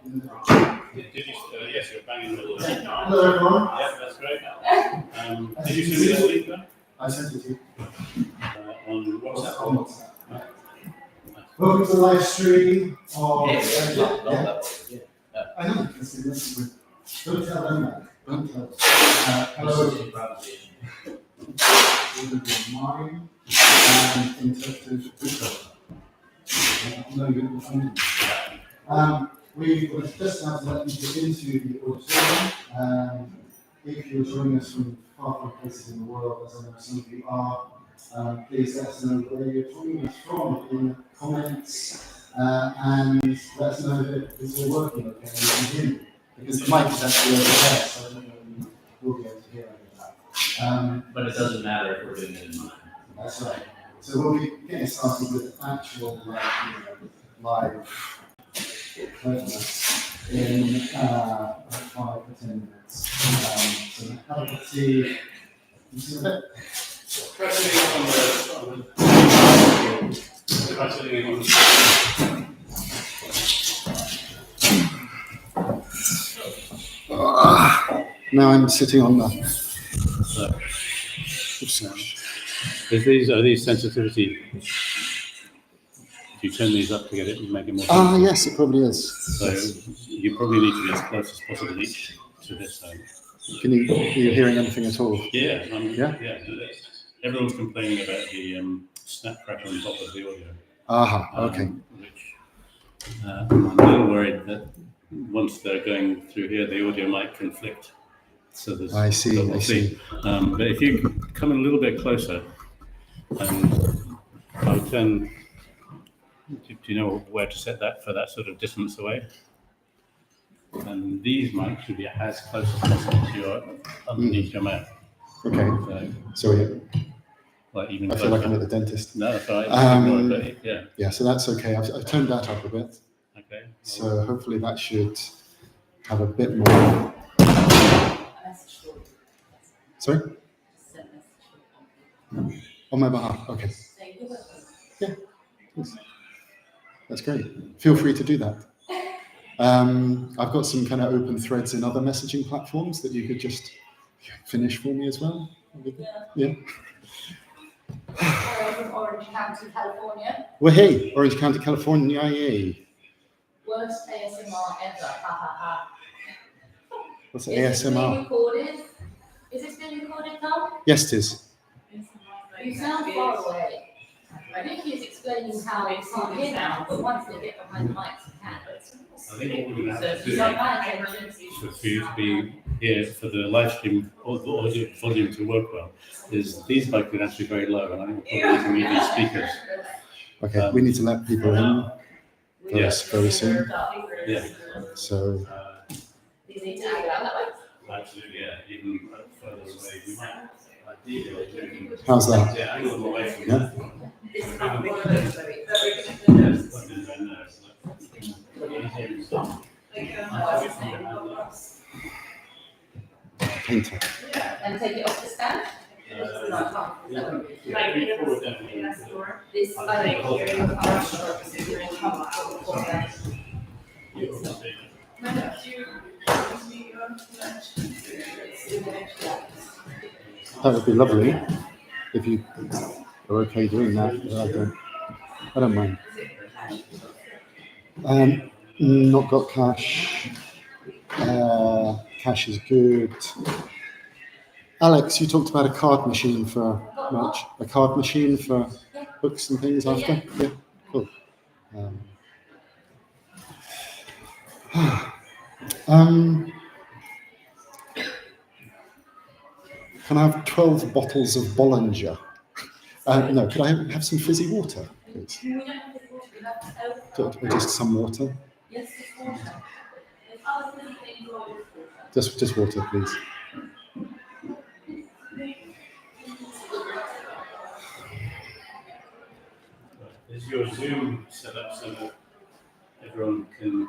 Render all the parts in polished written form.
Yes, you're bang in the middle. Hello everyone. Yeah, that's great. Did you send me that link there? I sent it to you. On WhatsApp? Welcome to the live stream of... I know you can see this. Don't tell them that. Don't tell them. Hello. Mine and interpretive control. No, you don't find it. We were just about to let you get into the auditorium. If you're joining us from far from places in the world, as I know some of you are, please let us know where you're joining us from in the comments, and let us know that it's all working okay and you can hear me. Because the mic is actually over there, so I don't know if you will be able to hear any of that. But it doesn't matter if we're doing it in mine. That's right. So we'll be getting started with actual live closeness in 5 or 10 minutes. So have a tea. You see a bit? Try sitting on the Now I'm sitting on the. Are these sensitivity? Do you turn these up to get it and make it more? Yes, it probably is. So yes. You probably need to be as close as possible each to this side. Are you hearing anything at all? Yeah. Yeah. Everyone's complaining about the snap crackle on top of the audio. Okay. Which I'm a little worried that once they're going through here, the audio might conflict. So I see. But if you come a little bit closer, I would turn. Do you know where to set that for that sort of distance away? And these mics should be as close as possible to your underneath your mouth. Okay. So like even I feel like I'm at the dentist. No, that's all right. Yeah. Yeah, so that's okay. I've turned that up a bit. Okay. So hopefully that should have a bit more. Sorry? On my behalf. Okay. Yeah. Please. That's great. Feel free to do that. I've got some kind of open threads in other messaging platforms that you could just finish for me as well. Yeah. Hello from Orange County, California. Well, hey, Orange County, California. Yay. Worst ASMR ever. Ha ha ha. What's Is this being ASMR? recorded? Is this being recorded, Tom? Yes, it is. You sound far away. I think he's explaining how we can't hear now, but once they get behind the mics, we can. I think what we're going to have to do So for you to be here for the live stream or the audio volume to work well is these mics are actually very low, and I think we're probably using these speakers. Okay, we need to let people in very soon. Yeah. So. you need to add that way. Absolutely, yeah. Even further away, we might ideally. How's that? Yeah, angle them away from Yeah. This is one of those very Painter. and take it off the stand. This I That would be lovely if you are okay doing that. I don't mind. Not got cash. Cash is good. Alex, you talked about a card machine for much. A card machine for books and things after? Yeah, cool. Can I have 12 bottles of Bollinger? No, could I have some fizzy water, please? We don't have this water, we have Or just some water? Yes, just water. There's other things or water. Just water, please. Is your Zoom set up so that everyone can,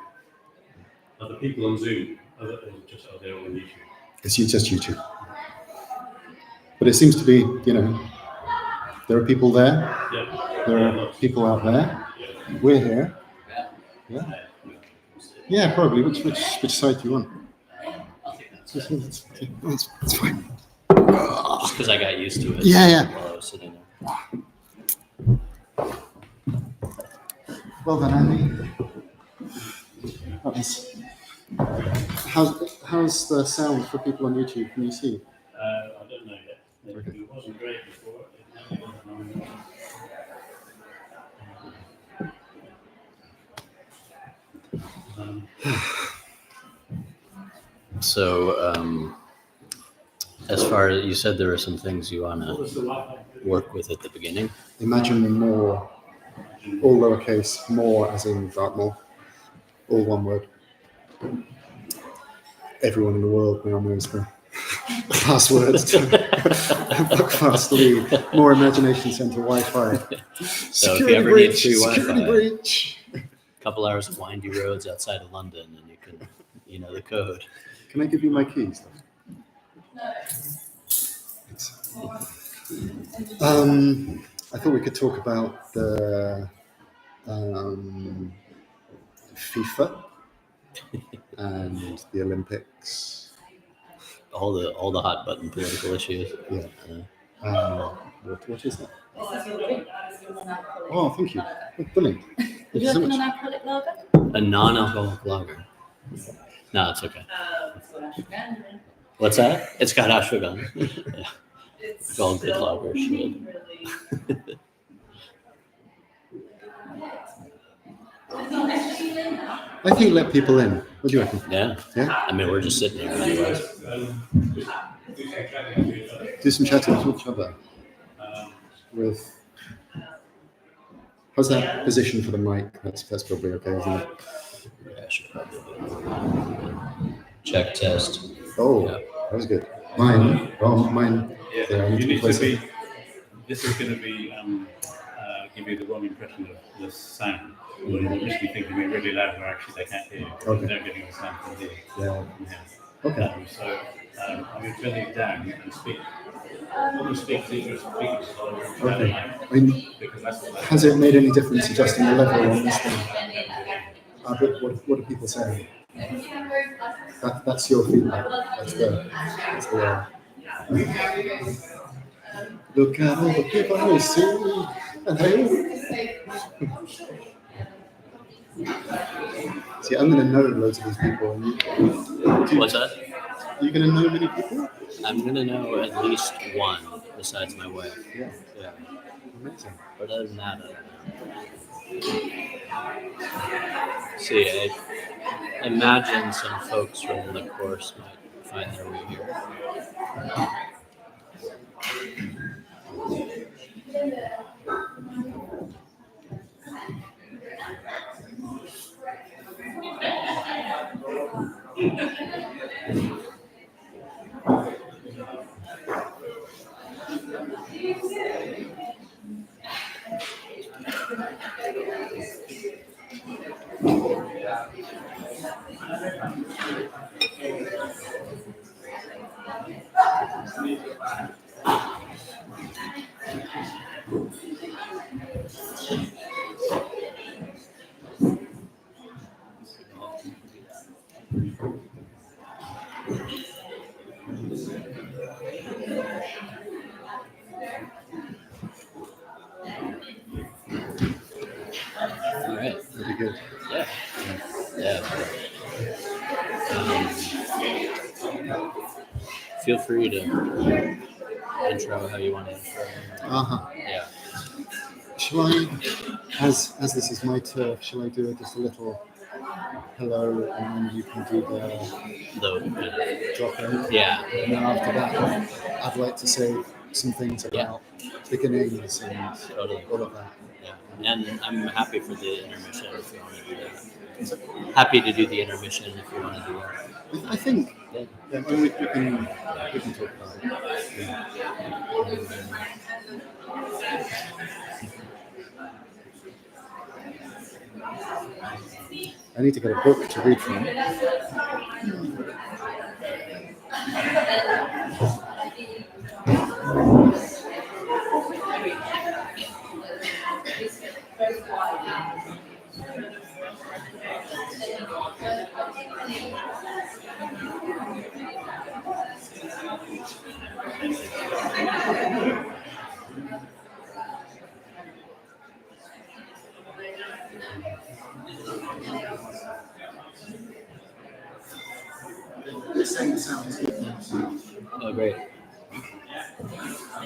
other people on Zoom, or just out there on YouTube? It's just YouTube. But it seems to be, there are people there. Yeah. There are people out there. Yeah. We're here. Yeah. Yeah, probably. Which side do you want? I'll take that. That's fine. Just because I got used to it. Yeah. While I was sitting there. Well done, Andy. That was... How's the sound for people on YouTube? Can you see? I don't know yet. It wasn't great before. It now is normal. So, as far as you said, there are some things you want to work with at the beginning. Imagine more, all lowercase, more as in Dartmoor, all one word. Everyone in the world now knows the passwords to Buckfast League. More Imagination Centre Wi-Fi. So if you ever need free Security Wi-Fi, breach. a couple hours of windy roads outside of London, and you can, you know the code. Can I give you my keys? I thought we could talk about the FIFA and the Olympics. All the hot button political issues. Yeah. What is that? Oh, thank you. Oh, brilliant. Thank you so much. alcoholic lager? A non-alcoholic lager. No, it's okay. What's that? It's got ashwagandha. Yeah. It's all good lager shit. I think let people in. What do you reckon? Yeah. Yeah? I mean, we're just sitting here anyways. Do some chatting to each other. With how's that position for the mic? That's probably okay, isn't it? Yeah, I should probably do it. Check test. Oh, Yeah. that was good. Mine. Yeah, I need You to be need to closer. be. This is going to be give you the wrong impression of the sound. Well, you initially think you're really loud, where actually they can't hear you. Okay. They don't get the sound from here. Yeah. From here. Okay. I'm going to turn it down and speak. Almost speak to your speakers. Okay. I mean, Because that's what has it made any difference adjusting the level on this thing? What are people saying? That's your feedback. That's the look at all the people I see, and see, I'm going to know loads of these people. And What's that? Are you going to know many people? I'm gonna know at least one besides my wife. Yeah. Yeah. Amazing. But other than that, I don't know. See, I imagine some folks from the course might find their way here. All right. Pretty good. Yeah. Yeah. Feel free to intro how you want to intro. Yeah. Shall I, as this is my turf, shall I do just a little hello, and then you can do the drop in? Yeah. And then after that, I'd like to say some things about beginnings and Totally. all of that. Yeah. And I'm happy for the intermission if you want to do that. Happy to do the intermission if you want to do that. I think Yeah. we can talk about it. Yeah. I need to get a book to read from. They're saying the sound is good. Oh, great.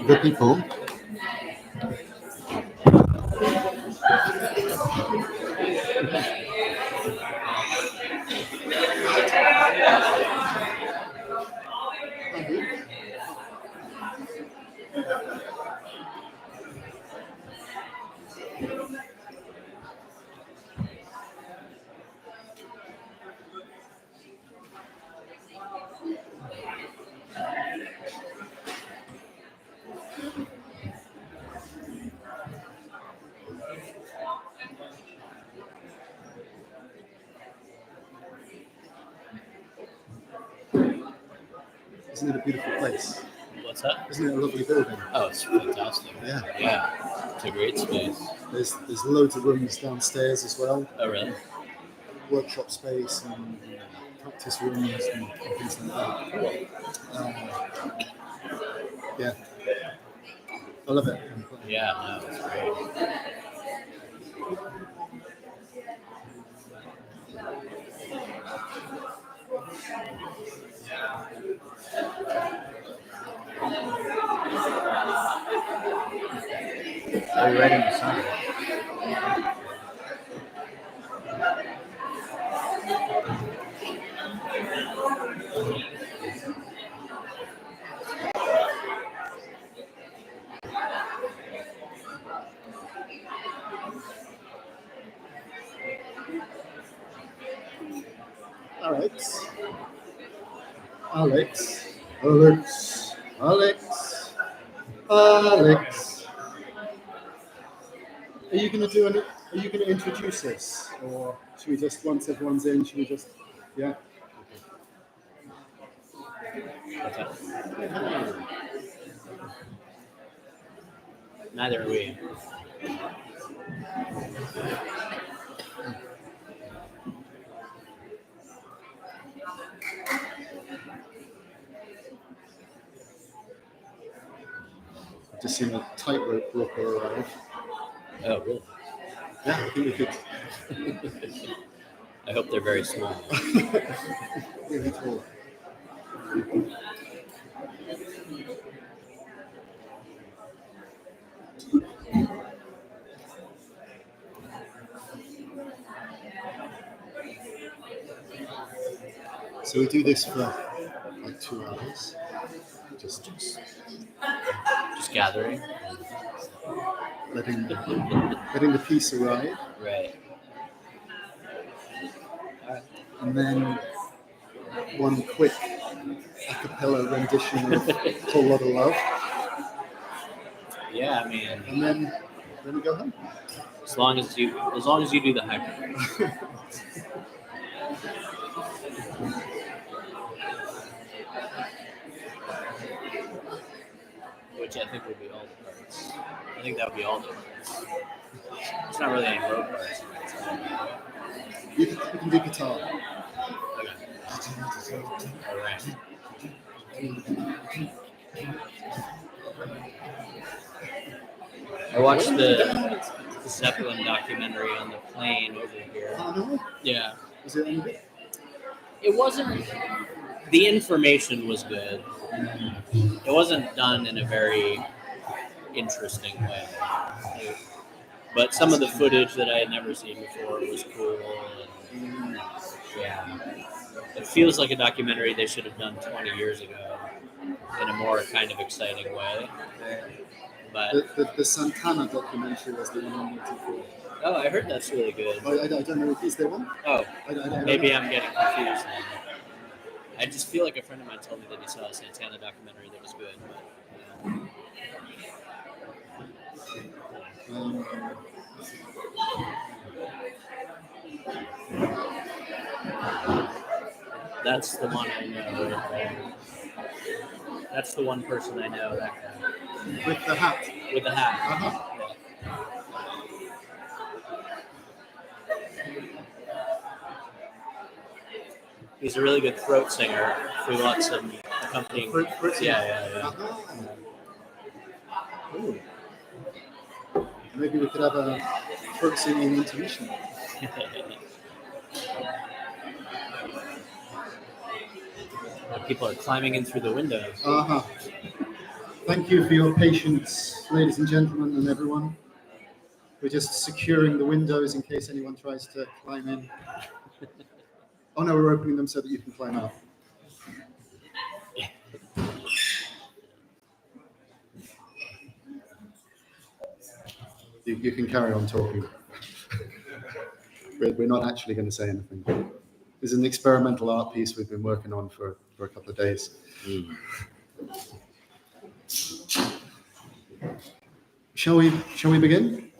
Good people. Isn't it a beautiful place? What's that? Isn't it a lovely building? Oh, it's fantastic. Yeah. Yeah, it's a great space. There's loads of rooms downstairs as well. Oh, really? Workshop space and practice rooms and things like that. Yeah. I love it. Yeah, no, it's great. Are you ready to sign? Alex. Alex. Alex. Alex. Alex. Are you going to do any? Are you going to introduce us, or should we just once everyone's in? Should we just? Yeah. What's that? Neither are we. I've just seen a tightrope walker arrive. Oh, really? Yeah, I think we could. I hope they're very small. Really tall. So we do this for like 2 hours. Just Gathering. letting the piece arrive, Right. and then one quick a cappella rendition of Whole Lot of Love, Yeah, I mean, and then we go home. as long as you do the hyper. Which I think would be all the parts. I think that would be all the parts. It's not really any road parts. You can do guitar. Okay. All right. I watched the Zeppelin documentary on the plane over here. Oh no, Yeah. is it any good? It wasn't. The information was good. It wasn't done in a very interesting way. But some of the footage that I had never seen before was cool. And, yeah. It feels like a documentary they should have done 20 years ago in a more kind of exciting way. But The Santana documentary was the one I'm waiting for. oh, I heard that's really good. I don't know. Is there one? Oh, I don't maybe know. I'm getting confused then. I just feel like a friend of mine told me that he saw a Santana documentary that was good. But, that's the one I know. Right there. That's the one person I know. That guy With the hat. with the hat. Uh-huh. He's a really good throat singer. If we want some accompanying. Fruit Yeah. Ooh. Maybe we could have a fruit singing intermission. People are climbing in through the windows. Uh-huh. Thank you for your patience, ladies and gentlemen, and everyone. We're just securing the windows in case anyone tries to climb in. Oh no, we're opening them so that you can climb out. You can carry on talking. We're not actually going to say anything. This is an experimental art piece we've been working on for a couple of days. Shall we begin?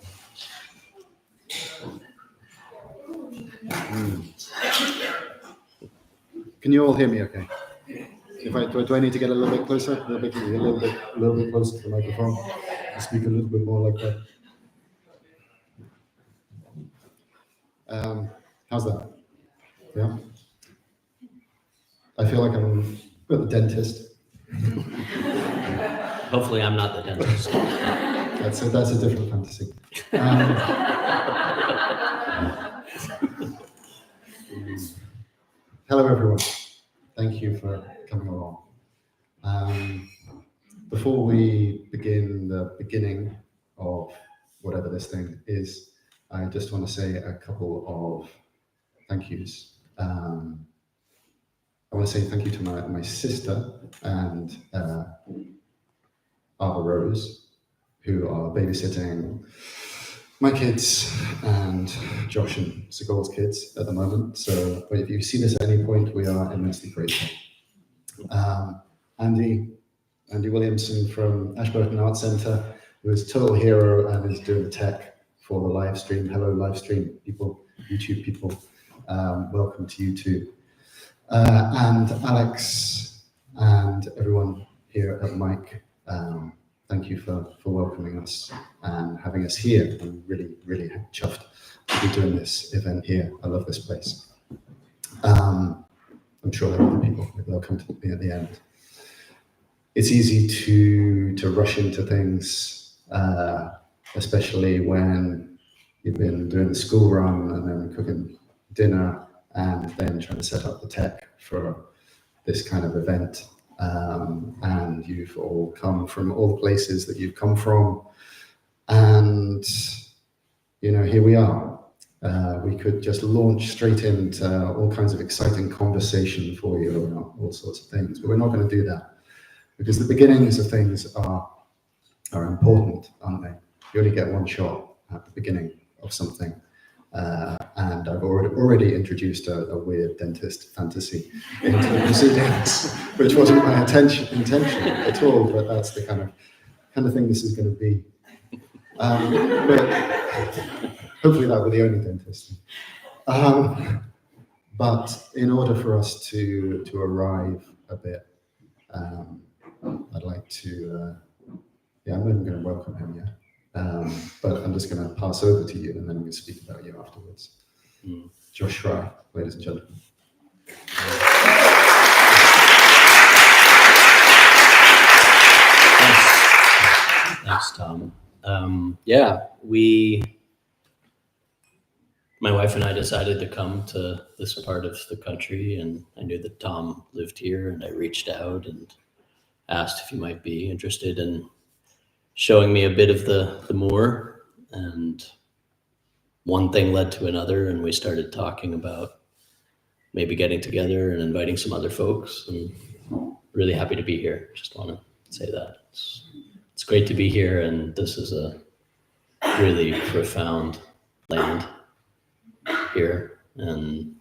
Can you all hear me okay? Do I need to get a little bit closer? A little bit closer to the microphone. I'll speak a little bit more like that. How's that? Yeah? I feel like I'm at the dentist. Hopefully I'm not the dentist. That's a different fantasy. Hello, everyone. Thank you for coming along. Before we begin the beginning of whatever this thing is, I just want to say a couple of thank yous. I want to say thank you to my sister and Arthur Rose, who are babysitting my kids and Josh and Segol's kids at the moment. So if you see this at any point, we are immensely grateful. Andy Williamson from Ashburton Arts Centre, who is a total hero and is doing the tech for the live stream. Hello, live stream people, YouTube people. Welcome to you too. And Alex and everyone here at the mic, thank you for welcoming us and having us here. I'm really, really chuffed to be doing this event here. I love this place. I'm sure there are other people, maybe they'll come to me at the end. It's easy to rush into things, especially when you've been doing the school run and then cooking dinner and then trying to set up the tech for this kind of event. And you've all come from all the places that you've come from. And, here we are. We could just launch straight into all kinds of exciting conversation for you about all sorts of things, but we're not going to do that because the beginnings of things are important, aren't they? You only get one shot at the beginning of something. And I've already introduced a weird dentist fantasy into the proceedings, which wasn't my intention at all, but that's the kind of thing this is going to be. But hopefully that will be the only dentist. But in order for us to arrive a bit, I'd like to, I'm not even going to welcome him yet. But I'm just going to pass over to you and then I'm going to speak about you afterwards. Josh Schrei, ladies and gentlemen. Thanks, Tom. My wife and I decided to come to this part of the country, and I knew that Tom lived here, and I reached out and asked if he might be interested in showing me a bit of the Moor, and one thing led to another, and we started talking about maybe getting together and inviting some other folks. And really happy to be here. Just want to say that it's great to be here, and this is a really profound land here. And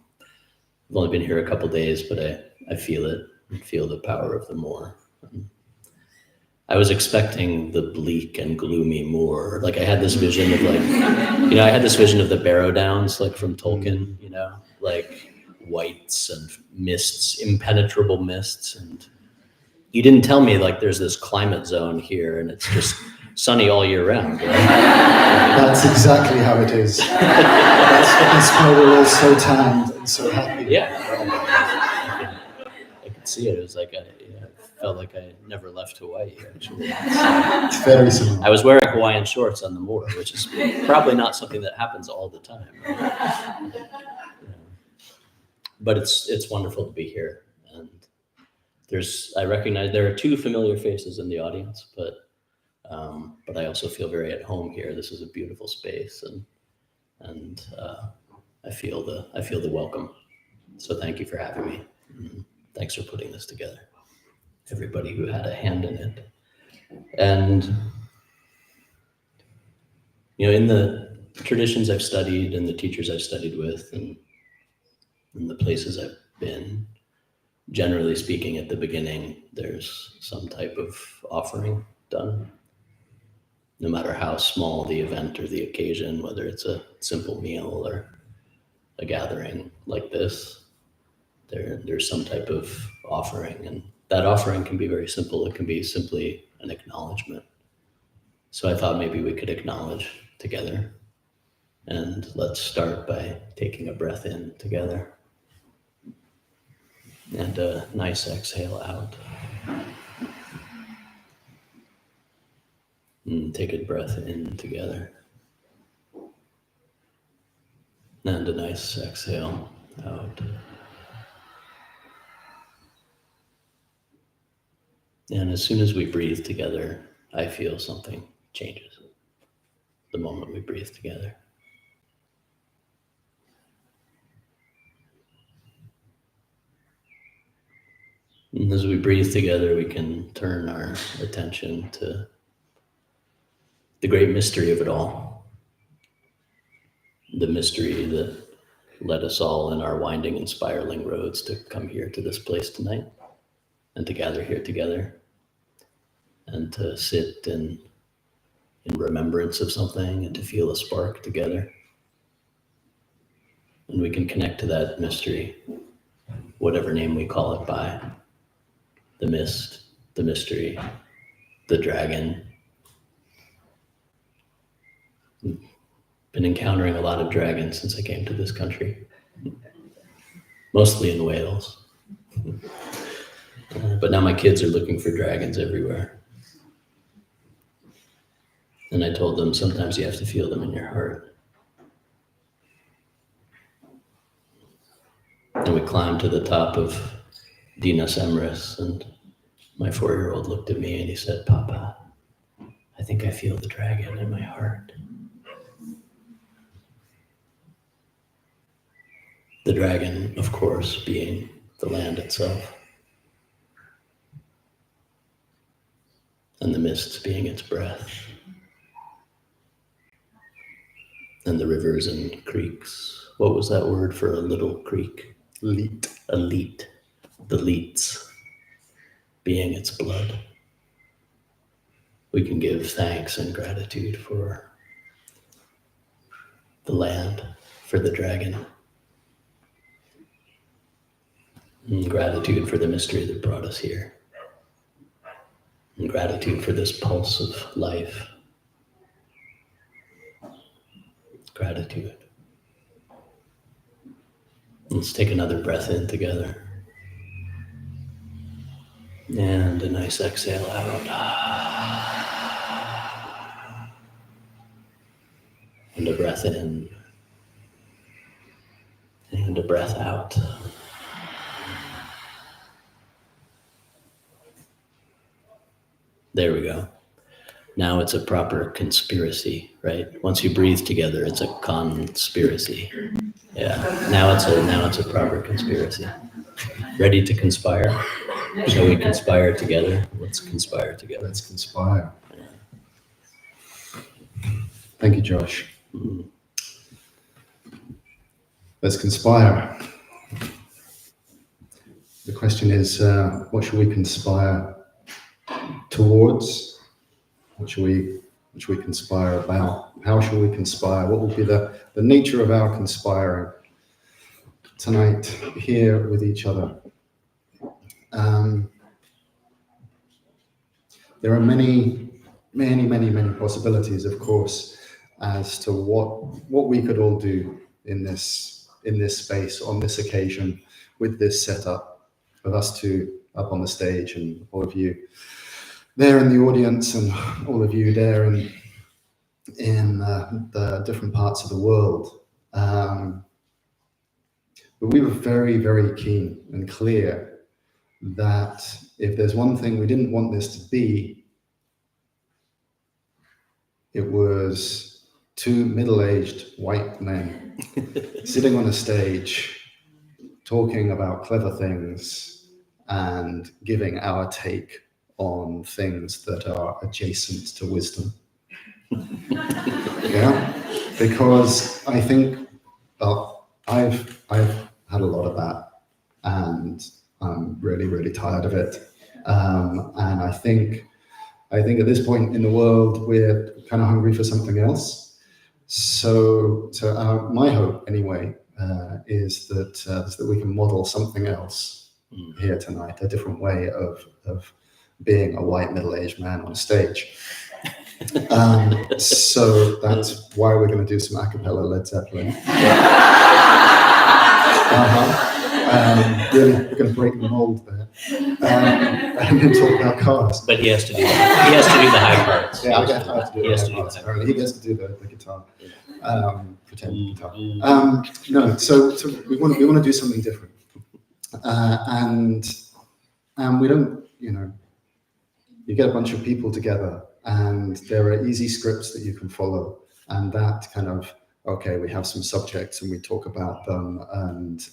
I've only been here a couple days, but I feel it. I feel the power of the Moor. I was expecting the bleak and gloomy Moor. Like I had this vision of I had this vision of the Barrow Downs, like from Tolkien, like whites and mists, impenetrable mists. And you didn't tell me like there's this climate zone here and it's just sunny all year round. Right? That's exactly how it is. That's why we're all so tanned and so happy. Yeah. I can could see it. It was like I felt like I never left Hawaii, actually. It's very similar. I was wearing Hawaiian shorts on the Moor, which is probably not something that happens all the time. Right? But it's wonderful to be here. And I recognize there are two familiar faces in the audience, but I also feel very at home here. This is a beautiful space, and I feel the welcome. So thank you for having me. Thanks for putting this together. Everybody who had a hand in it. And, in the traditions I've studied and the teachers I've studied with and the places I've been, generally speaking, at the beginning, there's some type of offering done. No matter how small the event or the occasion, whether it's a simple meal or a gathering like this, there's some type of offering, and that offering can be very simple. It can be simply an acknowledgement. So I thought maybe we could acknowledge together, and let's start by taking a breath in together and a nice exhale out. And take a breath in together and a nice exhale out. And as soon as we breathe together, I feel something changes the moment we breathe together. And as we breathe together, we can turn our attention to the great mystery of it all. The mystery that led us all in our winding and spiraling roads to come here to this place tonight and to gather here together and to sit in remembrance of something and to feel a spark together. And we can connect to that mystery, whatever name we call it by. The mist, the mystery, the dragon. Been encountering a lot of dragons since I came to this country, mostly in Wales. But now my kids are looking for dragons everywhere. And I told them sometimes you have to feel them in your heart. And we climbed to the top of Dinas Emrys, and my 4-year-old looked at me and he said, "Papa, I think I feel the dragon in my heart." The dragon, of course, being the land itself, and the mists being its breath, and the rivers and creeks. What was that word for a little creek? Leet. A leet. The leets being its blood. We can give thanks and gratitude for the land, for the dragon. And gratitude for the mystery that brought us here. And gratitude for this pulse of life. Gratitude. Let's take another breath in together. And a nice exhale out. And a breath in. And a breath out. There we go. Now it's a proper conspiracy, right? Once you breathe together, it's a conspiracy. Yeah. Now it's a proper conspiracy. Ready to conspire? Shall we conspire together? Let's conspire together. Let's conspire. Thank you, Josh. Let's conspire. The question is, what should we conspire towards? What should we conspire about? How shall we conspire? What will be the nature of our conspiring tonight here with each other? There are many possibilities, of course, as to what we could all do in this space, on this occasion, with this setup. of us two up on the stage, and all of you there in the audience, and all of you there in the different parts of the world. But we were very, very keen and clear that if there's one thing we didn't want this to be, it was two middle-aged white men sitting on a stage talking about clever things and giving our take on things that are adjacent to wisdom. Yeah, because I think, well, I've had a lot of that, and I'm really, really tired of it. And I think at this point in the world, we're kind of hungry for something else. So my hope, anyway, is that we can model something else here tonight, a different way of being a white middle-aged man on stage. So that's why we're going to do some a cappella Led Zeppelin. Really, we're going to break the mold there, and then talk about cars. But he has to do that. He has to do the high parts. Yeah, I have to do the high parts. Apparently, he gets to do the guitar, pretend guitar. No, so we want to do something different, and we don't, you get a bunch of people together, and there are easy scripts that you can follow, and that kind of, okay, we have some subjects and we talk about them, and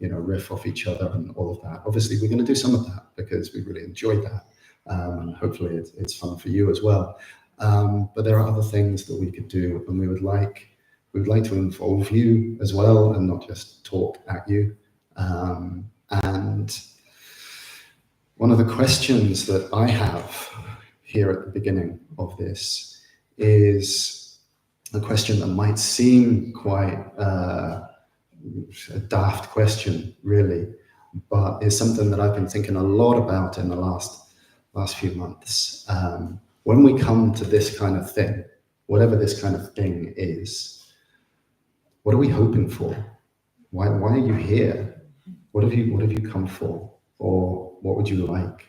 riff off each other and all of that. Obviously, we're going to do some of that because we really enjoyed that, and hopefully it's fun for you as well. But there are other things that we could do, and we would like to involve you as well, and not just talk at you. And one of the questions that I have here at the beginning of this is a question that might seem quite a daft question, really, but is something that I've been thinking a lot about in the last few months. When we come to this kind of thing, whatever this kind of thing is, what are we hoping for? Why are you here? What have you come for? Or what would you like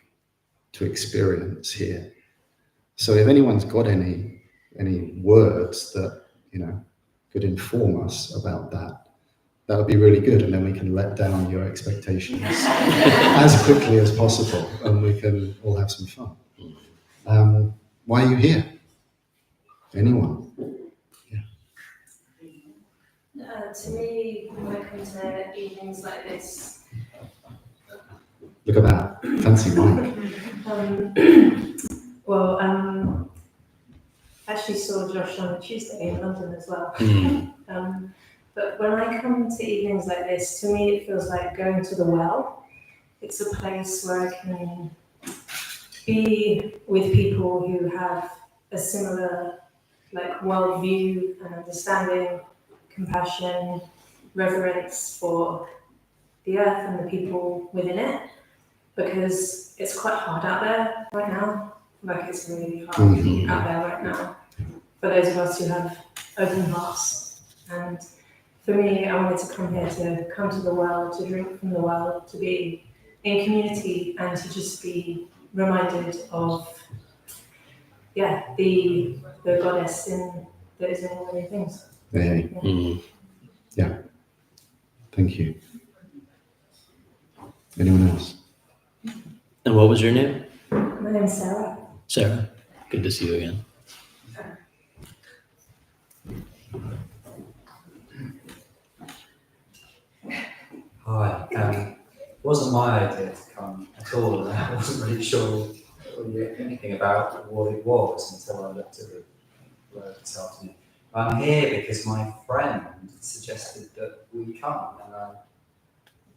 to experience here? So if anyone's got any words that could inform us about that would be really good, and then we can let down your expectations as quickly as possible, and we can all have some fun. Why are you here? Anyone? Yeah. To me, when I come to evenings like this, Look at that fancy mic. I actually saw Josh on Tuesday in London as well. But when I come to evenings like this, to me it feels like going to the well. It's a place where I can be with people who have a similar worldview and understanding, compassion, reverence for the earth and the people within it, because it's quite hard out there right now. It's really hard out there right now for those of us who have open hearts. And for me, I wanted to come here to come to the well, to drink from the well, to be in community, and to just be reminded of, the goddess that is in all living things. Yeah. Thank you. Anyone else? And what was your name? My name's Sarah. Sarah. Good to see you again. Hi. It wasn't my idea to come at all, and I wasn't really sure anything about what it was until I looked at the word this afternoon. I'm here because my friend suggested that we come, and I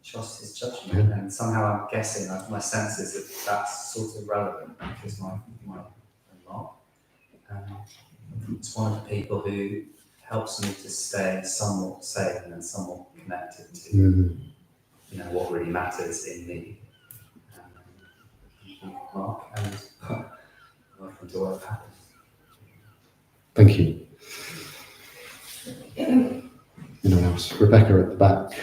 trust his judgment, and somehow I'm guessing, my sense is that that's sort of relevant because my not. It's one of the people who helps me to stay somewhat sane and somewhat connected to what really matters in me. Mark, and welcome to what happens. Thank you. Anyone else? Rebecca at the back.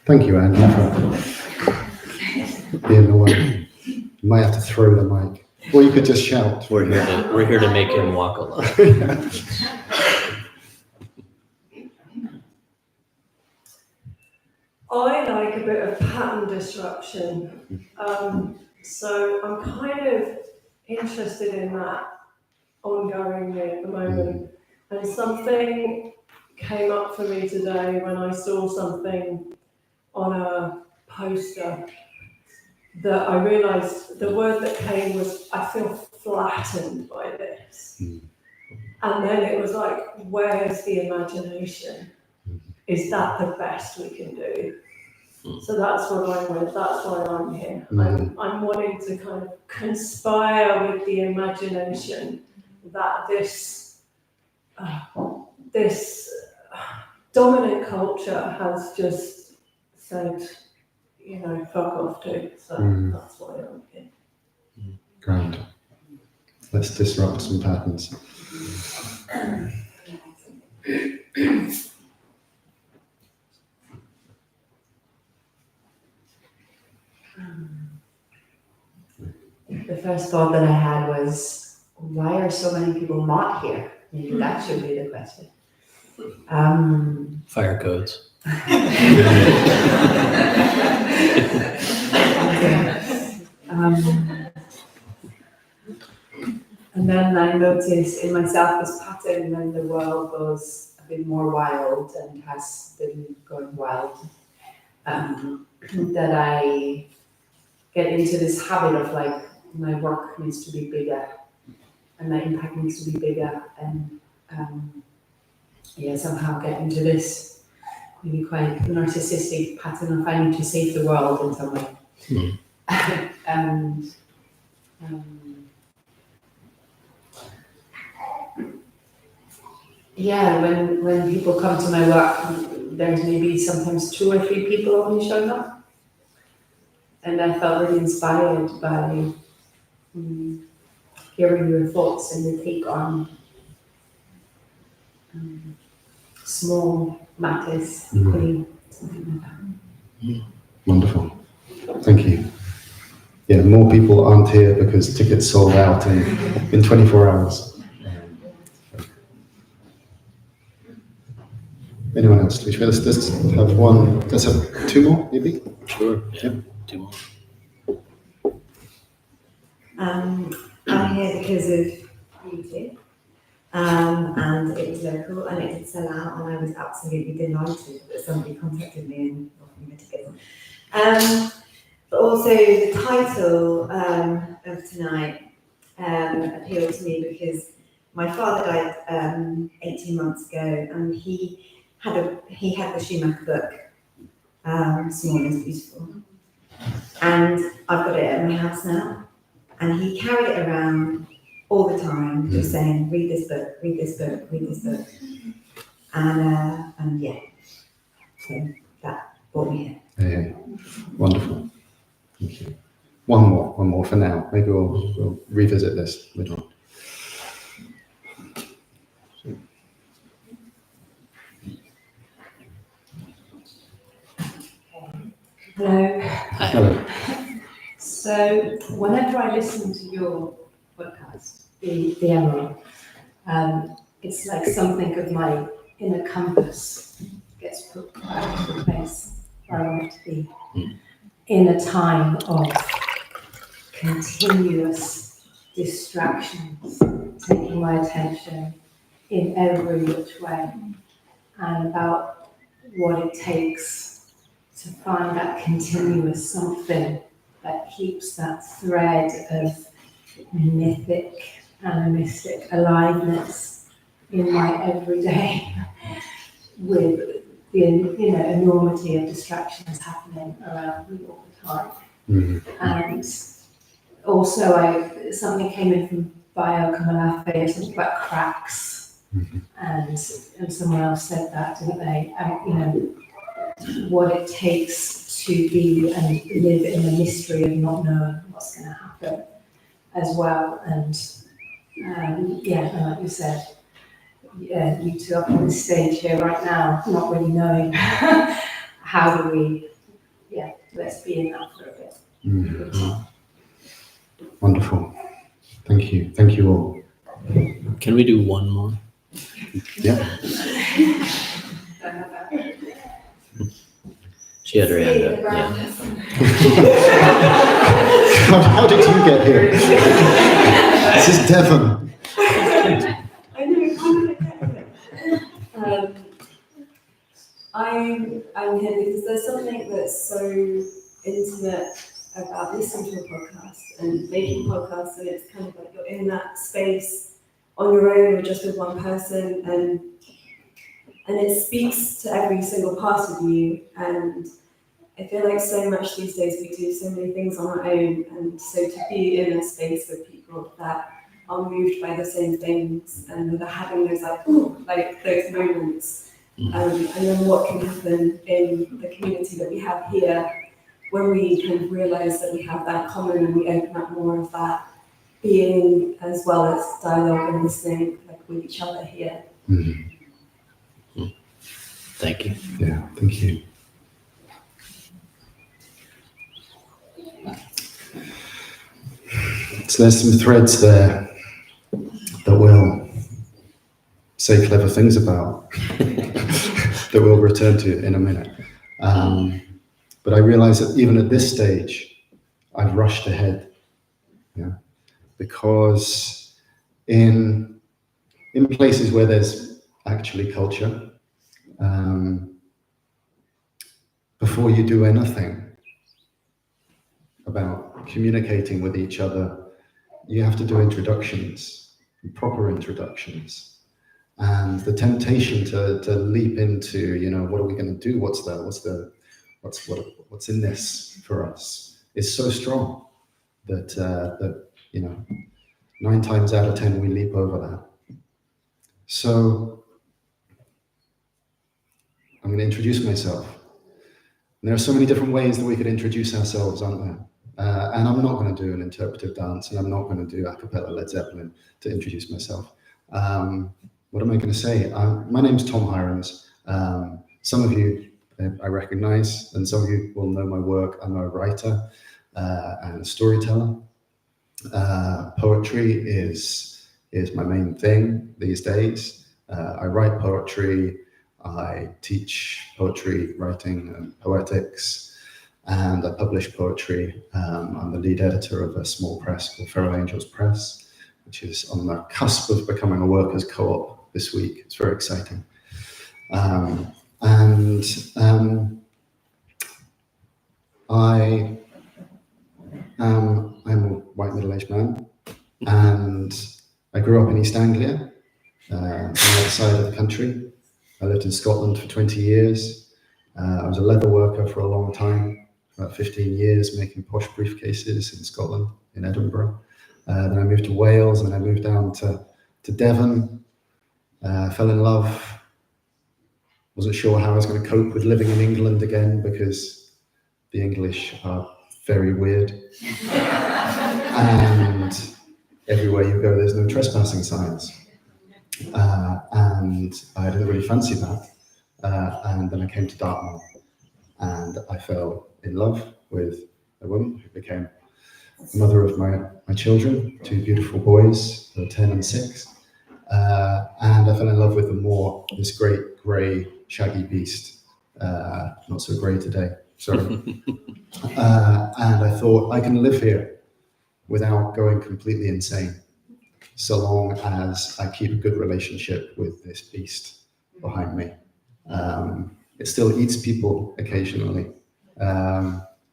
Thank you, Andy, for being the one. You might have to throw the mic, or you could just shout. We're here to make him walk alone. I like a bit of pattern disruption. So I'm kind of interested in that ongoingly at the moment. And something came up for me today when I saw something on a poster that I realised the word that came was, I feel flattened by this. And then it was like, where's the imagination? Is that the best we can do? So that's what I'm with, that's why I'm here. I'm wanting to kind of conspire with the imagination that this dominant culture has just said, you know, fuck off to. So that's why I'm here. Grand. Let's disrupt some patterns. The first thought that I had was, why are so many people not here? Maybe that should be the question. Fire codes. And then I noticed in myself this pattern when the world goes a bit more wild and has been going wild, that I get into this habit of like, my work needs to be bigger and my impact needs to be bigger, and somehow get into this maybe quite narcissistic pattern of I need to save the world in some way. And when people come to my work, there's maybe sometimes 2 or 3 people only showing up. And I felt really inspired by hearing your thoughts and your take on small matters, something like that. Wonderful. Thank you. Yeah, more people aren't here because tickets sold out in 24 hours. Anyone else? Let's have one. Let's have 2 more, maybe? Sure. Yeah. 2 more. I'm here because of YouTube, and it was local and it did sell out, and I was absolutely delighted that somebody contacted me and offered me tickets. But also the title of tonight appealed to me because my father died 18 months ago, and he had the Schumacher book, Small is Beautiful, and I've got it at my house now. And he carried it around all the time, just saying, read this book, read this book, read this book. And yeah, so that brought me here. Yeah. Wonderful. Thank you. One more for now. Maybe we'll revisit this later on. Hello. Hello. So whenever I listen to your podcast, the Emerald, it's like something of my inner compass gets put back into place where I want to be in a time of continuous distractions, taking my attention in every which way, and about what it takes to find that continuous something that keeps that thread of mythic, animistic aliveness in my everyday, with the enormity of distractions happening around me all the time. And also, something came in from Bio Kamalafe, something about cracks, and someone else said that, didn't they? What it takes to be and live in the mystery of not knowing what's going to happen as well. And like you said, you two up on this stage here right now, not really knowing how do we let's be in that for a bit. Wonderful. Thank you. Thank you all. Can we do one more? Yeah. She had her hand up. Yeah. How did you get here? This is Devon. I know. I'm here because there's something that's so intimate about listening to a podcast and making podcasts, and it's kind of like you're in that space on your own or just with one person, and it speaks to every single part of you. And I feel like so much these days we do so many things on our own, and so to be in a space with people that are moved by the same things and that are having those like those moments. And then what can happen in the community that we have here when we kind of realize that we have that common and we open up more of that being as well as dialogue and listening like with each other here. Thank you. Yeah, thank you. So there's some threads there that we'll say clever things about that we'll return to in a minute. But I realize that even at this stage, I've rushed ahead, because in places where there's actually culture, before you do anything about communicating with each other, you have to do introductions, proper introductions. And the temptation to leap into, what are we going to do? What's in this for us is so strong that 9 times out of 10 we leap over that. So I'm going to introduce myself. And there are so many different ways that we could introduce ourselves, aren't there? And I'm not going to do an interpretive dance, and I'm not going to do a cappella Led Zeppelin to introduce myself. What am I going to say? My name's Tom Hirens. Some of you I recognize, and some of you will know my work. I'm a writer and a storyteller. Poetry is my main thing these days. I write poetry. I teach poetry writing and poetics, and I publish poetry. I'm the lead editor of a small press called Feral Angels Press, which is on the cusp of becoming a workers' co-op this week. It's very exciting. I'm a white middle-aged man, and I grew up in East Anglia, on the other side of the country. I lived in Scotland for 20 years. I was a leather worker for a long time, about 15 years, making posh briefcases in Scotland, in Edinburgh. Then I moved to Wales, and I moved down to Devon. Fell in love. Wasn't sure how I was going to cope with living in England again, because the English are very weird. And everywhere you go, there's no trespassing signs. And I didn't really fancy that. And then I came to Dartmoor, and I fell in love with a woman who became the mother of my children, 2 beautiful boys, who are 10 and 6. And I fell in love with the Moor, this great grey shaggy beast. Not so grey today, sorry. And I thought, I can live here without going completely insane, so long as I keep a good relationship with this beast behind me. It still eats people occasionally.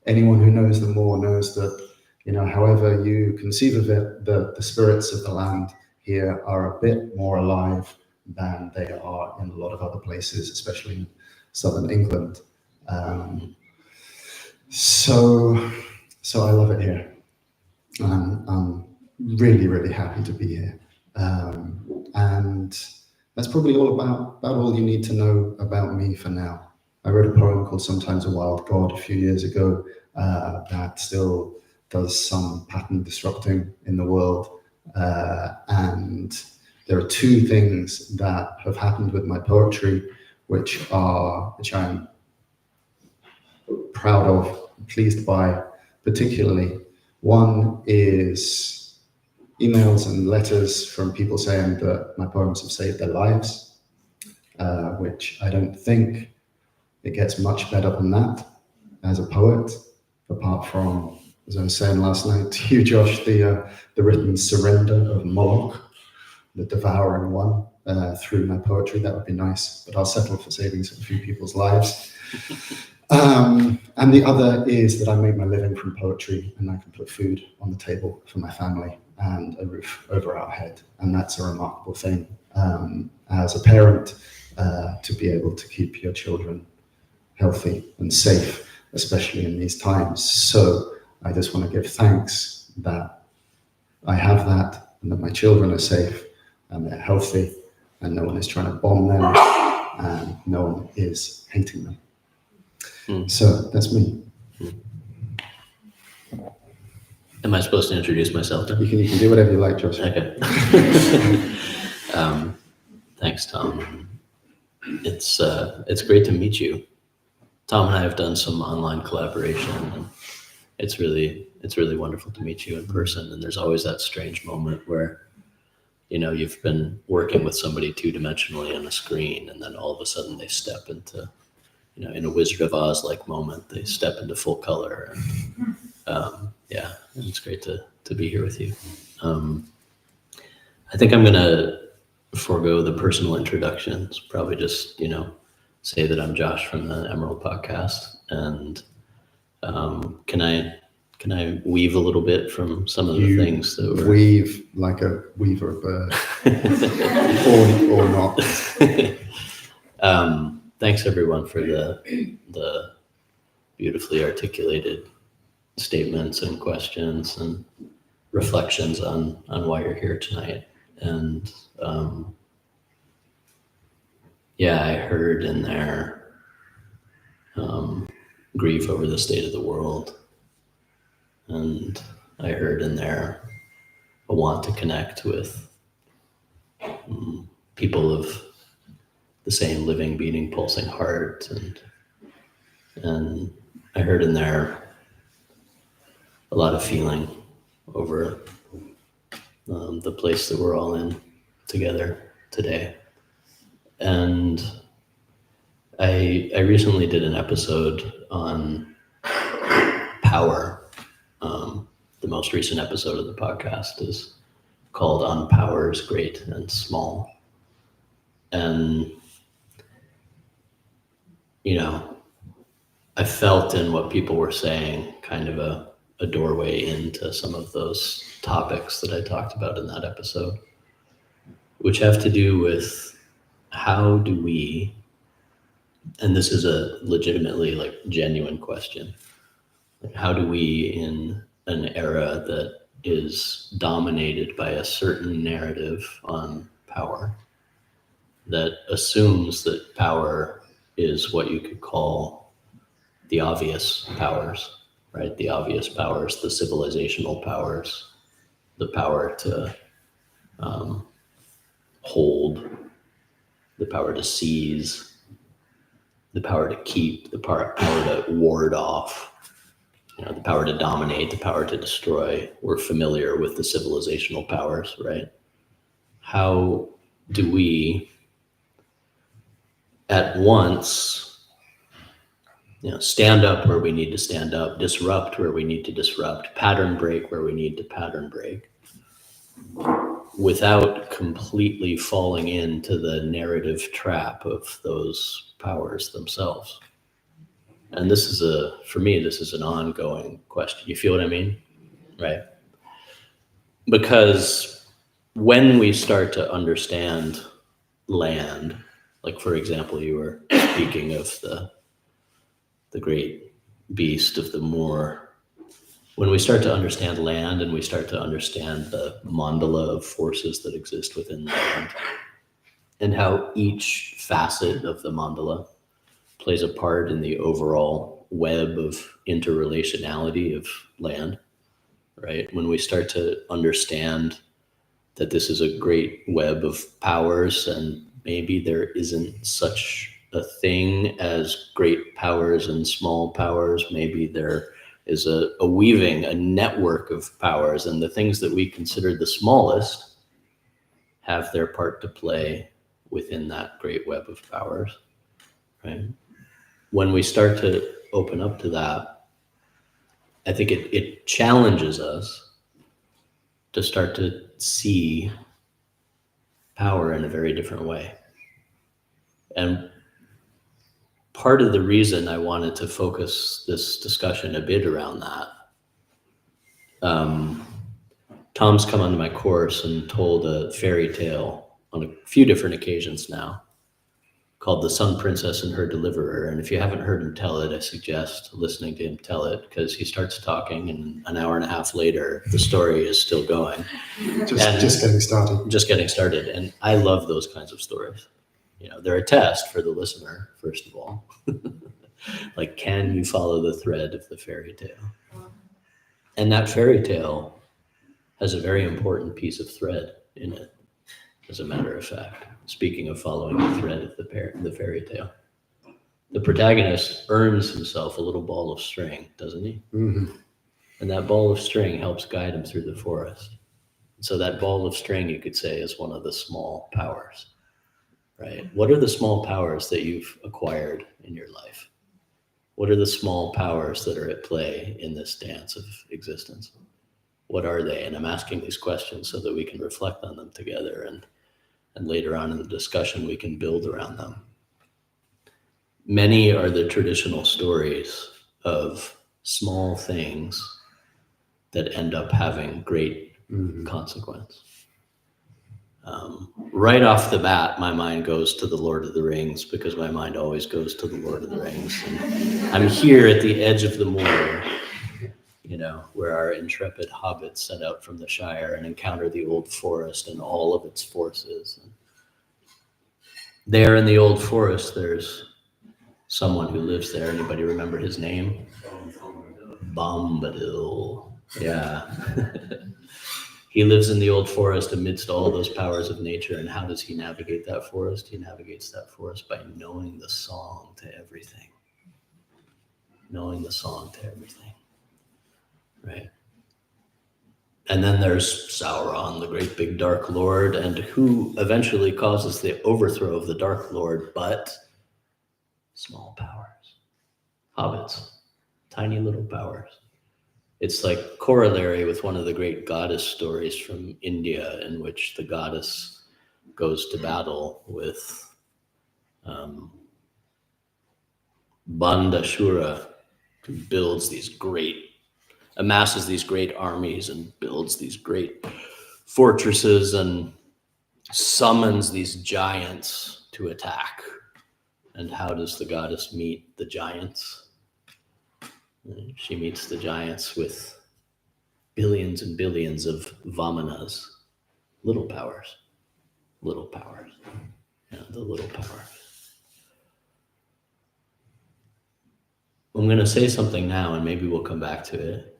Anyone who knows the Moor knows that, however you conceive of it, the spirits of the land here are a bit more alive than they are in a lot of other places, especially in southern England. So I love it here. I'm really, really happy to be here. And that's probably all about all you need to know about me for now. I wrote a poem called Sometimes a Wild God a few years ago that still does some pattern disrupting in the world. And there are 2 things that have happened with my poetry, which I'm proud of pleased by particularly. One is emails and letters from people saying that my poems have saved their lives, which I don't think it gets much better than that as a poet, apart from, as I was saying last night to you, Josh, the written surrender of Moloch, the devouring one, through my poetry. That would be nice, but I'll settle for saving a few people's lives. And the other is that I make my living from poetry, and I can put food on the table for my family and a roof over our head. And that's a remarkable thing as a parent, to be able to keep your children healthy and safe, especially in these times. So I just want to give thanks that I have that, and that my children are safe and they're healthy, and no one is trying to bomb them, and no one is hating them. So that's me. Am I supposed to introduce myself? You can do whatever you like, Josh. Okay. Thanks, Tom. It's great to meet you. Tom and I have done some online collaboration, and it's really wonderful to meet you in person. And there's always that strange moment where, you've been working with somebody two-dimensionally on a screen, and then all of a sudden they step into, in a Wizard of Oz like moment, they step into full color. And it's great to be here with you. I think I'm gonna forego the personal introductions, probably just, say that I'm Josh from the Emerald Podcast. And can I weave a little bit from some of the things that were... Weave like a weaver bird, or not. Thanks everyone for the beautifully articulated statements and questions and reflections on why you're here tonight. And I heard in there grief over the state of the world. And I heard in there a want to connect with people of the same living, beating, pulsing heart. And I heard in there a lot of feeling over the place that we're all in together today. And I recently did an episode on power. The most recent episode of the podcast is called On Powers Great and Small. And, I felt in what people were saying kind of a doorway into some of those topics that I talked about in that episode, which have to do with how do we, and this is a legitimately genuine question, how do we in an era that is dominated by a certain narrative on power that assumes that power is what you could call the obvious powers, right? The obvious powers, the civilizational powers, the power to hold, the power to seize, the power to keep, the power to ward off, the power to dominate, the power to destroy. We're familiar with the civilizational powers, right? How do we at once, stand up where we need to stand up, disrupt where we need to disrupt, pattern break where we need to pattern break, without completely falling into the narrative trap of those powers themselves? And this is for me, this is an ongoing question. You feel what I mean? Right? Because when we start to understand land, like for example, you were speaking of the great beast of the Moor. When we start to understand land and we start to understand the mandala of forces that exist within land, and how each facet of the mandala plays a part in the overall web of interrelationality of land, right? When we start to understand that this is a great web of powers, and maybe there isn't such a thing as great powers and small powers. Maybe there is a weaving, a network of powers, and the things that we consider the smallest have their part to play within that great web of powers, right? When we start to open up to that, I think it challenges us to start to see power in a very different way. And part of the reason I wanted to focus this discussion a bit around that, Tom's come onto my course and told a fairy tale on a few different occasions now called The Sun Princess and Her Deliverer. And if you haven't heard him tell it, I suggest listening to him tell it, because he starts talking and an hour and a half later, the story is still going. Just getting started. Just getting started. And I love those kinds of stories. You know, they're a test for the listener, first of all. Like, can you follow the thread of the fairy tale? And that fairy tale has a very important piece of thread in it, as a matter of fact. Speaking of following the thread of the fairy tale, the protagonist earns himself a little ball of string, doesn't he? Mm-hmm. And that ball of string helps guide him through the forest. So that ball of string, you could say, is one of the small powers, right? What are the small powers that you've acquired in your life? What are the small powers that are at play in this dance of existence? What are they? And I'm asking these questions so that we can reflect on them together, and later on in the discussion, we can build around them. Many are the traditional stories of small things that end up having great consequence. Right off the bat, my mind goes to the Lord of the Rings, because my mind always goes to the Lord of the Rings. And I'm here at the edge of the Moor, you know, where our intrepid hobbits set out from the Shire and encounter the old forest and all of its forces. And there in the old forest, there's someone who lives there. Anybody remember his name? Bombadil. Yeah. He lives in the old forest amidst all those powers of nature. And how does he navigate that forest? He navigates that forest by knowing the song to everything. Knowing the song to everything. Right? And then there's Sauron, the great big dark lord, and who eventually causes the overthrow of the dark lord, but small powers. Hobbits. Tiny little powers. It's like corollary with one of the great goddess stories from India, in which the goddess goes to battle with Bandashura, who amasses these great armies and builds these great fortresses and summons these giants to attack. And how does the goddess meet the giants? She meets the giants with billions and billions of vamanas, little powers, the little powers. I'm going to say something now, and maybe we'll come back to it.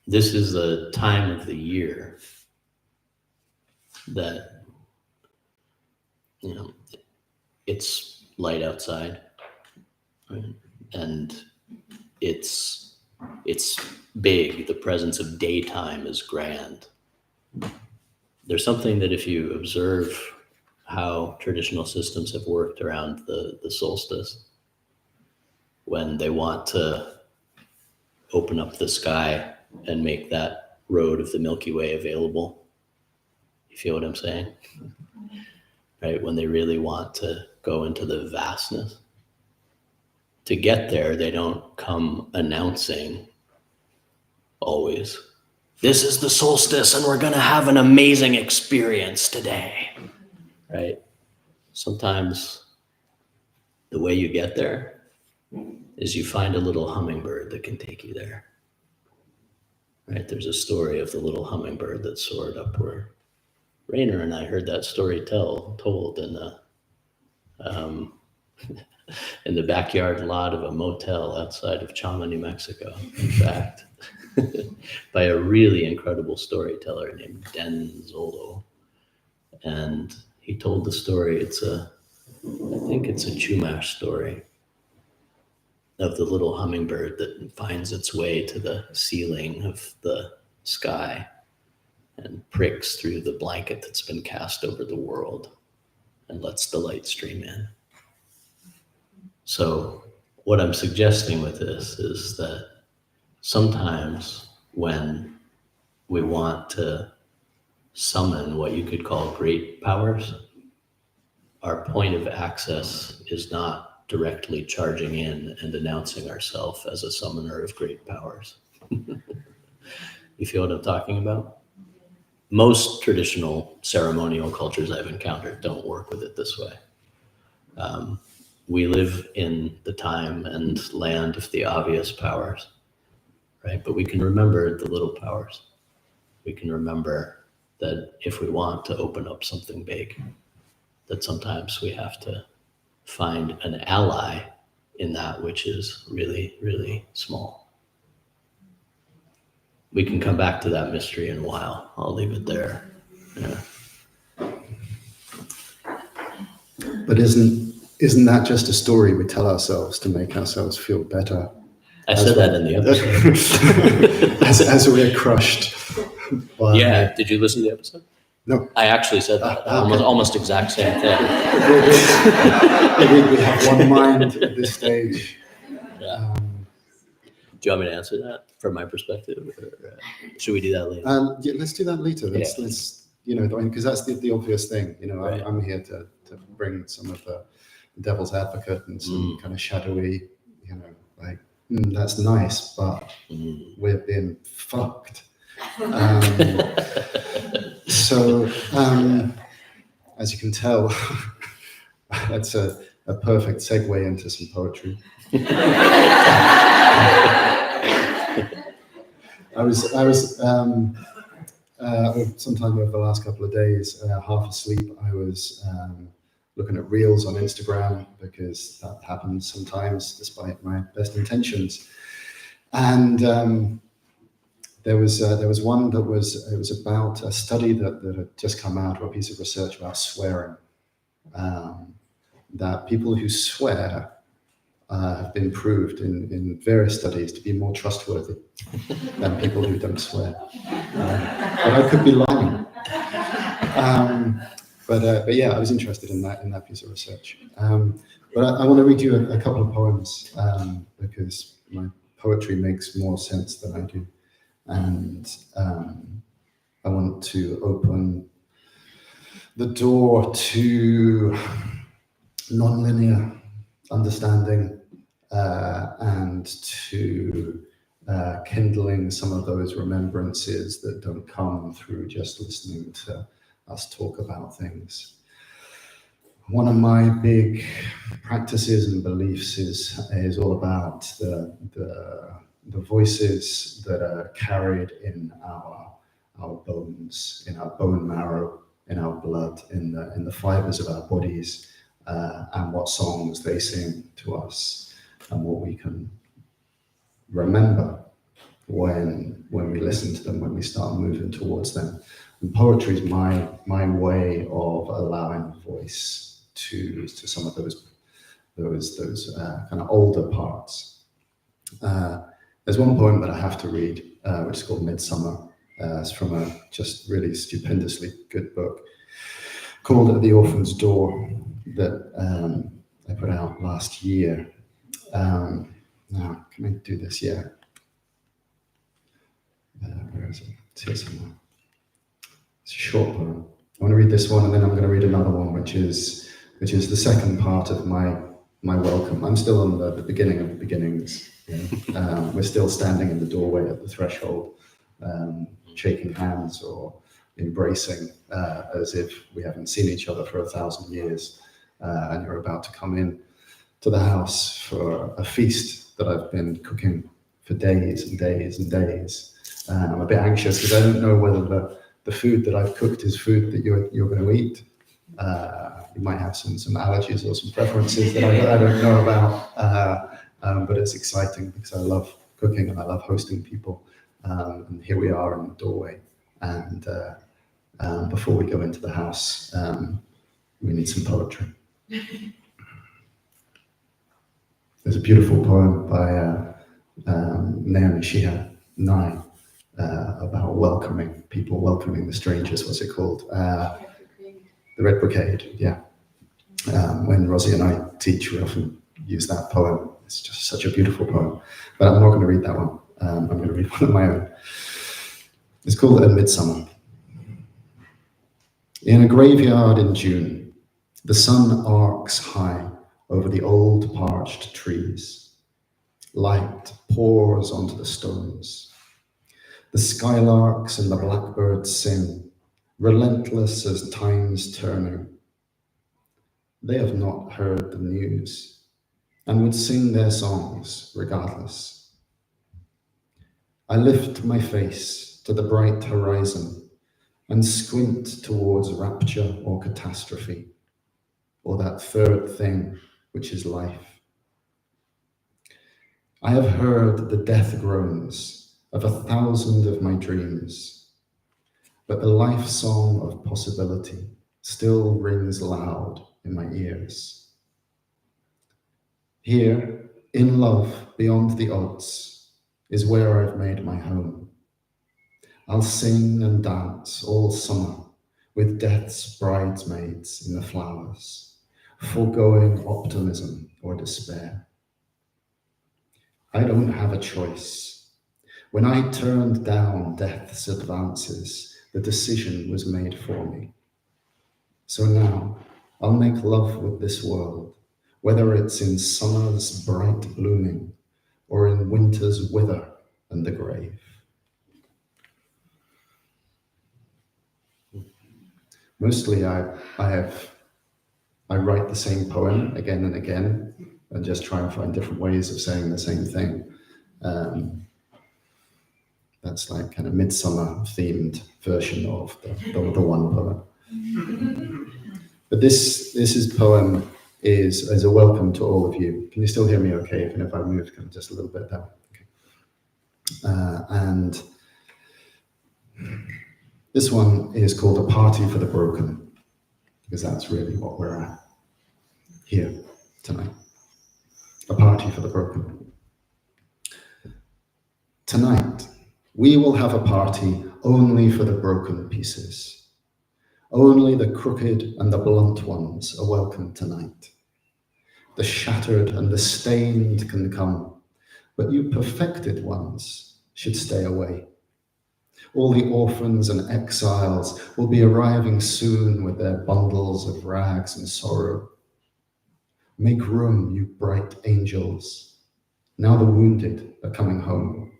This is the time of the year that, you know, it's light outside, right? And it's big. The presence of daytime is grand. There's something that, if you observe how traditional systems have worked around the solstice, when they want to open up the sky and make that road of the Milky Way available. You feel what I'm saying? Right? When they really want to go into the vastness. To get there, they don't come announcing always, this is the solstice and we're going to have an amazing experience today, right? Sometimes the way you get there is you find a little hummingbird that can take you there, right? There's a story of the little hummingbird that soared upward. Rainer and I heard that story told in the backyard lot of a motel outside of Chama, New Mexico, in fact, by a really incredible storyteller named Den Zolo. And he told the story. It's a I think it's a Chumash story of the little hummingbird that finds its way to the ceiling of the sky and pricks through the blanket that's been cast over the world and lets the light stream in. So what I'm suggesting with this is that sometimes when we want to summon what you could call great powers, our point of access is not directly charging in and announcing ourselves as a summoner of great powers. You feel what I'm talking about? Most traditional ceremonial cultures I've encountered don't work with it this way. We live in the time and land of the obvious powers, right? But we can remember the little powers. We can remember that if we want to open up something big, that sometimes we have to find an ally in that which is really, really small. We can come back to that mystery in a while. I'll leave it there. Yeah. But isn't that just a story we tell ourselves to make ourselves feel better? I said that in the episode. as we're crushed. By, Yeah. Did you listen to the episode? No. I actually said that. Almost exact same thing. We have one mind at this stage. Yeah. Do you want me to answer that from my perspective, or should we do that later? Yeah, let's do that later. Let's because that's the obvious thing. Right. I'm here to bring some of the devil's advocate and some kind of shadowy, that's nice, but we're being fucked. So, as you can tell, that's a perfect segue into some poetry. I was sometime over the last couple of days, half asleep. I was looking at reels on Instagram because that happens sometimes, despite my best intentions. And there was one that was about a study that had just come out, or a piece of research about swearing. That people who swear have been proved in various studies to be more trustworthy than people who don't swear. But I could be lying. But yeah, I was interested in that piece of research. But I want to read you a couple of poems because my poetry makes more sense than I do. And I want to open the door to nonlinear understanding and to kindling some of those remembrances that don't come through just listening to us talk about things. One of my big practices and beliefs is all about the voices that are carried in our bones, in our bone marrow, in our blood, in the fibers of our bodies, and what songs they sing to us, and what we can remember when we listen to them, when we start moving towards them. And poetry is my way of allowing voice to some of those kind of older parts. There's one poem that I have to read, which is called Midsummer. It's from a just really stupendously good book called At the Orphan's Door that I put out last year. Now, can I do this? Yeah. Where is it? It's here somewhere. It's a short poem. I want to read this one, and then I'm going to read another one, which is the second part of my welcome. I'm still on the beginning of the beginnings. We're still standing in the doorway at the threshold, shaking hands or embracing as if we haven't seen each other for 1,000 years, and you're about to come in to the house for a feast that I've been cooking for days and days and days. I'm a bit anxious because I don't know whether the food that I've cooked is food that you're going to eat. You might have some allergies or some preferences that I don't know about, but it's exciting because I love cooking and I love hosting people. And here we are in the doorway. And before we go into the house, we need some poetry. There's a beautiful poem by Naomi Shihab Nye about welcoming people, welcoming the strangers. What's it called? The Red Brigade. Yeah. When Rosie and I teach, we often use that poem. It's just such a beautiful poem. But I'm not going to read that one. I'm going to read one of my own. It's called A Midsummer. In a graveyard in June, the sun arcs high over the old parched trees. Light pours onto the stones. The skylarks and the blackbirds sing, relentless as time's turning. They have not heard the news and would sing their songs regardless. I lift my face to the bright horizon and squint towards rapture or catastrophe, or that third thing which is life. I have heard the death groans of 1,000 of my dreams, but the life song of possibility still rings loud in my ears. Here, in love beyond the odds, is where I've made my home. I'll sing and dance all summer with death's bridesmaids in the flowers, foregoing optimism or despair. I don't have a choice. When I turned down death's advances, the decision was made for me. So now, I'll make love with this world, whether it's in summer's bright blooming or in winter's wither and the grave. Mostly I write the same poem again and again and just try and find different ways of saying the same thing. That's like kind of midsummer themed version of the one poem. But this poem is as a welcome to all of you. Can you still hear me okay, even if I moved kind of just a little bit down? Okay. And this one is called A Party for the Broken, because that's really what we're at here tonight. A party for the broken. Tonight, we will have a party only for the broken pieces. Only the crooked and the blunt ones are welcome tonight. The shattered and the stained can come, but you perfected ones should stay away. All the orphans and exiles will be arriving soon with their bundles of rags and sorrow. Make room, you bright angels. Now the wounded are coming home.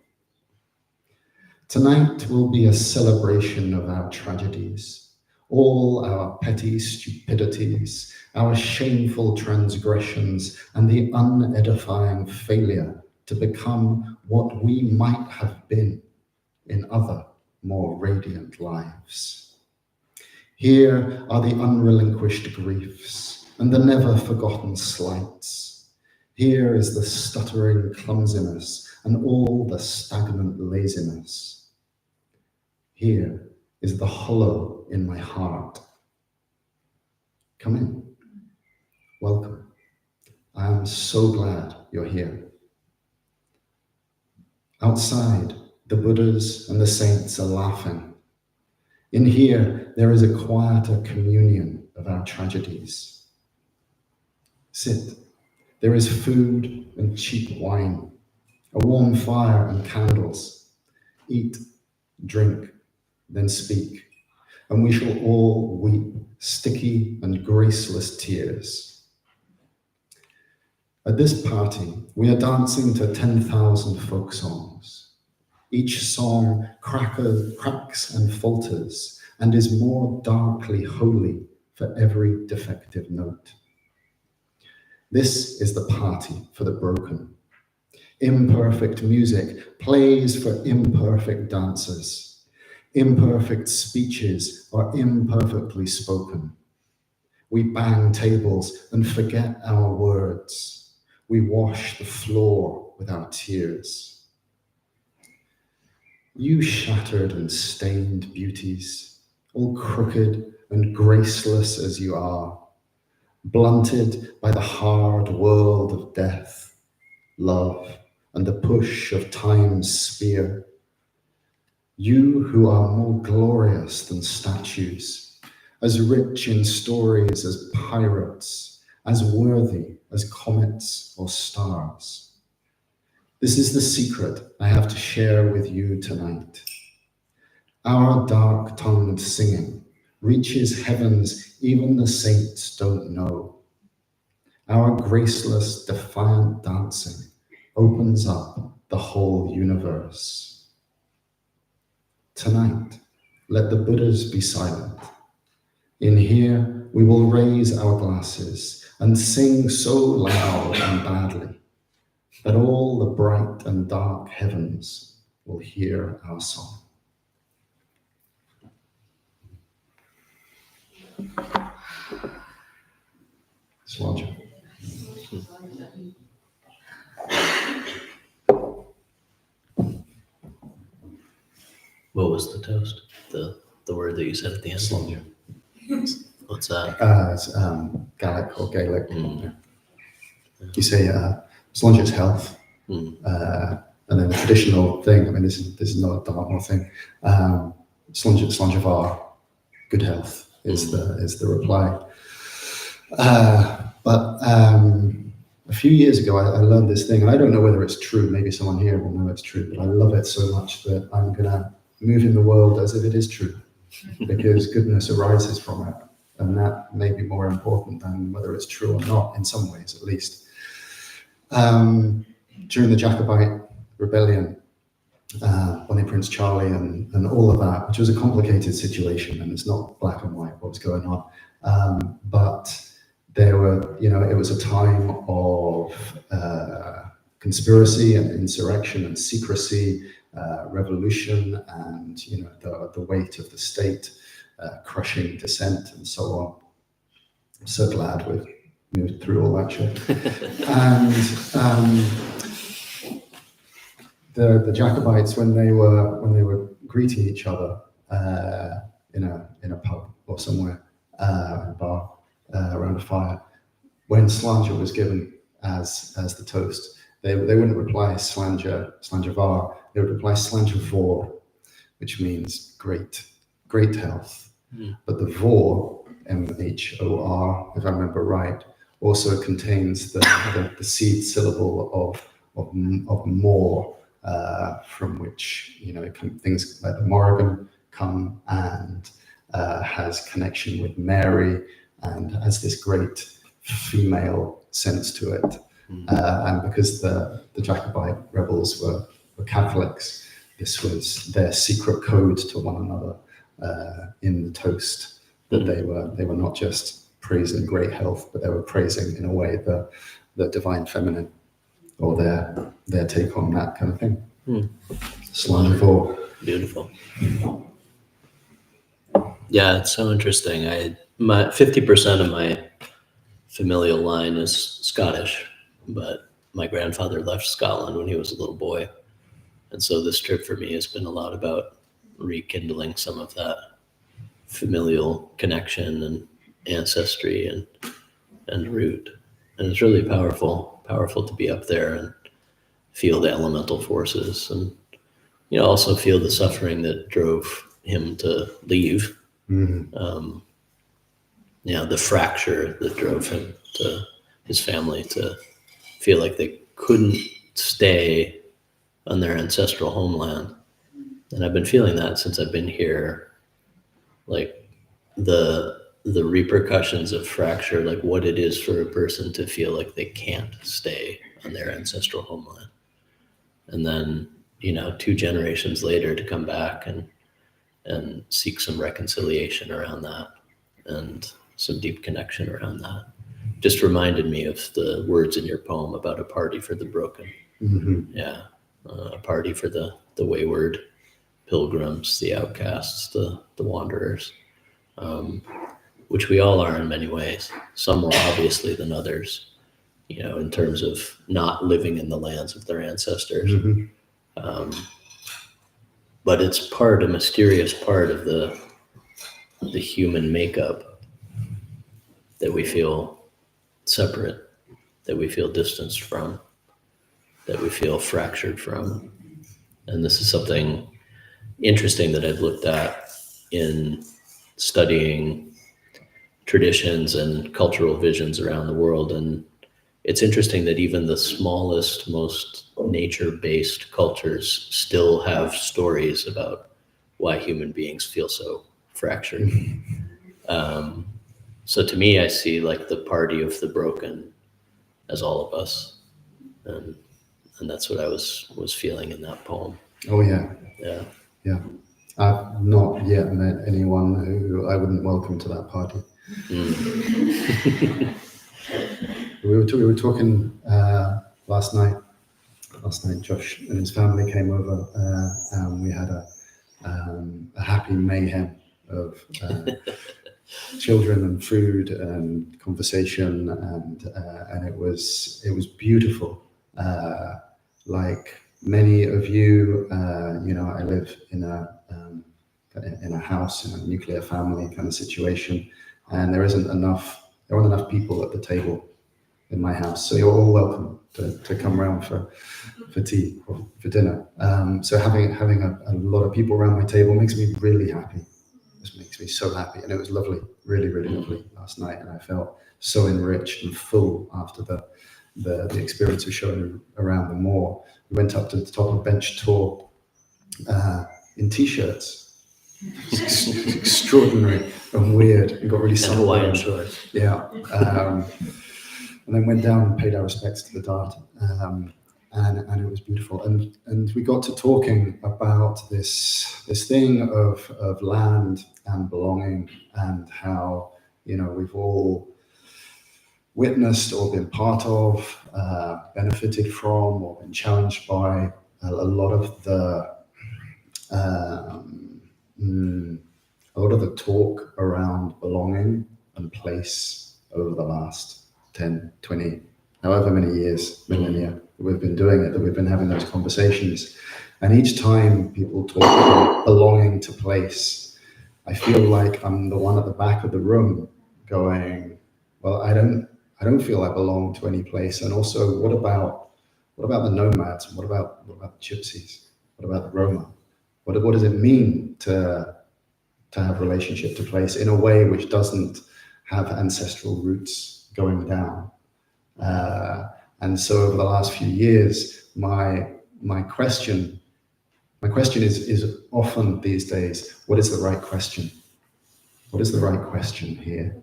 Tonight will be a celebration of our tragedies, all our petty stupidities, our shameful transgressions, and the unedifying failure to become what we might have been in other, more radiant lives. Here are the unrelinquished griefs and the never forgotten slights. Here is the stuttering clumsiness and all the stagnant laziness. Here is the hollow in my heart. Come in. Welcome. I am so glad you're here. Outside, the Buddhas and the saints are laughing. In here, there is a quieter communion of our tragedies. Sit. There is food and cheap wine, a warm fire and candles. Eat, drink, then speak, and we shall all weep sticky and graceless tears. At this party, we are dancing to 10,000 folk songs. Each song cracks and falters and is more darkly holy for every defective note. This is the party for the broken. Imperfect music plays for imperfect dancers. Imperfect speeches are imperfectly spoken. We bang tables and forget our words. We wash the floor with our tears. You shattered and stained beauties, all crooked and graceless as you are, blunted by the hard world of death, love, and the push of time's spear. You who are more glorious than statues, as rich in stories as pirates, as worthy as comets or stars. This is the secret I have to share with you tonight. Our dark-tongued singing reaches heavens even the saints don't know. Our graceless, defiant dancing opens up the whole universe. Tonight, let the Buddhas be silent. In here, we will raise our glasses and sing so loud and badly that all the bright and dark heavens will hear our song. Slange. What was the toast? The word that you said at the end? Slange. What's that? It's Gaelic or Gaelic. You say Slange is health. And then the traditional thing, I mean, this is not a Dharma thing. Slangevar, good health is the reply. But a few years ago, I learned this thing, and I don't know whether it's true. Maybe someone here will know it's true, but I love it so much that I'm going to move in the world as if it is true, because goodness arises from it, and that may be more important than whether it's true or not, in some ways at least. During the Jacobite rebellion, Bonnie Prince Charlie and all of that, which was a complicated situation, and it's not black and white what was going on, but there were, it was a time of conspiracy and insurrection and secrecy, revolution, and the weight of the state crushing dissent and so on. I'm so glad we've moved through all that shit. And the Jacobites, when they were greeting each other in a pub or somewhere, a bar, around a fire, when Slange was given as the toast, they wouldn't reply Slangevar, they would reply Slangevor, which means great health. But the vor, M-H-O-R, if I remember right, also contains the seed syllable of Moor, from which things like the Morrigan come, and has connection with Mary, and has this great female sense to it. And because the Jacobite rebels were Catholics, this was their secret code to one another in the toast, that they were not just praising great health, but they were praising in a way the divine feminine, or their take on that kind of thing. Slangevor. Beautiful. Yeah, it's so interesting. 50% of my familial line is Scottish, but my grandfather left Scotland when he was a little boy. And so this trip for me has been a lot about rekindling some of that familial connection and ancestry and root. And it's really powerful to be up there and feel the elemental forces, and also feel the suffering that drove him to leave. The fracture that drove him to his family to feel like they couldn't stay on their ancestral homeland. And I've been feeling that since I've been here, like the repercussions of fracture, like what it is for a person to feel like they can't stay on their ancestral homeland. And then, 2 generations later to come back and seek some reconciliation around that and some deep connection around that. Just reminded me of the words in your poem about a party for the broken. Yeah. A party for the wayward pilgrims, the outcasts, the wanderers, which we all are in many ways, some more obviously than others, in terms of not living in the lands of their ancestors. But it's a mysterious part of the human makeup that we feel separate, that we feel distanced from, that we feel fractured from. And this is something interesting that I've looked at in studying traditions and cultural visions around the world. And it's interesting that even the smallest, most nature-based cultures still have stories about why human beings feel so fractured. So to me, I see like the party of the broken as all of us. And that's what I was feeling in that poem. Oh yeah. Yeah. Yeah. I've not yet met anyone who I wouldn't welcome to that party. We were talking last night. Josh and his family came over, and we had a happy mayhem of children and food and conversation, and it was beautiful. Like many of you, I live in a house, in a nuclear family kind of situation, and there aren't enough people at the table in my house. So you're all welcome to come around for tea or for dinner. So having a lot of people around my table makes me really happy. This makes me so happy, and it was lovely, really, really lovely last night, and I felt so enriched and full after the experience of showing around the Moor. We went up to the top of Bench Tor in t-shirts. Extraordinary and weird, and got really sunburned. Yeah, and then went down and paid our respects to the Dart, and it was beautiful. And we got to talking about this thing of land and belonging, and how we've all witnessed or been part of, benefited from, or been challenged by a lot of the talk around belonging and place over the last 10, 20, however many years, millennia, that we've been doing it, that we've been having those conversations. And each time people talk about belonging to place, I feel like I'm the one at the back of the room going, well, I don't feel I belong to any place. And also, what about the nomads? And what about the gypsies? What about the Roma? What does it mean to have relationship to place in a way which doesn't have ancestral roots going down? And so over the last few years, my question is often these days, what is the right question? What is the right question here? I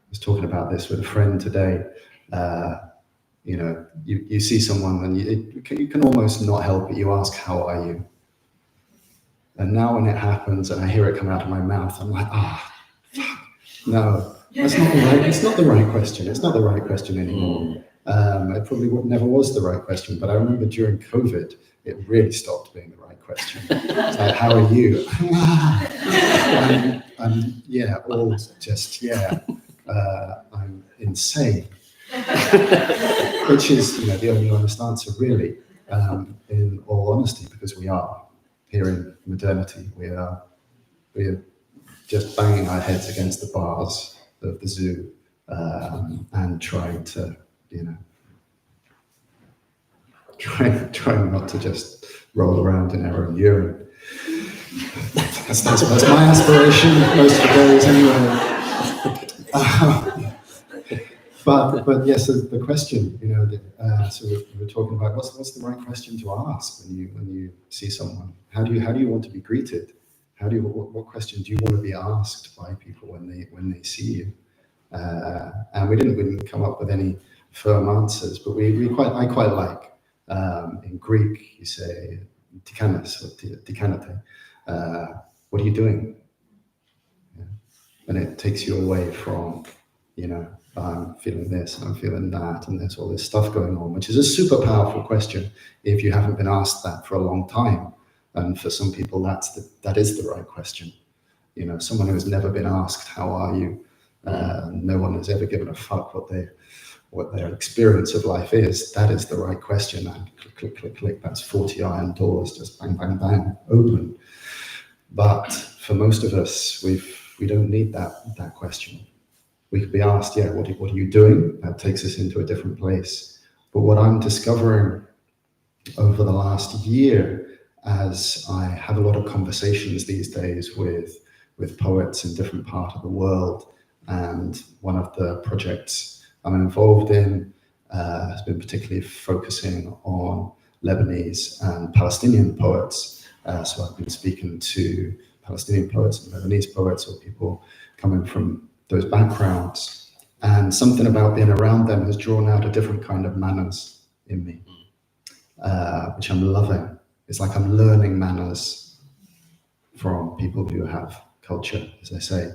was talking about this with a friend today. You see someone and you can almost not help it. You ask, how are you? And now when it happens and I hear it come out of my mouth, I'm like, fuck, no, that's not the right. It's not the right question. It's not the right question anymore. It probably never was the right question. But I remember during COVID, it really stopped being the right question. It's like, how are you? I'm insane. Which is, the only honest answer, really, in all honesty, because we are here in modernity. We are just banging our heads against the bars of the zoo and trying to, trying not to just roll around in our own urine. That's my aspiration most of the days, anyway. But yes, the question, so we were talking about what's the right question to ask when you see someone. How do you want to be greeted? What question do you want to be asked by people when they see you? And we didn't come up with any firm answers, but I quite like in Greek you say tikanos or tikanate. What are you doing? Yeah. And it takes you away from I'm feeling this and I'm feeling that, and there's all this stuff going on, which is a super powerful question if you haven't been asked that for a long time. And for some people, that is the right question. Someone who has never been asked, how are you? No one has ever given a fuck what their experience of life is. That is the right question. And click, click, click, click. That's 40 iron doors, just bang, bang, bang, open. But for most of us, we don't need that question. we could be asked, yeah, what are you doing? That takes us into a different place. But what I'm discovering over the last year, as I have a lot of conversations these days with poets in different parts of the world, and one of the projects I'm involved in has been particularly focusing on Lebanese and Palestinian poets. So I've been speaking to Palestinian poets and Lebanese poets, or people coming from those backgrounds. And something about being around them has drawn out a different kind of manners in me, which I'm loving. It's like I'm learning manners from people who have culture, as I say.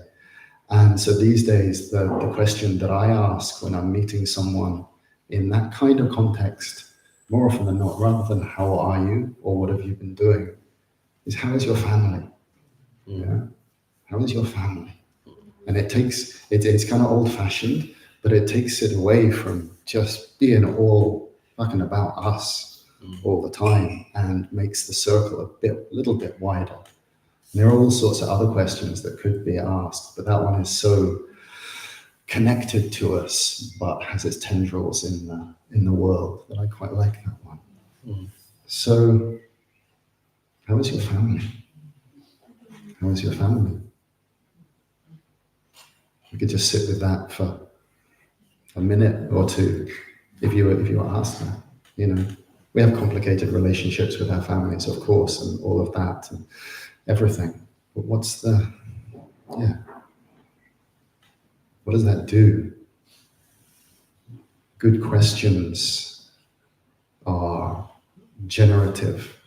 And so these days, the question that I ask when I'm meeting someone in that kind of context, more often than not, rather than how are you or what have you been doing, is how is your family? Yeah? How is your family? And it's kind of old fashioned, but it takes it away from just being all fucking about us all the time, and makes the circle a little bit wider. And there are all sorts of other questions that could be asked, but that one is so connected to us, but has its tendrils in the world, that I quite like that one. So, how is your family? How is your family? We could just sit with that for a minute or two, if you were asked that. You know, we have complicated relationships with our families, of course, and all of that and everything. But what does that do? Good questions are generative.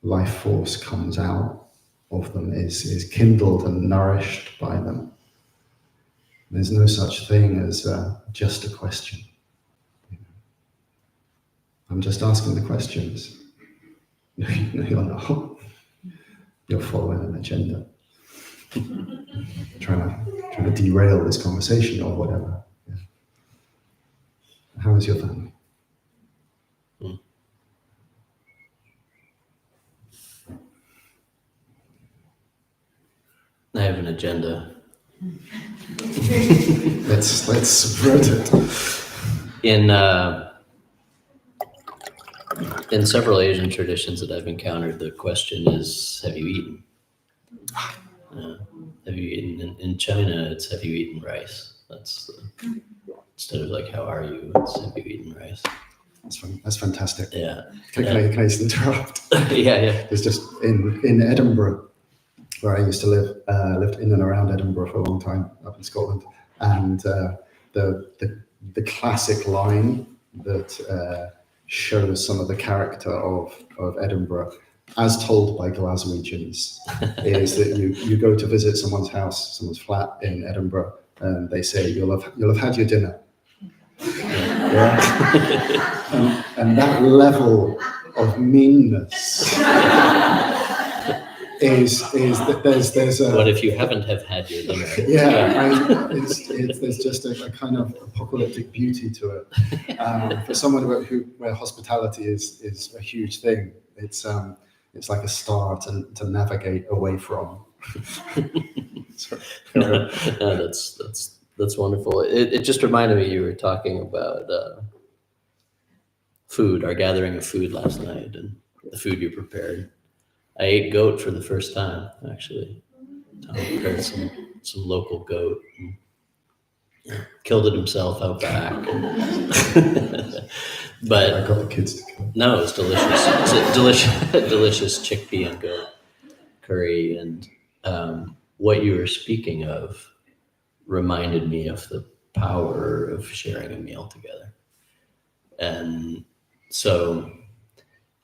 Life force comes out of them, is kindled and nourished by them. There's no such thing as just a question. I'm just asking the questions. No, you're not. You're following an agenda. trying to derail this conversation or whatever. Yeah. How is your family? I have an agenda. Let's subvert it. In several Asian traditions that I've encountered, the question is, have you eaten? Have you eaten? In China, it's have you eaten rice? That's instead of like, how are you? It's have you eaten rice? That's fantastic. Yeah. Can I just interrupt? Yeah. There's just in Edinburgh, where I used to live, lived in and around Edinburgh for a long time, up in Scotland, and the classic line that shows some of the character of Edinburgh, as told by Glaswegians, is that you go to visit someone's house, someone's flat in Edinburgh, and they say you'll have had your dinner. Yeah. and that level of meanness is that there's a. What if you haven't have had your dinner? Yeah, there's just a kind of apocalyptic beauty to it. For someone where hospitality is a huge thing, it's like a star to navigate away from. That's wonderful. It just reminded me, you were talking about food, our gathering of food last night, and the food you prepared. I ate goat for the first time, actually. Tom prepared some local goat. And killed it himself out back. But I got the kids to kill it. No, it's delicious. It's a delicious chickpea and goat curry. And what you were speaking of reminded me of the power of sharing a meal together. And so,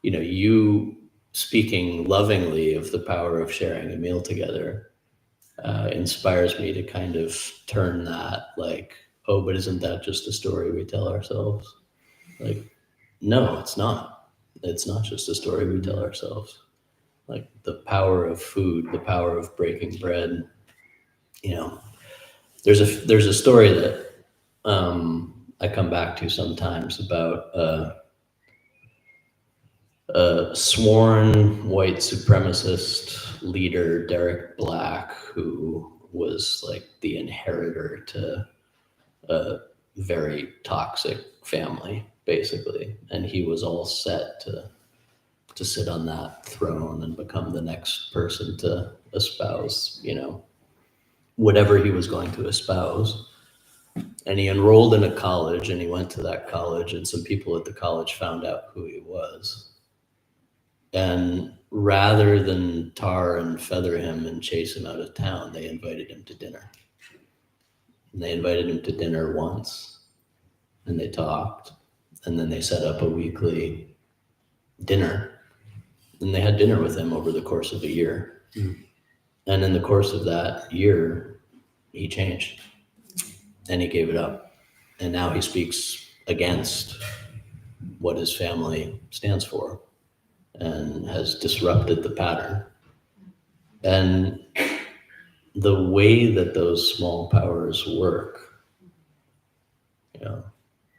you speaking lovingly of the power of sharing a meal together inspires me to kind of turn that like, oh, but isn't that just a story we tell ourselves? Like, no, it's not. It's not just a story we tell ourselves. Like the power of food, the power of breaking bread. There's a story that I come back to sometimes about a sworn white supremacist leader, Derek Black, who was like the inheritor to a very toxic family, basically, and he was all set to sit on that throne and become the next person to espouse, you know, whatever he was going to espouse. And he enrolled in a college, and he went to that college, and some people at the college found out who he was. And rather than tar and feather him and chase him out of town, they invited him to dinner. And they invited him to dinner once, and they talked, and then they set up a weekly dinner. And they had dinner with him over the course of a year. And in the course of that year, he changed, and he gave it up. And now he speaks against what his family stands for and has disrupted the pattern. And the way that those small powers work, you know,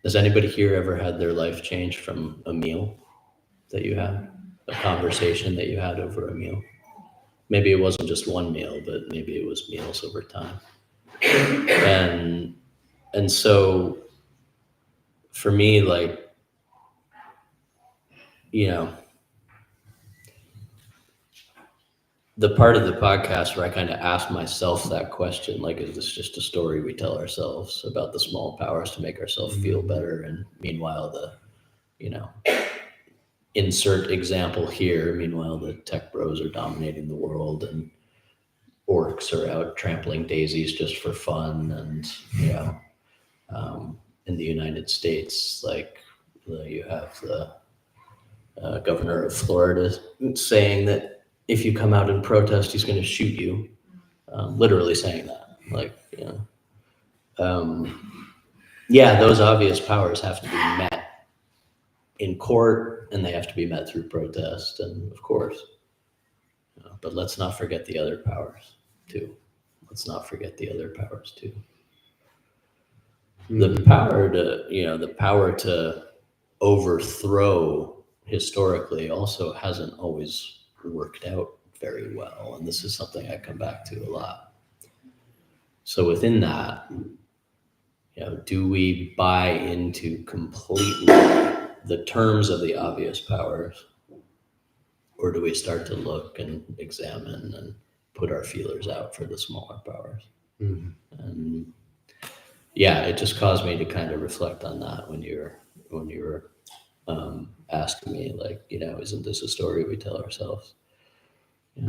has anybody here ever had their life changed from a meal that you had, a conversation that you had over a meal? Maybe it wasn't just one meal, but maybe it was meals over time. And so for me, like, you know, the part of the podcast where I kind of ask myself that question, like, is this just a story we tell ourselves about the small powers to make ourselves feel better? And meanwhile, the, you know, insert example here, meanwhile, the tech bros are dominating the world, and orcs are out trampling daisies just for fun. And, you know, in the United States, like, you have the governor of Florida saying that if you come out and protest, he's going to shoot you. Literally saying that, like, you know, yeah, those obvious powers have to be met in court, and they have to be met through protest, and of course, you know, but let's not forget the other powers too. Let's not forget the other powers too. The power to, you know, the power to overthrow historically also hasn't always worked out very well. And this is something I come back to a lot. So within that, you know, do we buy into completely the terms of the obvious powers, or do we start to look and examine and put our feelers out for the smaller powers? And yeah, it just caused me to kind of reflect on that when you were asking me, like, you know, isn't this a story we tell ourselves? You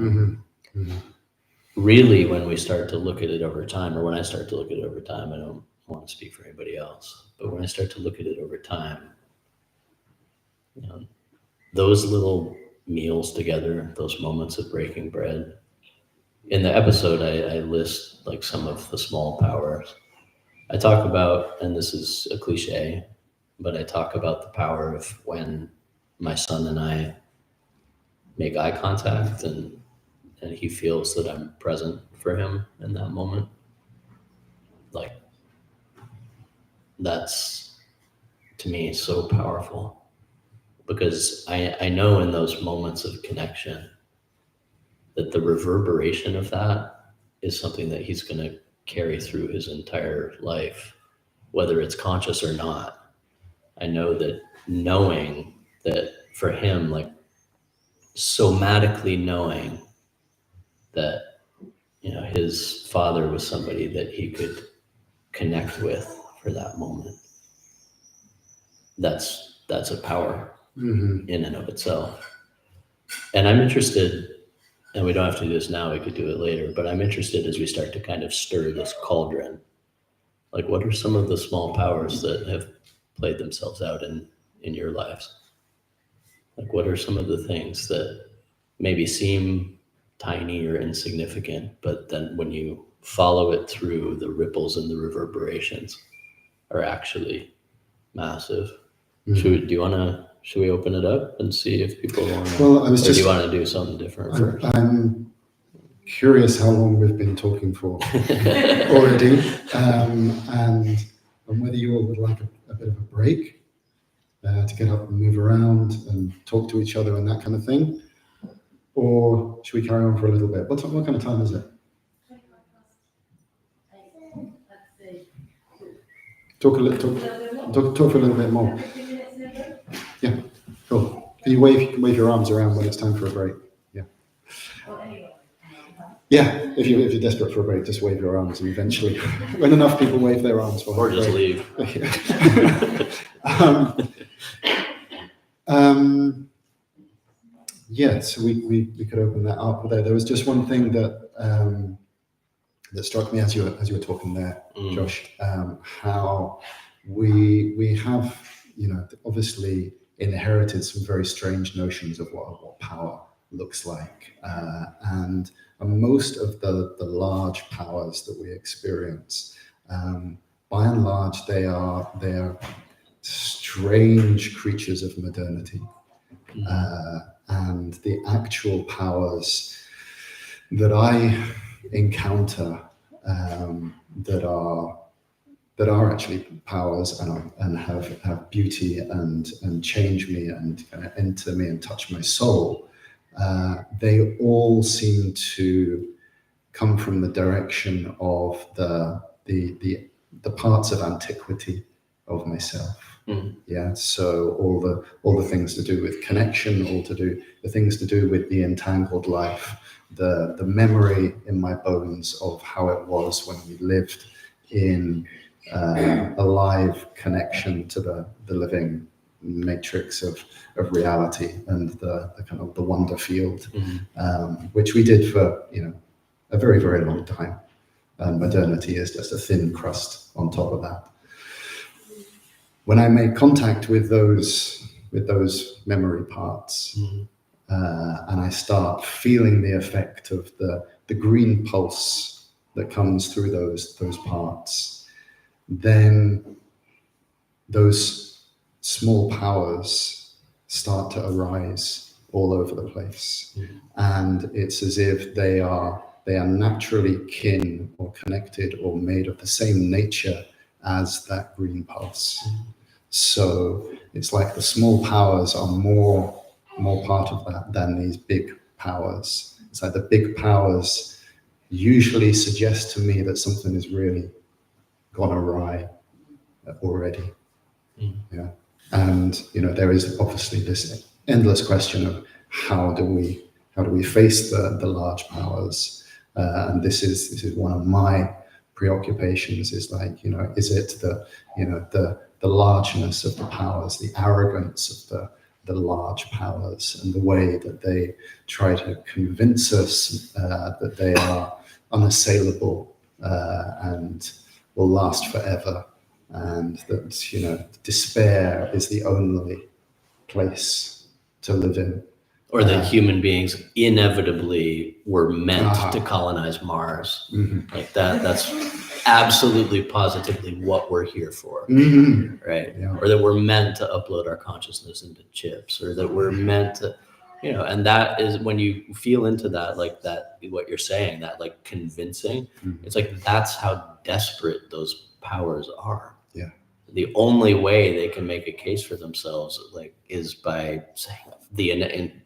know, really, when we start to look at it over time, or when I start to look at it over time, I don't want to speak for anybody else, but when I start to look at it over time, you know, those little meals together, those moments of breaking bread. In the episode, I list like some of the small powers. I talk about, and this is a cliche, but I talk about the power of when my son and I make eye contact, and he feels that I'm present for him in that moment. Like, that's, to me, so powerful, because I know in those moments of connection that the reverberation of that is something that he's going to carry through his entire life, whether it's conscious or not. I know that, knowing that for him, like, somatically knowing that, you know, his father was somebody that he could connect with for that moment, that's a power in and of itself. And I'm interested, and we don't have to do this now, we could do it later, but I'm interested as we start to kind of stir this cauldron, like, what are some of the small powers that have played themselves out in your lives? Like, what are some of the things that maybe seem tiny or insignificant, but then when you follow it through, the ripples and the reverberations are actually massive? Should we open it up and see if people want to, Well, or do you want to do something different first? I'm curious how long we've been talking for already, and whether you all would like a bit of a break to get up and move around and talk to each other and that kind of thing, or should we carry on for a little bit? What kind of time is it? talk for a little bit more. Yeah, cool. Can you wave your arms around when it's time for a break? Yeah. Yeah, if you're desperate for a break, just wave your arms, and eventually, when enough people wave their arms, Or just leave. Yeah, so we could open that up there. There was just one thing that that struck me as you were talking there, Josh. How we have, obviously inherited some very strange notions of what power looks like, and most of the large powers that we experience, by and large, they are strange creatures of modernity. And the actual powers that I encounter, that are actually powers and have beauty and change me and kind of enter me and touch my soul, they all seem to come from the direction of the parts of antiquity of myself. Yeah, so all the things to do with connection, the things to do with the entangled life, the memory in my bones of how it was when we lived in a live connection to the living matrix of reality and the kind of the wonder field, which we did for a very, very long time. And modernity is just a thin crust on top of that. When I make contact with those memory parts, and I start feeling the effect of the green pulse that comes through those parts, then those small powers start to arise all over the place, and it's as if they are naturally kin or connected or made of the same nature as that green pulse. So it's like the small powers are more part of that than these big powers. It's like the big powers usually suggest to me that something has really gone awry already. Yeah. And there is obviously this endless question of how do we face the large powers, and this is one of my preoccupations, is like, is it the largeness of the powers, the arrogance of the large powers, and the way that they try to convince us that they are unassailable and will last forever, and that despair is the only place to live in. Or that human beings inevitably were meant to colonize Mars. Like that's absolutely positively what we're here for, right? Yeah. Or that we're meant to upload our consciousness into chips, or that we're meant to, and that is when you feel into that, like that, what you're saying, that like convincing, it's like, that's how desperate those powers are. Yeah. The only way they can make a case for themselves, like, is by saying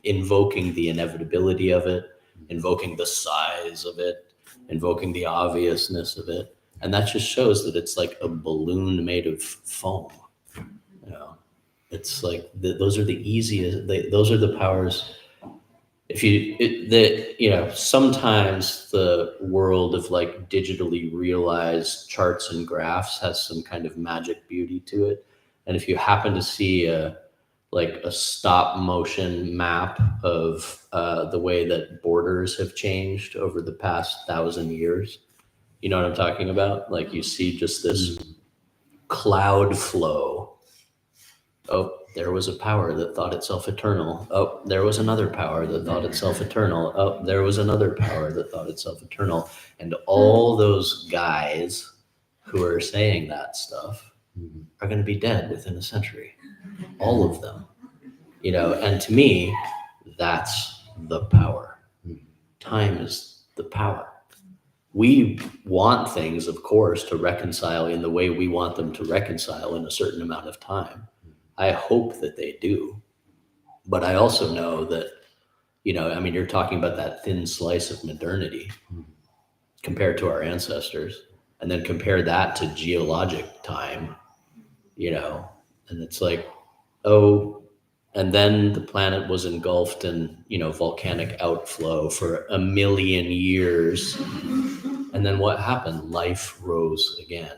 invoking the inevitability of it, invoking the size of it, invoking the obviousness of it. And that just shows that it's like a balloon made of foam. It's like those are the easiest. Those are the powers. Sometimes the world of like digitally realized charts and graphs has some kind of magic beauty to it. And if you happen to see a stop motion map of the way that borders have changed over the past 1,000 years, you know what I'm talking about? Like, you see just this cloud flow. Oh, there was a power that thought itself eternal. Oh, there was another power that thought itself eternal. Oh, there was another power that thought itself eternal. And all those guys who are saying that stuff are going to be dead within a century. All of them. And to me, that's the power. Time is the power. We want things, of course, to reconcile in the way we want them to reconcile in a certain amount of time. I hope that they do. But I also know that, you're talking about that thin slice of modernity compared to our ancestors, and then compare that to geologic time, you know, and it's like, oh, and then the planet was engulfed in, you know, volcanic outflow for 1 million years. And then what happened? Life rose again.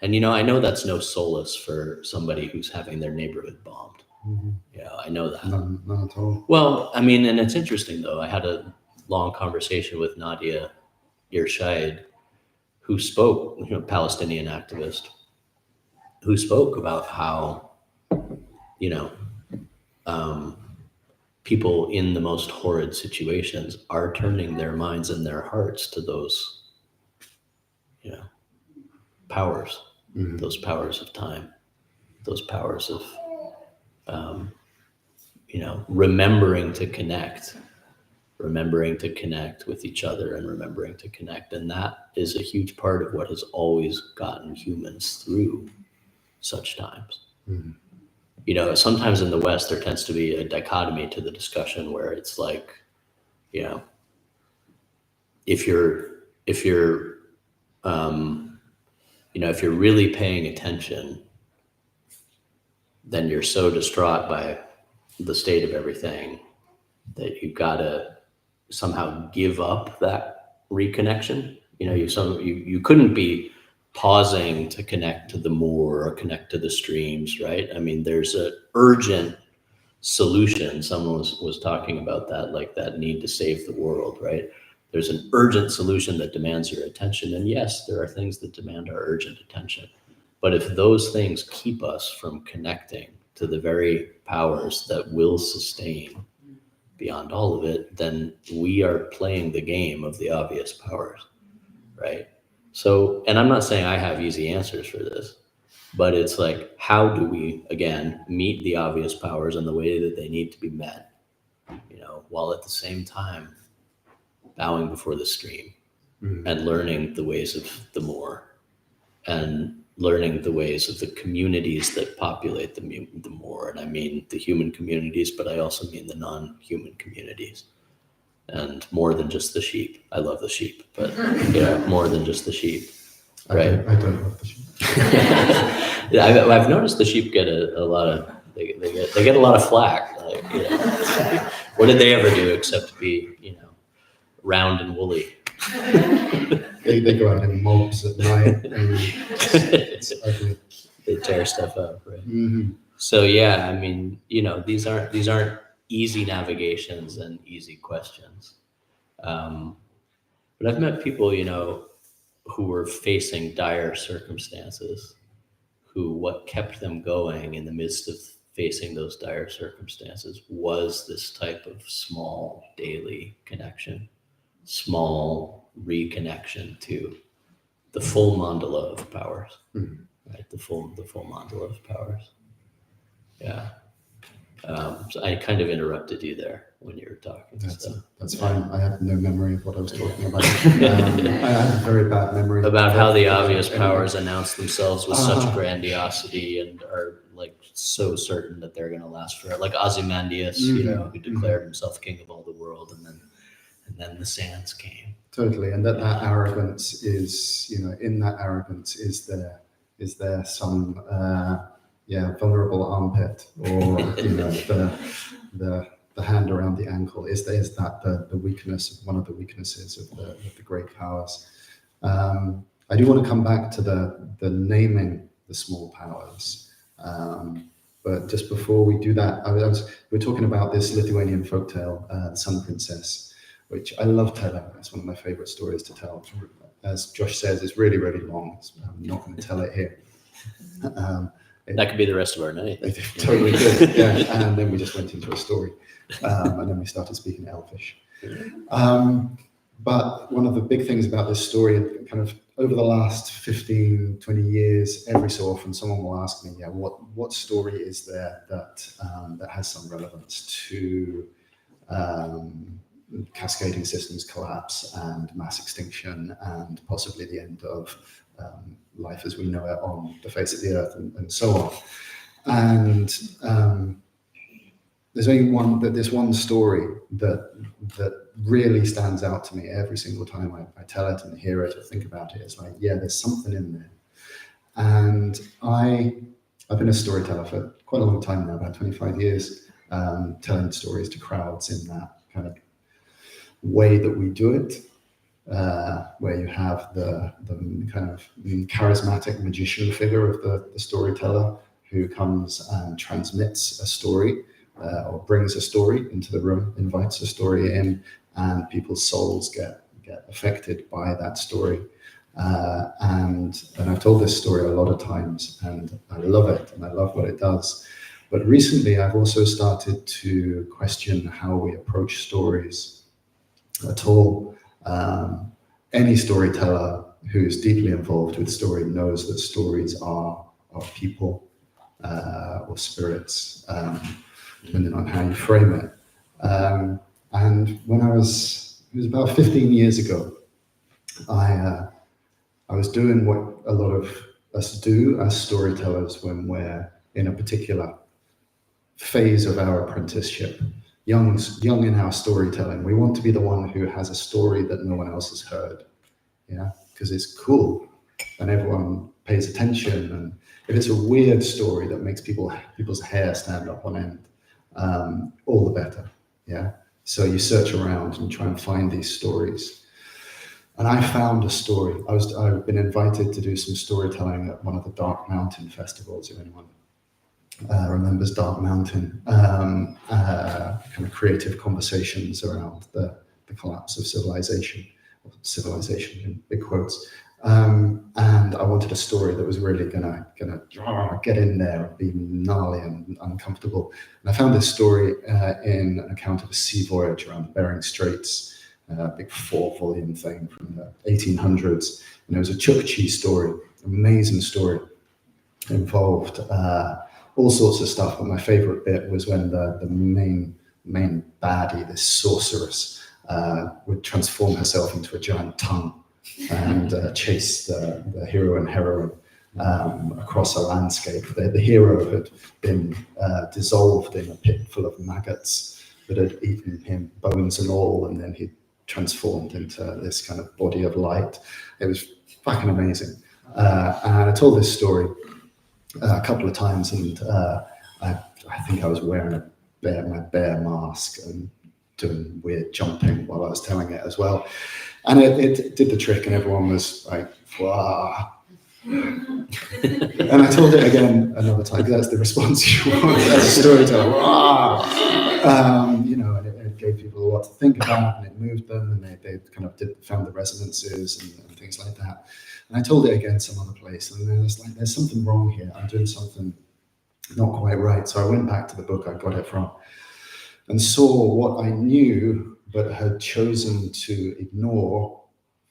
And, you know, I know that's no solace for somebody who's having their neighborhood bombed. Yeah, I know that. None at all. Well, I mean, and it's interesting though. I had a long conversation with Nadia Irshad, who spoke, you know, Palestinian activist, who spoke about how, you know, people in the most horrid situations are turning their minds and their hearts to those, you know, powers, those powers of time, those powers of, you know, remembering to connect with each other and remembering to connect. And that is a huge part of what has always gotten humans through such times. You know, sometimes in the West, there tends to be a dichotomy to the discussion where it's like, you know, if you're really paying attention, then you're so distraught by the state of everything that you've got to somehow give up that reconnection. You know, you couldn't be pausing to connect to the Moor or connect to the streams, right? I mean, there's an urgent solution. Someone was talking about that, like that need to save the world, right? There's an urgent solution that demands your attention. And yes, there are things that demand our urgent attention. But if those things keep us from connecting to the very powers that will sustain beyond all of it, then we are playing the game of the obvious powers, right? So, and I'm not saying I have easy answers for this, but it's like, how do we, again, meet the obvious powers in the way that they need to be met, you know, while at the same time bowing before the stream and learning the ways of the Moor and learning the ways of the communities that populate the Moor. And I mean the human communities, but I also mean the non-human communities. And more than just the sheep. I love the sheep, but yeah, more than just the sheep, right? I don't love the sheep. Yeah, I've noticed the sheep get a lot of they get a lot of flack. Like, you know, what did they ever do except be, you know, round and woolly? They go out in mobs at night and it's ugly. They tear stuff up, right? So yeah, I mean, you know, these aren't easy navigations and easy questions. But I've met people, you know, who were facing dire circumstances, who what kept them going in the midst of facing those dire circumstances was this type of small daily connection, small reconnection to the full mandala of powers, right? The full mandala of powers. Yeah. So I kind of interrupted you there when you were talking. That's fine. I have no memory of what I was talking about. I have a very bad memory. About how the obvious powers announce themselves with such grandiosity and are like so certain that they're going to last forever. Like Ozymandias, you know, who declared himself king of all the world, and then the sands came. Totally, and that arrogance is, you know, in that arrogance is there some vulnerable armpit, or you know, the hand around the ankle? Is that the weakness, one of the weaknesses of the great powers? I do want to come back to the naming the small powers, but just before we do that, we're talking about this Lithuanian folktale, the Sun Princess, which I love telling. It's one of my favorite stories to tell. As Josh says, it's really, really long. So I'm not going to tell it here. That could be the rest of our night. Totally good. Yeah. And then we just went into a story, and then we started speaking Elfish. But one of the big things about this story, kind of over the last 15, 20 years, every so often someone will ask me, what story is there that has some relevance to cascading systems collapse and mass extinction and possibly the end of life as we know it on the face of the earth and so on. And there's only this one story that really stands out to me every single time I tell it and hear it or think about it. It's like, there's something in there. And I've been a storyteller for quite a long time now, about 25 years, telling stories to crowds in that kind of way that we do it, where you have the kind of charismatic magician figure of the storyteller who comes and transmits a story or brings a story into the room, invites a story in, and people's souls get affected by that story. And I've told this story a lot of times, and I love it, and I love what it does. But recently, I've also started to question how we approach stories at all. Any storyteller who's deeply involved with story knows that stories are people or spirits, depending on how you frame it. And when it was about 15 years ago, I was doing what a lot of us do as storytellers when we're in a particular phase of our apprenticeship, young in our storytelling. We want to be the one who has a story that no one else has heard, because it's cool and everyone pays attention. And if it's a weird story that makes people's hair stand up on end, all the better. So you search around and try and find these stories. And I found a story. I've been invited to do some storytelling at one of the Dark Mountain festivals, if anyone remembers Dark Mountain, kind of creative conversations around the collapse of civilization in big quotes. And I wanted a story that was really gonna get in there and be gnarly and uncomfortable. And I found this story in an account of a sea voyage around the Bering Straits, a big 4-volume thing from the 1800s. And it was a Chukchi story, amazing story, involved all sorts of stuff. But my favorite bit was when the main baddie, this sorceress, would transform herself into a giant tongue and chase the hero and heroine across a landscape. The hero had been dissolved in a pit full of maggots that had eaten him, bones and all, and then he transformed into this kind of body of light. It was fucking amazing. And I told this story a couple of times, and I think I was wearing my bear mask and doing weird jumping while I was telling it as well. And it did the trick, and everyone was like, wow. And I told it again another time, because that's the response you want as a storyteller. Wow. And it gave people a lot to think about, and it moved them, and they kind of found the resonances and things like that. And I told it again some other place, and then it's like, there's something wrong here. I'm doing something not quite right. So I went back to the book I got it from and saw what I knew but had chosen to ignore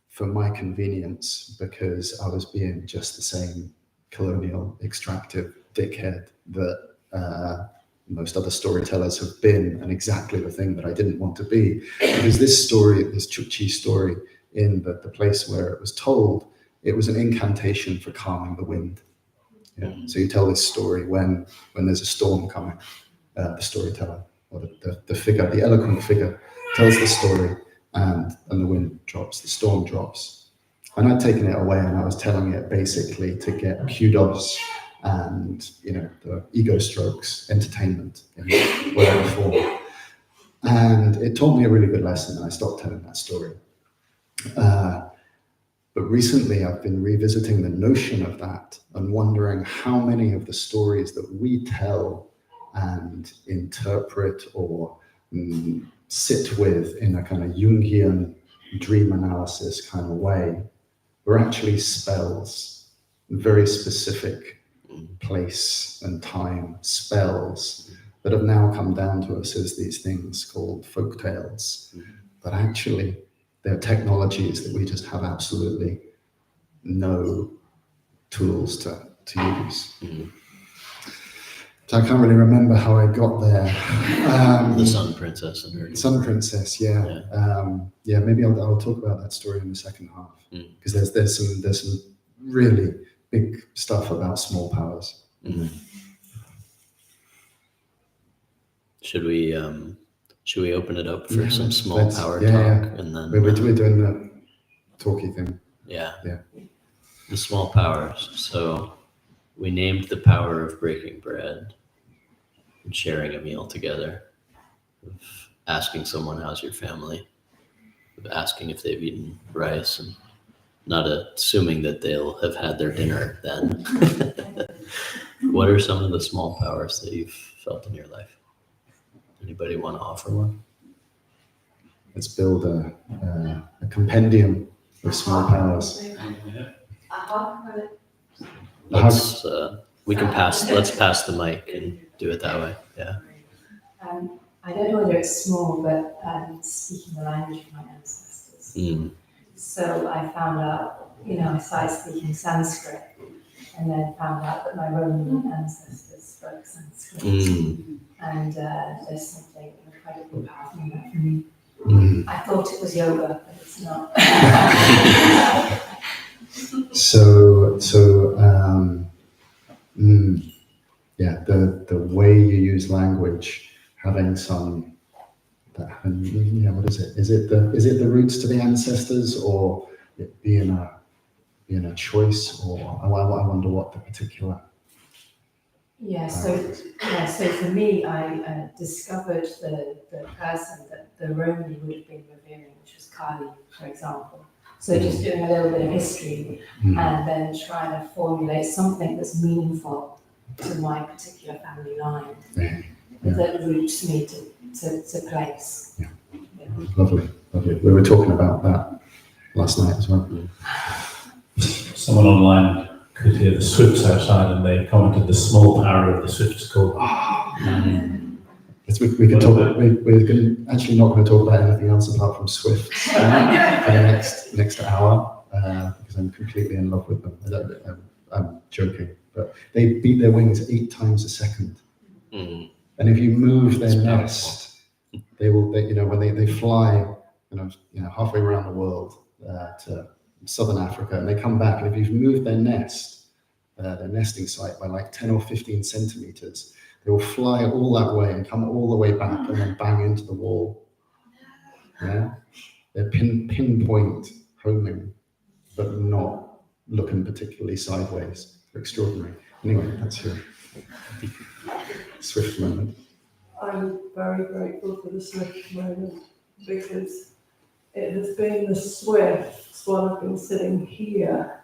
for my convenience, because I was being just the same colonial extractive dickhead that most other storytellers have been, and exactly the thing that I didn't want to be. Because this story, this Chukchi story, in the place where it was told, it was an incantation for calming the wind. So you tell this story when there's a storm coming. The storyteller, or the figure, the eloquent figure, tells the story, and the wind drops, the storm drops. And I'd taken it away, and I was telling it basically to get kudos and the ego strokes, entertainment in whatever form. And it taught me a really good lesson, and I stopped telling that story. But recently I've been revisiting the notion of that and wondering how many of the stories that we tell and interpret or sit with in a kind of Jungian dream analysis kind of way were actually spells, very specific place and time spells that have now come down to us as these things called folk tales. But actually they're technologies that we just have absolutely no tools to use. So I can't really remember how I got there. The Sun Princess and her. Sun Princess, yeah. Maybe I'll talk about that story in the second half, because there's some really big stuff about small powers. Should we open it up for some small power talk? And then We're doing the talky thing. Yeah. The small powers. So we named the power of breaking bread and sharing a meal together, of asking someone, how's your family? Of asking if they've eaten rice and not assuming that they'll have had their dinner then. What are some of the small powers that you've felt in your life? Anybody want to offer one? Let's build a compendium of small powers. Let's let's pass the mic and do it that way. Yeah. I don't know whether it's small, but speaking the language of my ancestors. So I found out, I started speaking Sanskrit, and then found out that my Roman ancestors spoke Sanskrit. And there's something incredibly powerful in that for me. I thought it was yoga, but it's not. Yeah, the way you use language, having some, what is it? Is it the roots to the ancestors, or it being a choice, or I wonder what the particular. So for me, I discovered the person that the Romans would have been revering, which was Kali, for example. So just doing a little bit of history and then trying to formulate something that's meaningful to my particular family line that roots me to place. Yeah. Lovely. We were talking about that last night as well. Someone online could hear the swifts outside, and they commented the small power of the swifts called. We can talk. We're actually not going to talk about anything else apart from swifts for the next hour because I'm completely in love with them. I'm joking, but they beat their wings 8 times a second, and if you move their nest, they will. When they fly, halfway around the world to southern Africa, and they come back, and if you've moved their nest, their nesting site by like 10 or 15 centimeters. They will fly all that way and come all the way back and then bang into the wall. Yeah, they're pinpoint homing, but not looking particularly sideways. They're extraordinary. Anyway, that's your swift moment. I'm very grateful for the swift moment because it has been the swifts while I've been sitting here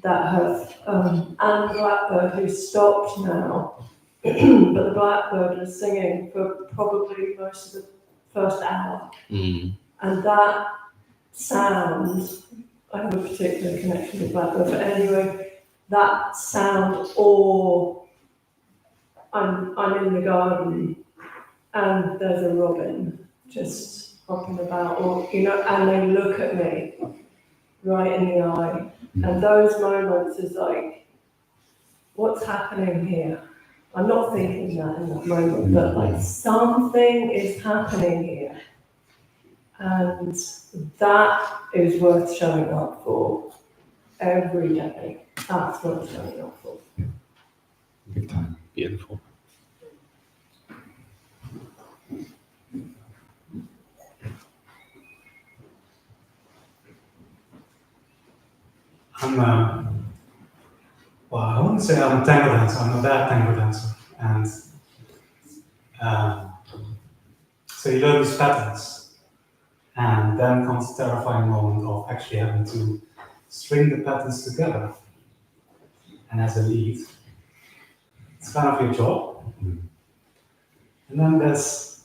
that have, and Blackbird who's stopped now. But the blackbird was singing for probably most of the first hour. And that sound, I have a particular connection with blackbird, but anyway, that sound, or I'm in the garden and there's a robin just hopping about, or and they look at me right in the eye. And those moments is like, what's happening here? I'm not thinking that in that moment, but like something is happening here. And that is worth showing up for every day. That's worth showing up for. Yeah. Big time. Beautiful. I wouldn't say I'm a tango dancer, I'm a bad tango dancer. And so you learn these patterns, and then comes the terrifying moment of actually having to string the patterns together. And as a lead, it's kind of your job. And then there's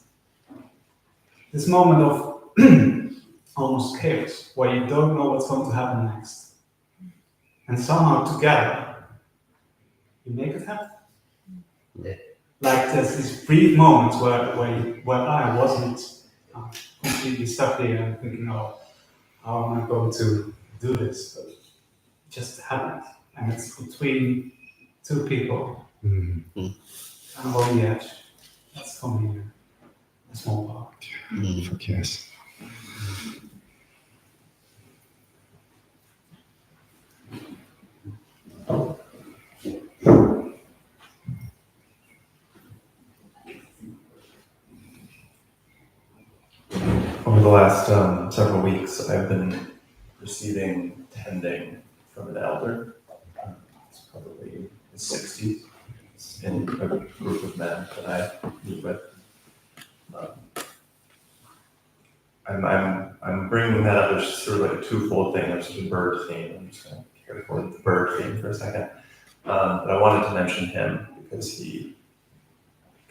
this moment of almost chaos, where you don't know what's going to happen next. And somehow together, you make it happen. Like there's these brief moments where I wasn't completely stuck here and thinking, oh, how am I going to do this? But it just happened. And it's between 2 people. And on the edge, that's for me a small part. Fuck yes. Over the last several weeks, I've been receiving tending from an elder. It's probably in his 60s, in a group of men that I meet with. I'm bringing that up as sort of like a twofold thing. There's the bird theme. I'm just going to carry forward the bird theme for a second. But I wanted to mention him because he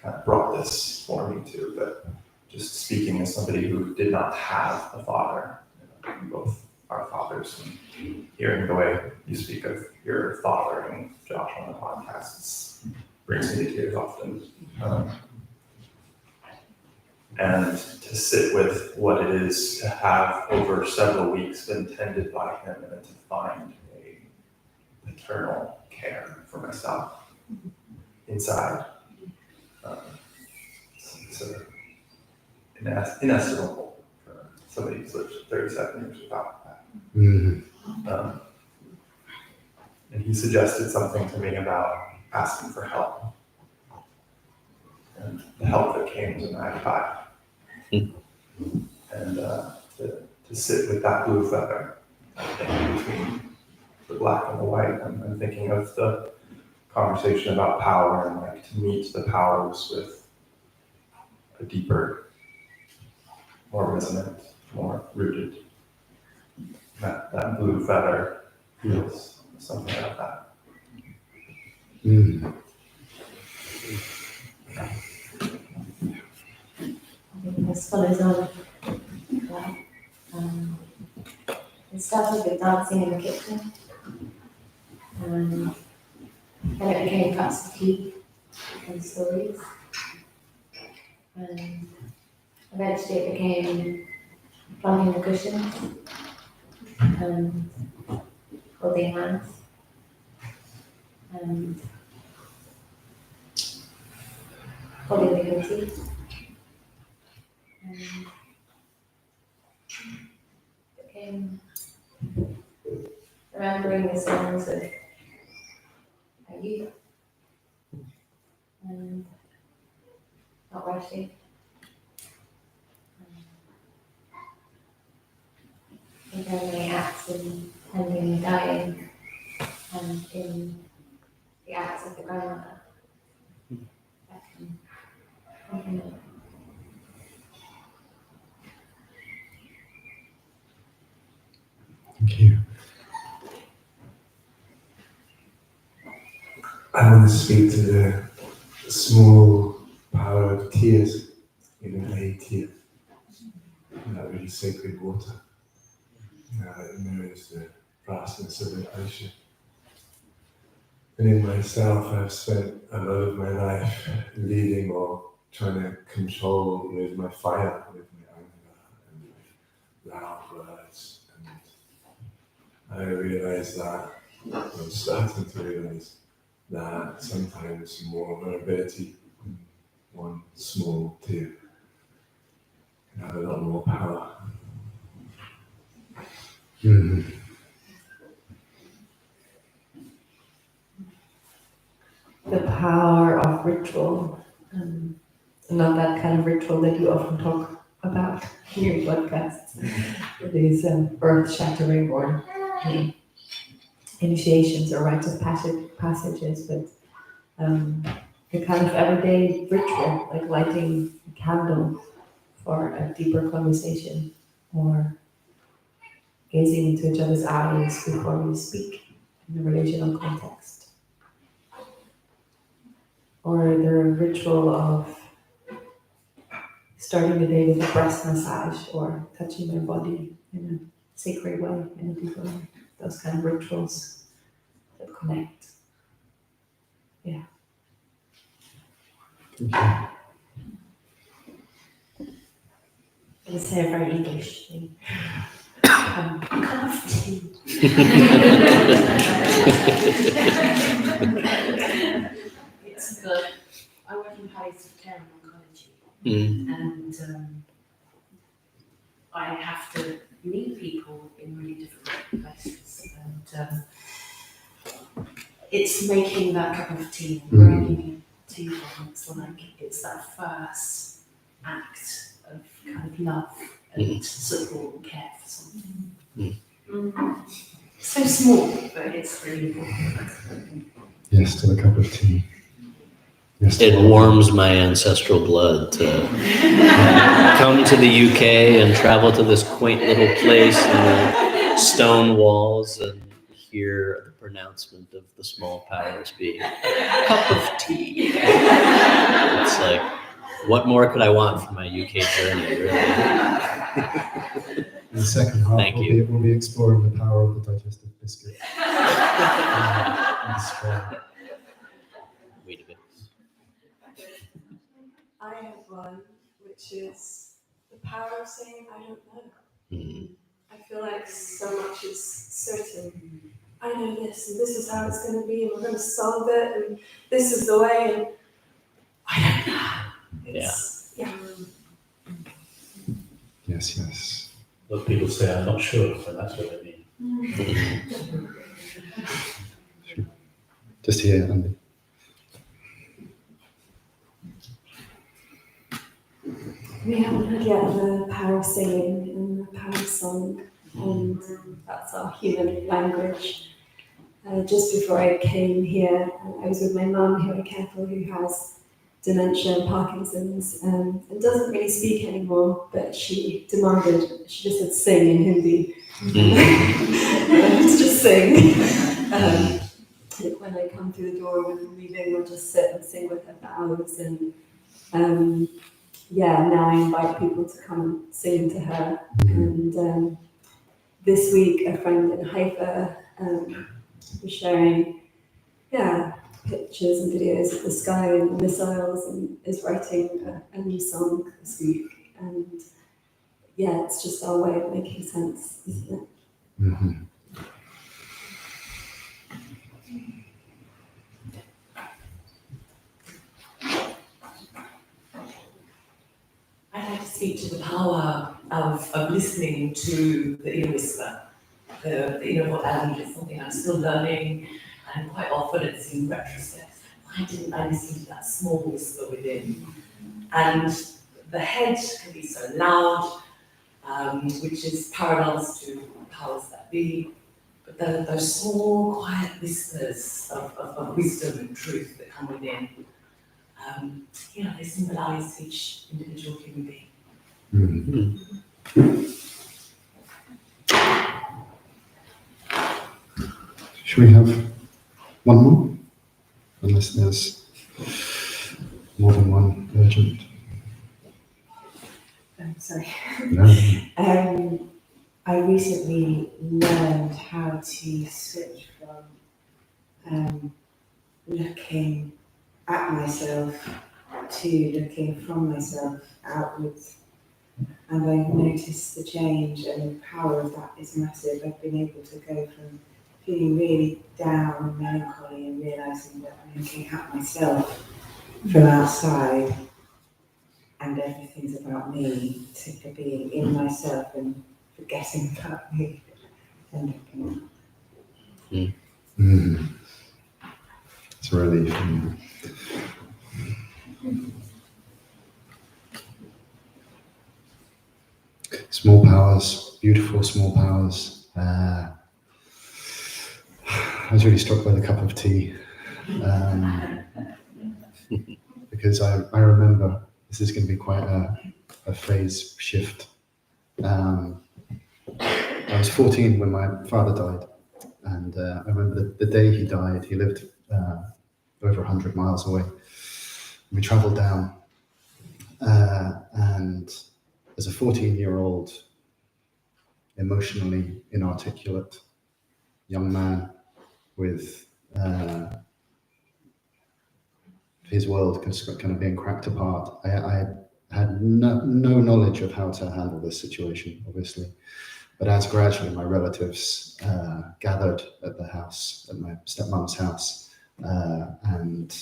kind of brought this for me too. But just speaking as somebody who did not have a father, we both are fathers, and hearing the way you speak of your fathering Josh on the podcast brings me to tears often. And to sit with what it is to have over several weeks been tended by him and to find a paternal care for myself inside. It's inestimable for somebody who's lived 37 years without that. Mm-hmm. And he suggested something to me about asking for help. And the help that came was a magpie. And to sit with that blue feather, I think, between the black and the white, I'm thinking of the conversation about power and like to meet the powers with a deeper, more resonant, more rooted. That blue feather feels something like that. Mm. This follows on. It started with dancing in the kitchen, and then it became cups of tea and stories, and eventually it became plumping the cushions and holding hands and holding the good tea. Became remembering the songs of our youth and not rushing. Remembering acts in tending and dying and in the acts of the grandmother. That can complement. Thank you. I want to speak to the small power of tears, even a tear, that really sacred water. It mirrors the vastness of the ocean. And in myself, I've spent a lot of my life leading or trying to control with my fire, with my anger and my loud words. And I realized that, I'm starting to realize that sometimes more vulnerability, one small tear, can have a lot more power. Mm-hmm. The power of ritual, not that kind of ritual that you often talk about in your podcasts. These earth-shattering or initiations or rites of passages, but the kind of everyday ritual, like lighting a candle for a deeper conversation, or gazing into each other's eyes before we speak in a relational context. Or the ritual of starting the day with a breast massage or touching your body in a sacred way, in a deeper way. Those kind of rituals that connect. Yeah. Thank you. It's a very English thing. Cup of tea. It's I work in palliative care and oncology, and I have to meet people in really difficult places, and it's making that cup of tea and bringing it to them. It's that first act of kind of love and support and care for something. so small, but it's really important. Yes, to a cup of tea. Yes, It warms my ancestral blood to come to the UK and travel to this quaint little place in the stone walls and hear the pronouncement of the small powers being cup of tea. It's like, what more could I want from my UK journey, really? In the second half, Thank we'll be exploring the power of the digestive biscuit. I have one, which is the power of saying I don't know. I feel like so much is certain. I know this, and this is how it's going to be, and we're going to solve it, and this is the way, and I don't know. Yeah. Yes, yes. Well, people say, I'm not sure, so that's what they mean. Just here, Andy. We haven't had yet the power of singing and the power of song, and that's our human language. Just before I came here, I was with my mum, who I care for, who has dementia and Parkinson's, and doesn't really speak anymore, but she demanded, she just said sing in Hindi. Let's just sing. When I come through the door when I'm leaving, I'll just sit and sing with her for hours, and now I invite people to come and sing to her. And this week, a friend in Haifa was sharing, pictures and videos of the sky and the missiles, and is writing a new song this week. And it's just our way of making sense, isn't it? Mm-hmm. I'd like to speak to the power of listening to the inner whisper, the inner voice. It's something I'm still learning, and quite often it's in retrospect. Why didn't I listen to that small whisper within? And the head can be so loud, which is parallels to powers that be, but those small, quiet whispers of wisdom and truth that come within, they symbolize each individual human being. Should we have one more? Unless there's more than one urgent. Sorry. No. I recently learned how to switch from looking at myself to looking from myself outwards. And I've noticed the change, and the power of that is massive. I've been able to go from feeling really down and melancholy and realising that I'm looking at myself from outside and everything's about me, to being in myself and forgetting about me and looking at. It's a relief. Small powers, beautiful small powers. I was really struck by the cup of tea, because I remember this is going to be quite a phase shift. I was 14 when my father died, and I remember the day he died. He lived over 100 miles away. We travelled down, and as a 14-year-old, emotionally inarticulate young man with his world kind of being cracked apart, I had no knowledge of how to handle this situation, obviously. But as gradually my relatives gathered at the house, at my stepmom's house, and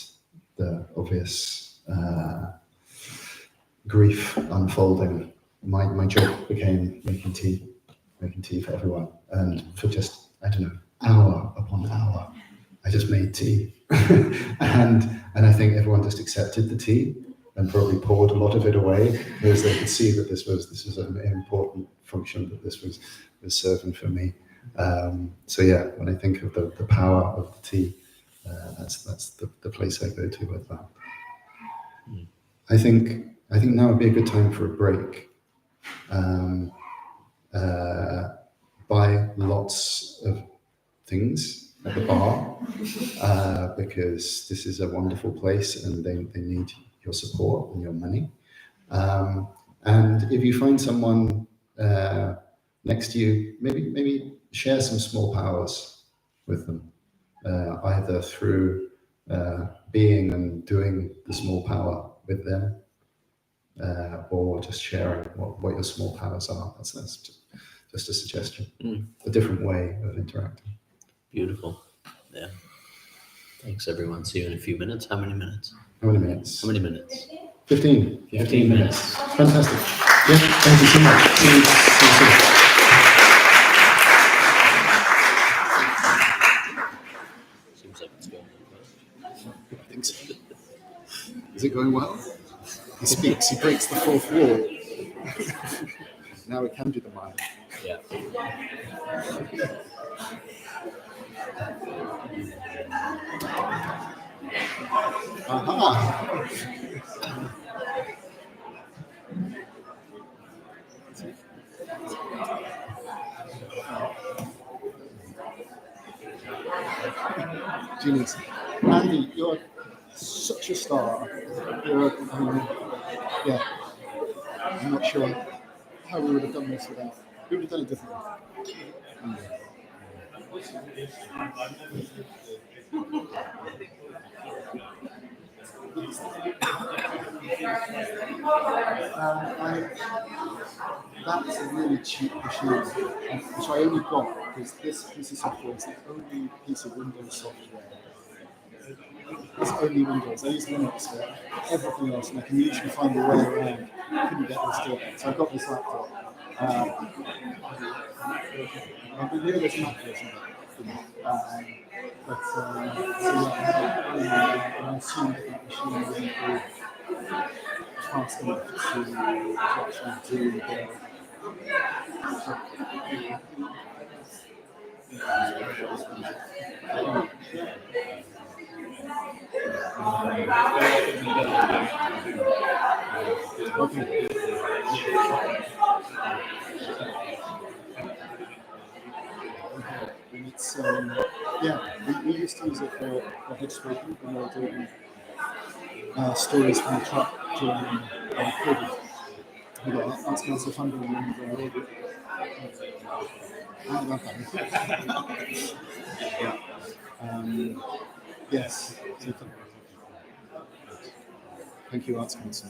the obvious grief unfolding, my job became making tea for everyone. And for just, I don't know, hour upon hour, I just made tea. and I think everyone just accepted the tea and probably poured a lot of it away, because they could see that this was an important function that this was serving for me. So yeah, when I think of the power of the tea, that's the place I go to with that. I think now would be a good time for a break. Buy lots of things at the bar because this is a wonderful place and they need your support and your money. And if you find someone next to you, maybe share some small powers with them, either through being and doing the small power with them, or just sharing what your small powers are. That's just a suggestion, a different way of interacting. Beautiful. Yeah. Thanks, everyone. See you in a few minutes. How many minutes? How many minutes? How many minutes? 15. 15 minutes. Fantastic. Yeah, thank you so much. See you soon. Seems like it's going well. I think so. Is it going well? He speaks, he breaks the fourth wall. Now we can do the mime. Yeah. Aha! Genius. Andy, you're such a star. Yeah. I'm not sure how we would have done this without. We would have done it differently. That's a really cheap machine, which I only got because this piece of software is the only piece of Windows software. It's only Windows. I use Linux for everything else, and I can usually find a way around. I couldn't get this to it, so I got this laptop. I believe there's Mac version of it. But so yeah, I assume that machine will be fast enough to actually do the. Okay. And it's yeah, we used to use it for history when we were doing stories from the truck during COVID. We got Arts Council funding and I love that. Yeah. Yes. So thank you, Arts Council.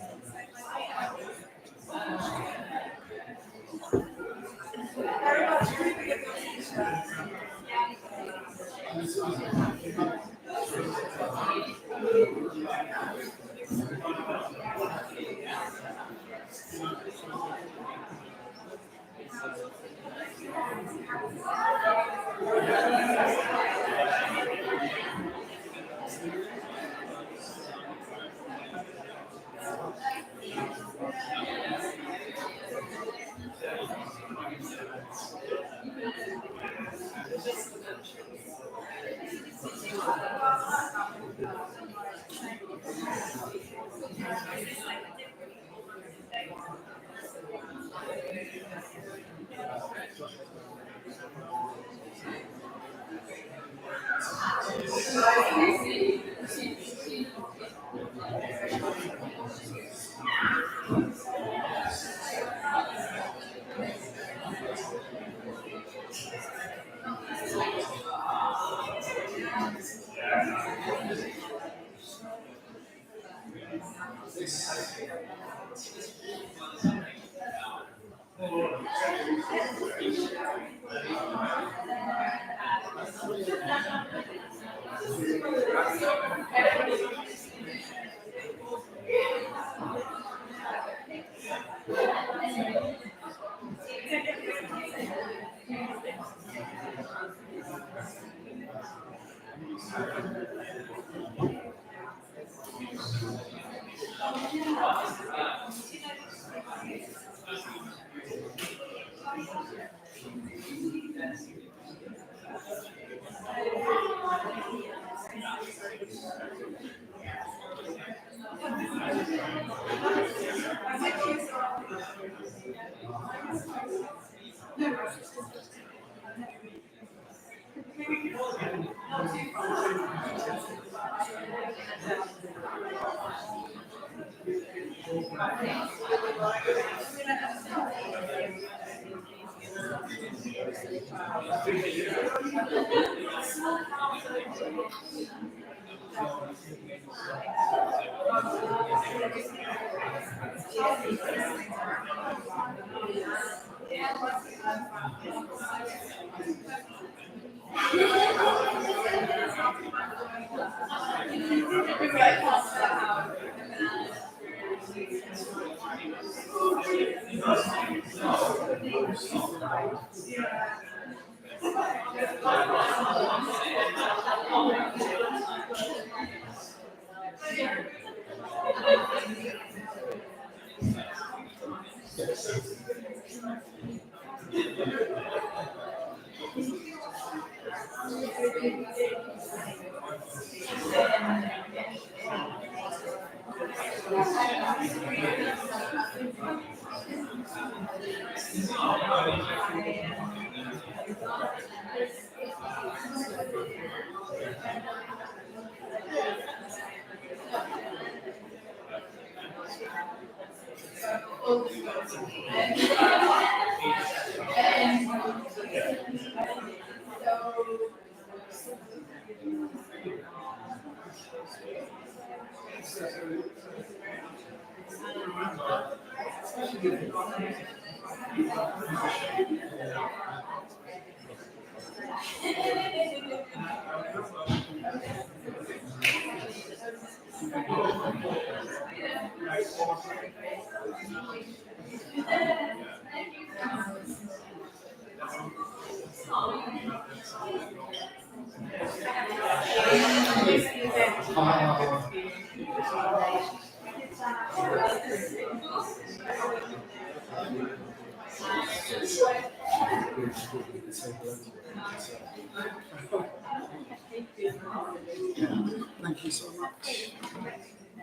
Thank you so much.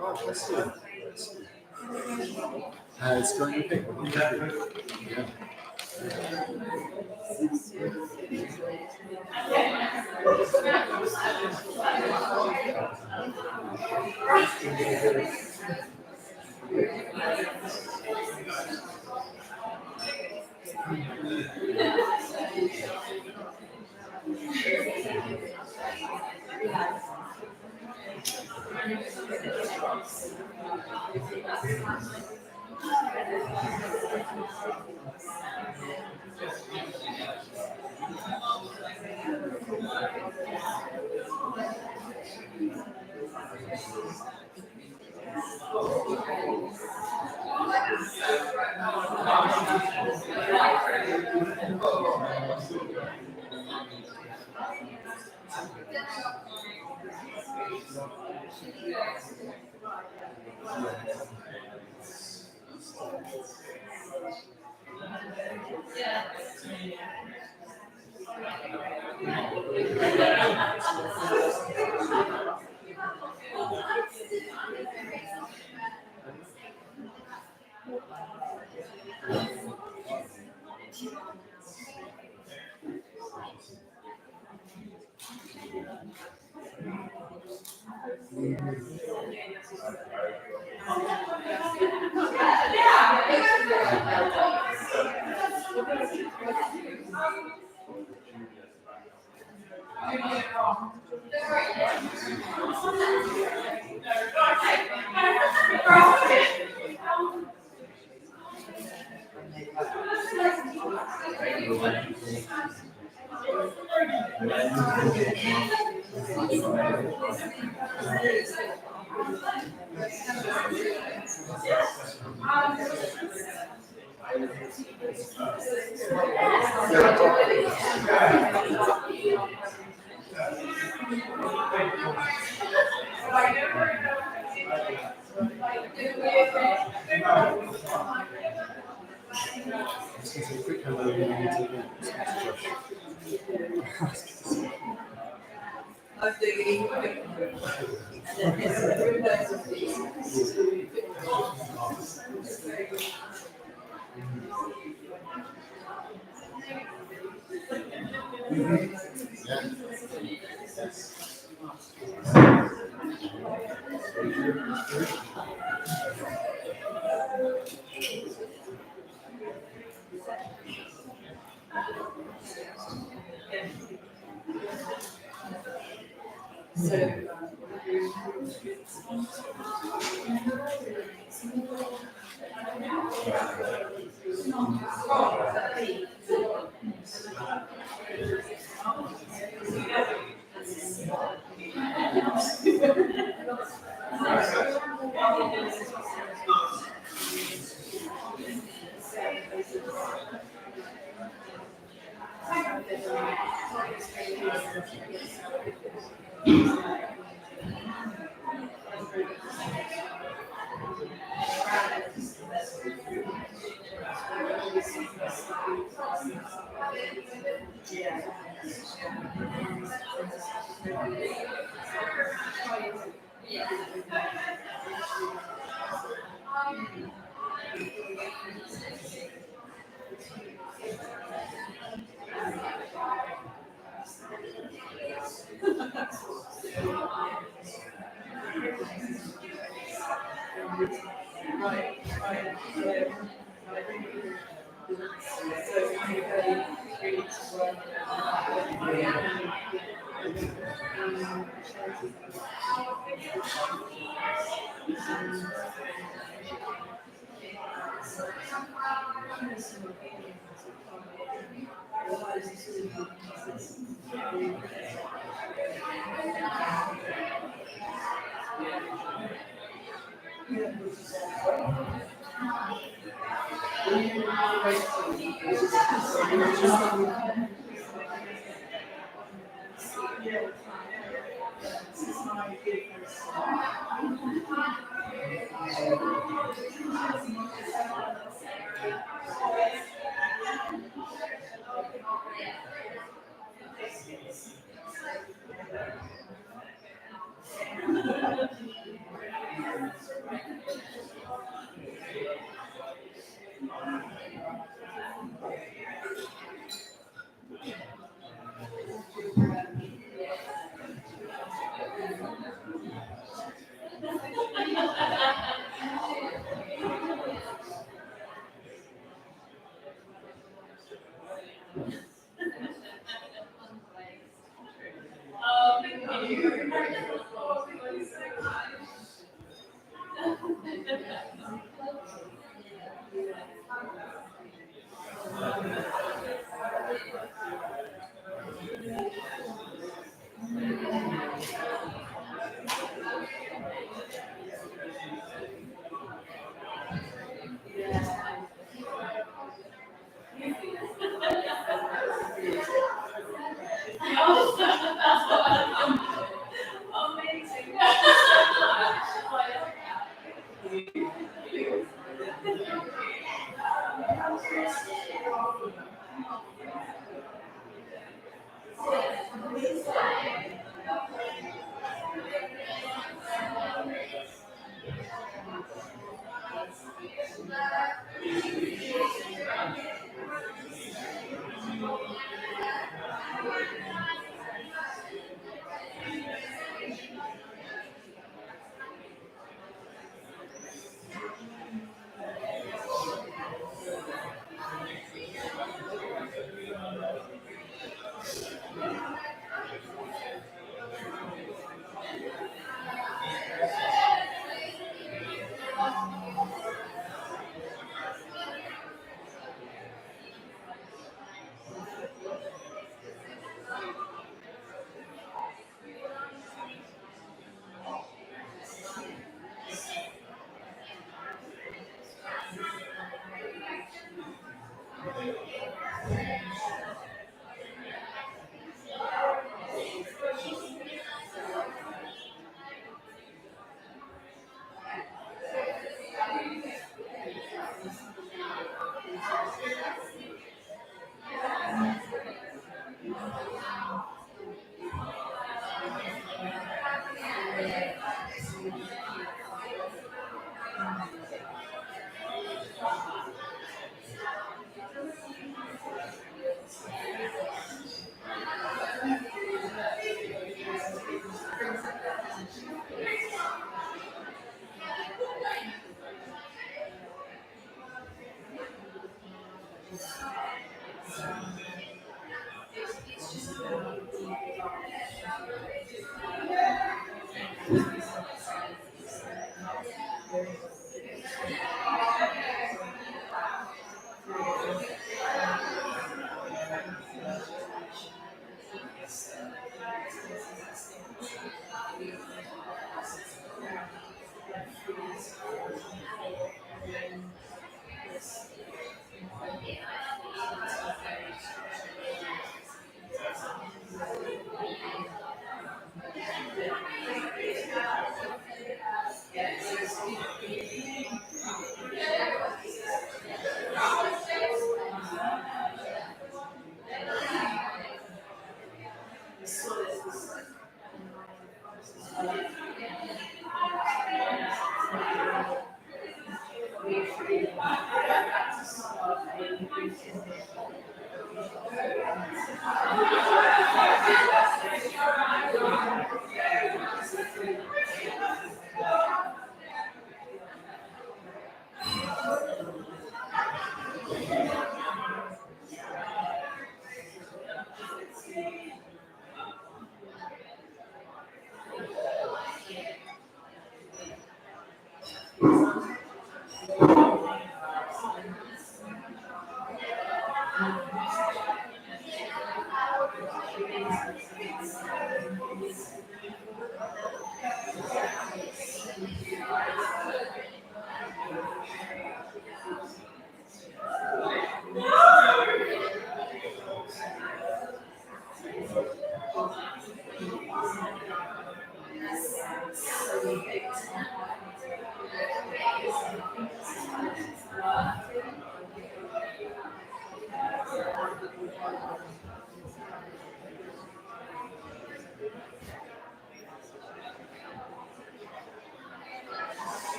Oh, bless you. It's going okay. Yeah. just going to say a quick hello and then we'll take Josh.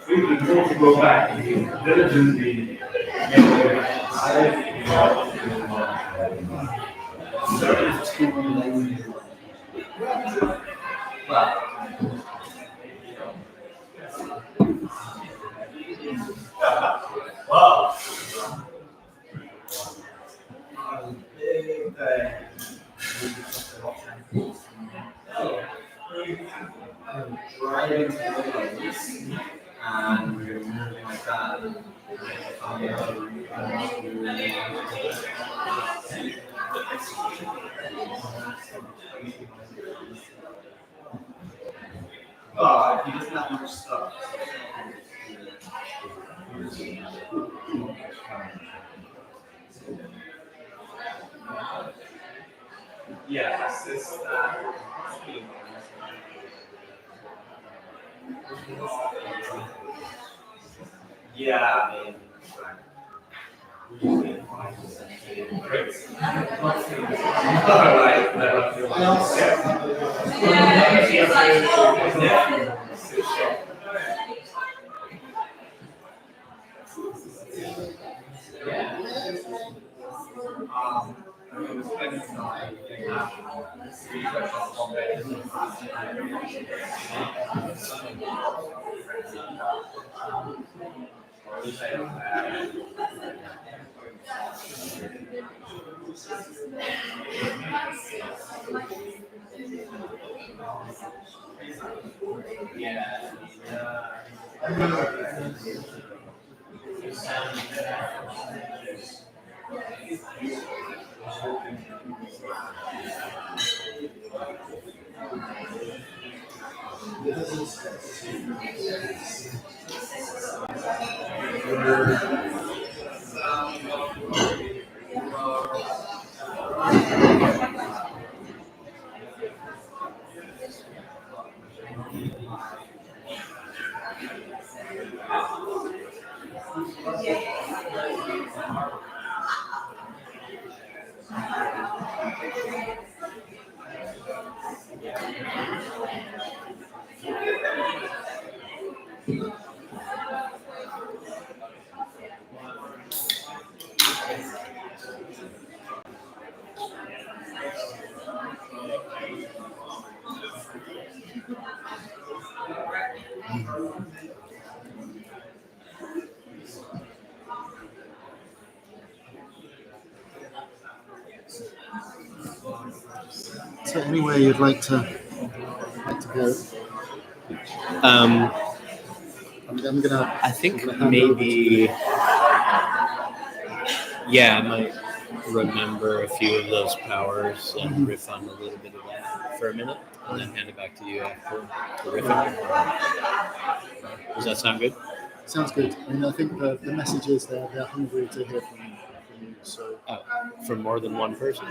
We can also go back and diligently wow. Driving to the place, and we're moving like that. Oh, he doesn't have much stuff. Yeah, it's yeah, I mean, great. Is there anywhere you'd like to go? I'm gonna. I think I'm gonna hand over to maybe, yeah, I might remember a few of those powers and riff on a little bit of that for a minute, and then hand it back to you after the riffing. Does that sound good? Sounds good. I mean, I think the message is they're hungry to hear from you. So from more than one person.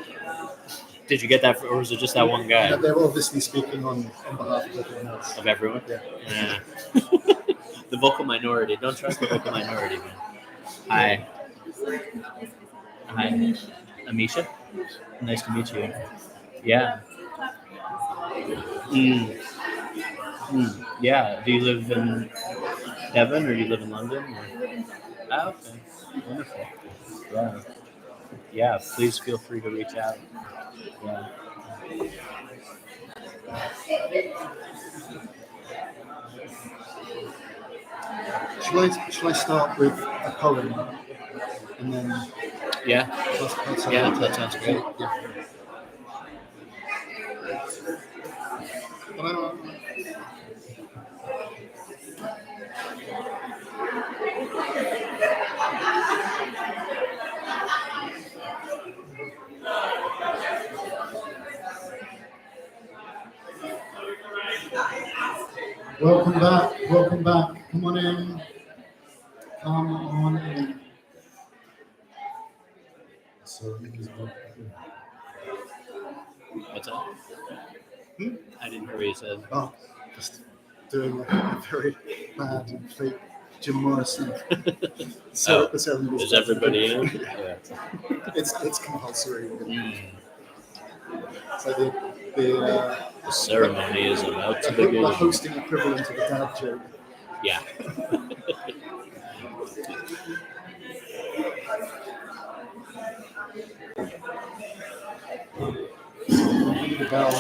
Did you get that, or was it just that one guy? They're obviously speaking on behalf of everyone else. Of everyone? Yeah. The vocal minority. Don't trust the vocal minority, man. Hi. Hi. Amisha? Nice to meet you. Yeah. Yeah. Do you live in Devon or do you live in London? Oh, okay. Wonderful. Yeah. Yeah. Please feel free to reach out. Yeah. Shall I start with a poem and then? Yeah. That sounds great. Welcome back. Come on in. Come on in. So What's that? I didn't hear what you said. Oh, just doing a very bad and fake Jim Morrison. Is everybody in? Yeah. It's compulsory. So the ceremony is about to begin. The hosting equivalent of a dad joke. Yeah. The bell.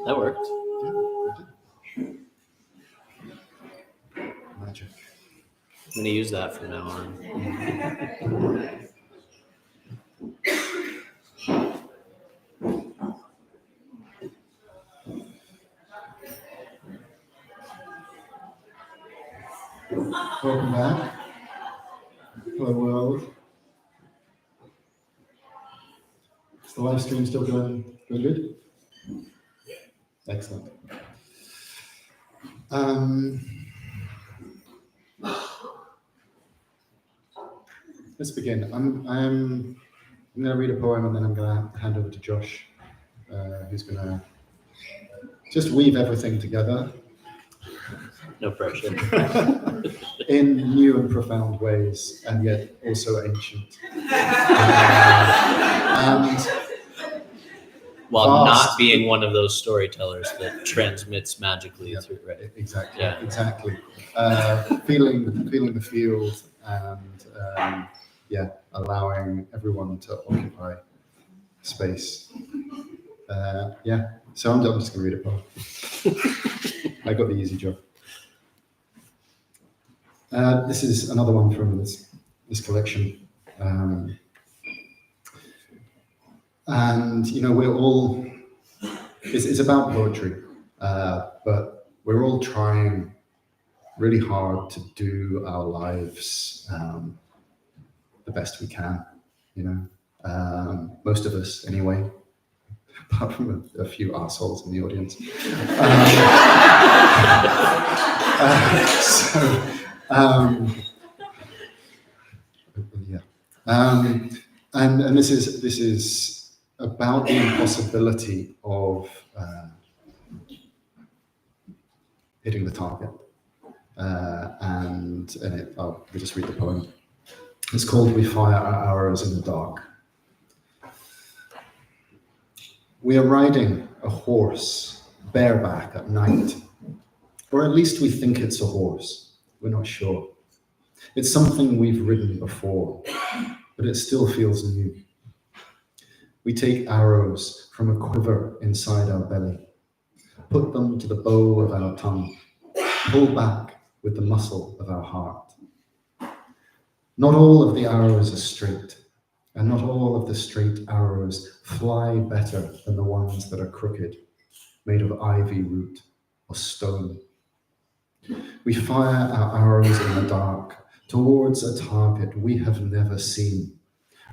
That worked. Magic. I'm going to use that from now on. Welcome back. Hello, world. Is the live stream still going good? Excellent. Let's begin. I'm going to read a poem and then I'm going to hand over to Josh, who's going to just weave everything together. No pressure. In new and profound ways, and yet also ancient. And while vast, not being one of those storytellers that transmits magically through, right? Exactly. Yeah. Exactly. Feeling the field and allowing everyone to occupy space. So I'm just going to read a poem. I got the easy job. This is another one from this collection. And, we're all, it's about poetry, but we're all trying really hard to do our lives the best we can, most of us anyway, apart from a few assholes in the audience. And this is about the impossibility of hitting the target. I'll just read the poem. It's called "We Fire Our Arrows in the Dark." We are riding a horse bareback at night, or at least we think it's a horse. We're not sure. It's something we've ridden before, but it still feels new. We take arrows from a quiver inside our belly, put them to the bow of our tongue, pull back with the muscle of our heart. Not all of the arrows are straight, and not all of the straight arrows fly better than the ones that are crooked, made of ivy root or stone. We fire our arrows in the dark towards a target we have never seen,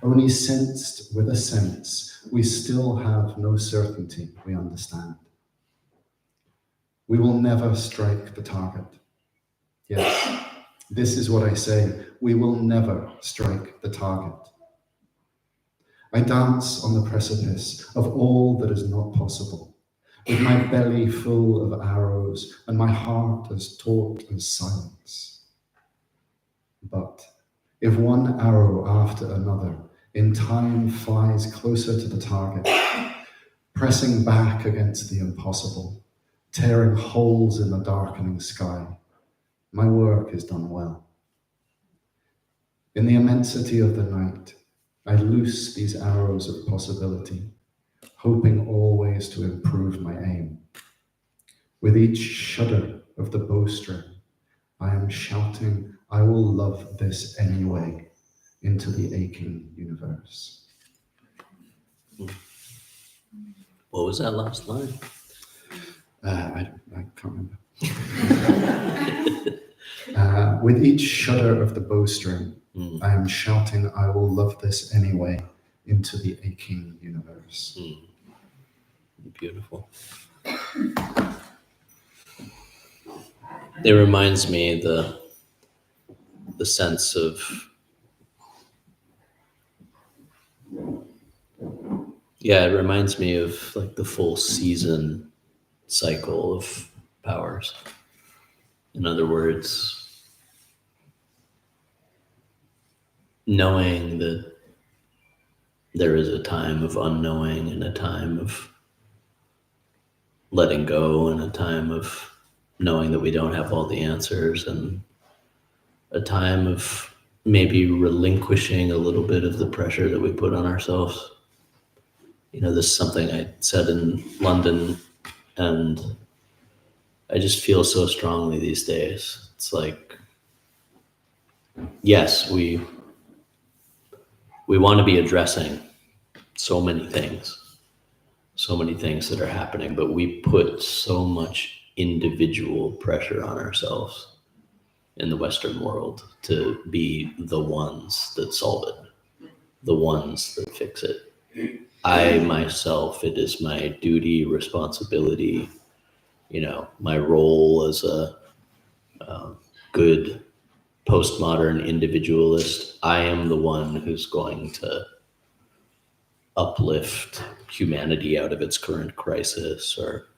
only sensed with a sense we still have no certainty we understand. We will never strike the target. Yes, This is what I say, we will never strike the target. I dance on the precipice of all that is not possible, with my belly full of arrows and my heart as taut as silence. But if one arrow after another in time flies closer to the target, pressing back against the impossible, tearing holes in the darkening sky, my work is done well. In the immensity of the night, I loose these arrows of possibility, hoping always to improve my aim. With each shudder of the bowstring, I am shouting, I will love this anyway, into the aching universe. What was that last line? I can't remember. With each shudder of the bowstring, I am shouting, I will love this anyway, into the aching universe. Beautiful. It reminds me the sense of, yeah, it reminds me of like the full season cycle of powers. In other words, knowing that there is a time of unknowing and a time of letting go and a time of knowing that we don't have all the answers and a time of maybe relinquishing a little bit of the pressure that we put on ourselves. You know, this is something I said in London, and I just feel so strongly these days. It's like, yes, we want to be addressing so many things that are happening, but we put so much individual pressure on ourselves in the Western world to be the ones that solve it, the ones that fix it. I myself, it is my duty, responsibility, you know, my role as a good postmodern individualist. I am the one who's going to uplift humanity out of its current crisis or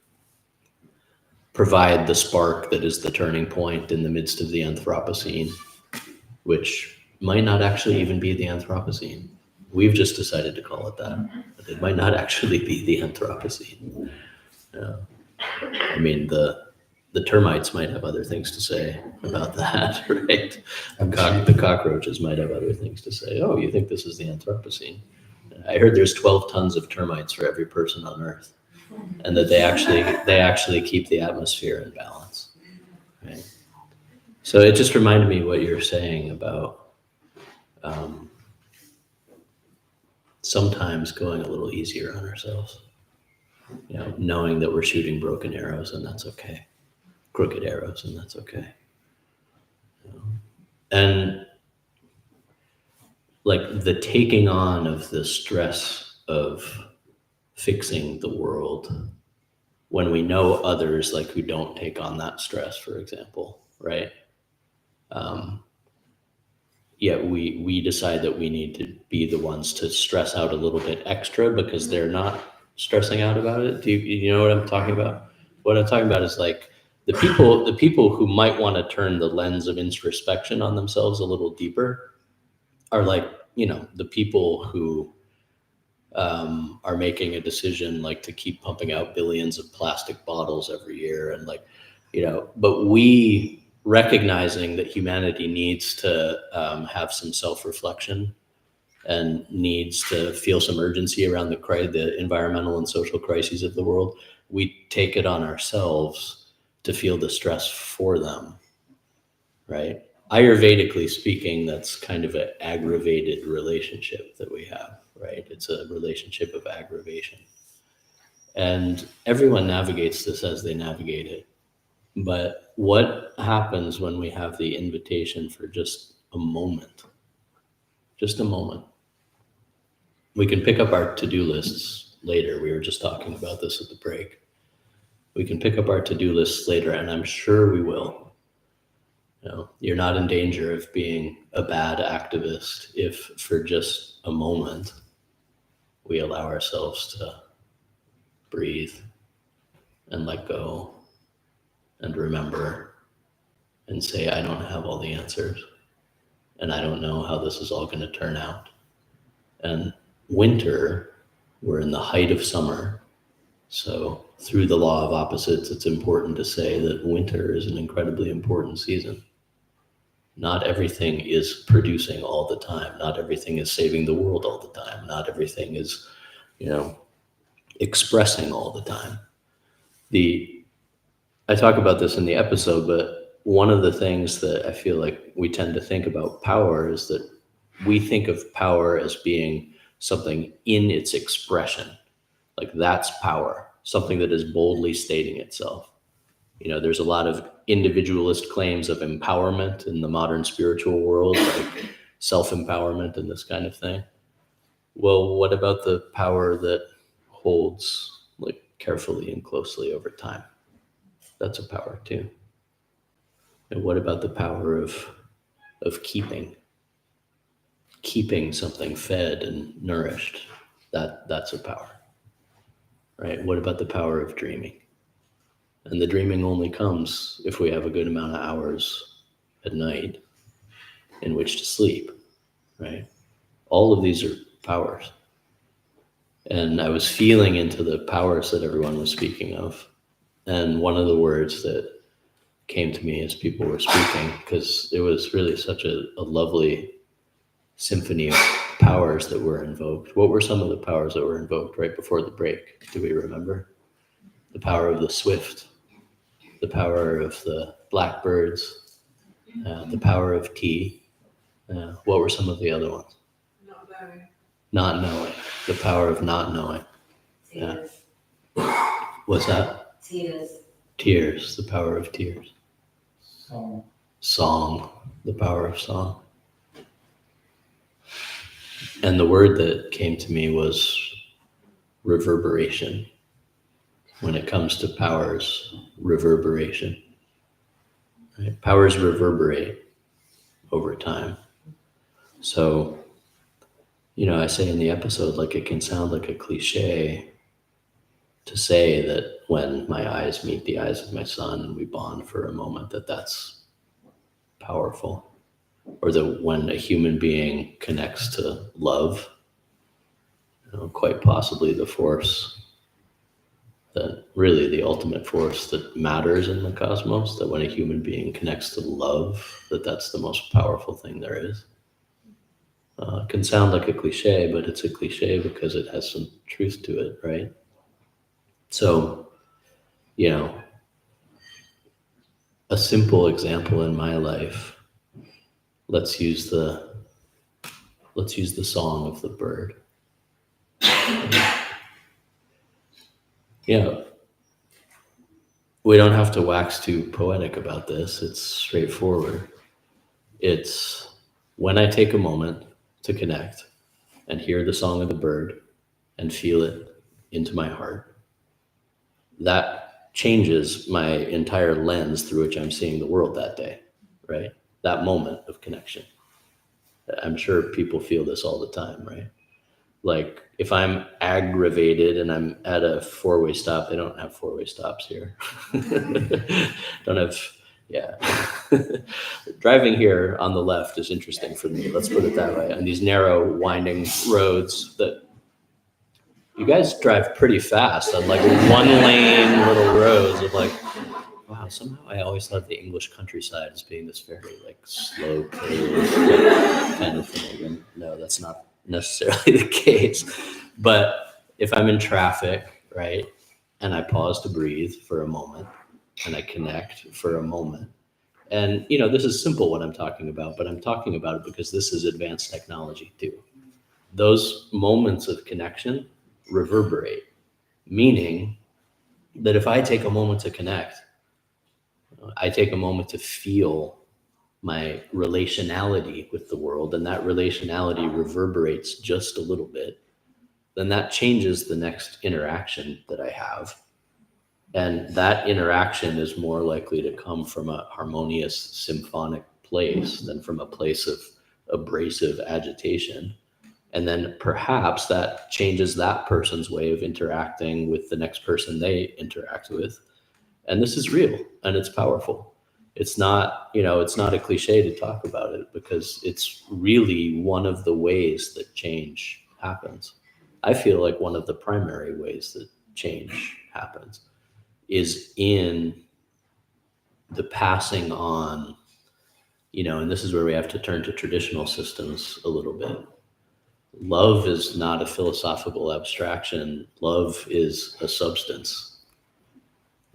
provide the spark that is the turning point in the midst of the Anthropocene, which might not actually even be the Anthropocene. We've just decided to call it that, but it might not actually be the Anthropocene. I mean, the termites might have other things to say about that, right? The cockroaches might have other things to say. Oh, you think this is the Anthropocene? I heard there's 12 tons of termites for every person on Earth, and that they actually keep the atmosphere in balance. Right? So it just reminded me what you're saying about sometimes going a little easier on ourselves. You know, knowing that we're shooting broken arrows and that's okay, crooked arrows and that's okay. You know? And like the taking on of the stress of fixing the world when we know others like who don't take on that stress, for example, right? Yet we decide that we need to be the ones to stress out a little bit extra because they're not stressing out about it. Do you know what I'm talking about? What I'm talking about is like the people who might want to turn the lens of introspection on themselves a little deeper are like, you know, the people who are making a decision like to keep pumping out billions of plastic bottles every year and like, you know, but we recognizing that humanity needs to have some self-reflection and needs to feel some urgency around the environmental and social crises of the world, we take it on ourselves to feel the stress for them, right? Ayurvedically speaking, that's kind of an aggravated relationship that we have, right? It's a relationship of aggravation. And everyone navigates this as they navigate it. But what happens when we have the invitation for just a moment? Just a moment. We can pick up our to-do lists later. We were just talking about this at the break. We can pick up our to-do lists later, and I'm sure we will. You know, you're not in danger of being a bad activist if for just a moment we allow ourselves to breathe and let go and remember and say, I don't have all the answers and I don't know how this is all going to turn out. And winter, we're in the height of summer. So through the law of opposites, it's important to say that winter is an incredibly important season. Not everything is producing all the time. Not everything is saving the world all the time. Not everything is, expressing all the time. I talk about this in the episode, but one of the things that I feel like we tend to think about power is that we think of power as being something in its expression. Like that's power, something that is boldly stating itself. There's a lot of individualist claims of empowerment in the modern spiritual world, like self-empowerment and this kind of thing. Well, what about the power that holds like carefully and closely over time? That's a power too. And what about the power of keeping something fed and nourished? That's a power, right? What about the power of dreaming? And the dreaming only comes if we have a good amount of hours at night in which to sleep, right? All of these are powers. And I was feeling into the powers that everyone was speaking of. And one of the words that came to me as people were speaking, because it was really such a lovely symphony of powers that were invoked. What were some of the powers that were invoked right before the break? Do we remember? The power of the swift, the power of the blackbirds, the power of tea. What were some of the other ones? Not knowing. The power of not knowing. Tears. What's that? Tears. Tears, the power of tears. Song, the power of song. And the word that came to me was reverberation. When it comes to powers, reverberation. Right? Powers reverberate over time. So, I say in the episode, like it can sound like a cliche to say that when my eyes meet the eyes of my son and we bond for a moment, that's powerful. Or that when a human being connects to love, quite possibly the force that really the ultimate force that matters in the cosmos, that when a human being connects to love, that's the most powerful thing there is. It can sound like a cliche, but it's a cliche because it has some truth to it, right? So, a simple example in my life, let's use the song of the bird. We don't have to wax too poetic about this. It's straightforward. It's when I take a moment to connect and hear the song of the bird and feel it into my heart, that changes my entire lens through which I'm seeing the world that day, right? That moment of connection. I'm sure people feel this all the time, right? Like if I'm aggravated and I'm at a four-way stop, they don't have four-way stops here. Don't have, yeah. Driving here on the left is interesting for me. Let's put it that way. On these narrow winding roads that you guys drive pretty fast on like one lane little roads of like, wow, somehow I always thought the English countryside as being this very like slow kind of thing. And no, that's not necessarily the case. But if I'm in traffic, right, and I pause to breathe for a moment and I connect for a moment, and this is simple what I'm talking about, but I'm talking about it because this is advanced technology too. Those moments of connection reverberate, meaning that if I take a moment to connect, I take a moment to feel my relationality with the world, and that relationality reverberates just a little bit, then that changes the next interaction that I have. And that interaction is more likely to come from a harmonious symphonic place than from a place of abrasive agitation. And then perhaps that changes that person's way of interacting with the next person they interact with. And this is real and it's powerful. It's not, it's not a cliche to talk about it because it's really one of the ways that change happens. I feel like one of the primary ways that change happens is in the passing on, and this is where we have to turn to traditional systems a little bit. Love is not a philosophical abstraction. Love is a substance,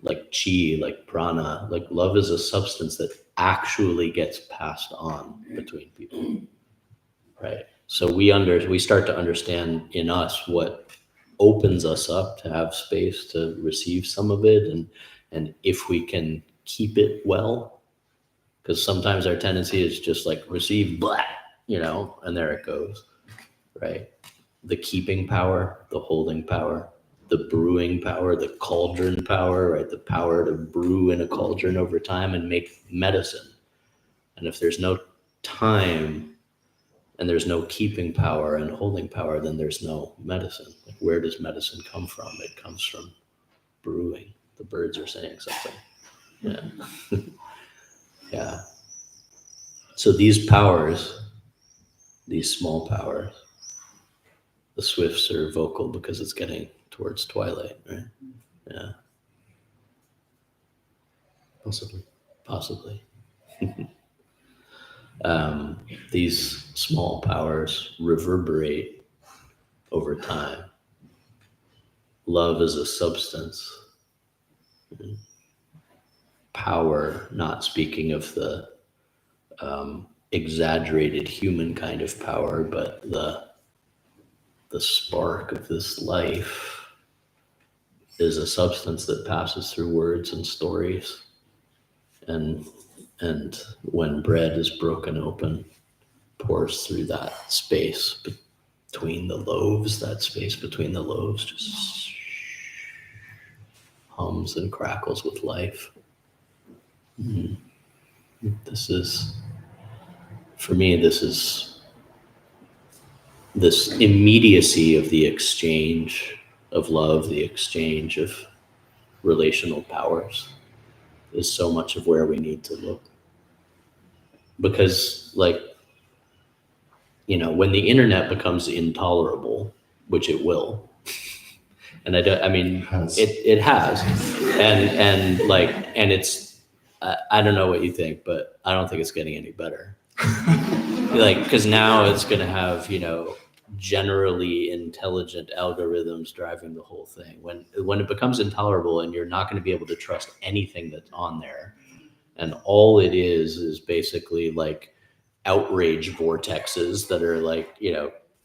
like chi, like prana. Like love is a substance that actually gets passed on between people, right? So we start to understand in us what opens us up to have space to receive some of it, and if we can keep it well, because sometimes our tendency is just like receive, blah, and there it goes. Right? The keeping power, the holding power, the brewing power, the cauldron power, right? The power to brew in a cauldron over time and make medicine. And if there's no time and there's no keeping power and holding power, then there's no medicine. Like, where does medicine come from? It comes from brewing. The birds are saying something. Yeah. Yeah. So these powers, these small powers, the swifts are vocal because it's getting towards twilight, right? Yeah. Possibly. These small powers reverberate over time. Love is a substance. Power, not speaking of the exaggerated human kind of power, but the spark of this life is a substance that passes through words and stories. And when bread is broken open, pours through that space between the loaves, just hums and crackles with life. This is, for me, this immediacy of the exchange of love, the exchange of relational powers is so much of where we need to look. Because when the internet becomes intolerable, which it will, and it has, and it's, I don't know what you think, but I don't think it's getting any better. Because now it's going to have, generally intelligent algorithms driving the whole thing. When it becomes intolerable and you're not going to be able to trust anything that's on there, and all it is basically outrage vortexes that are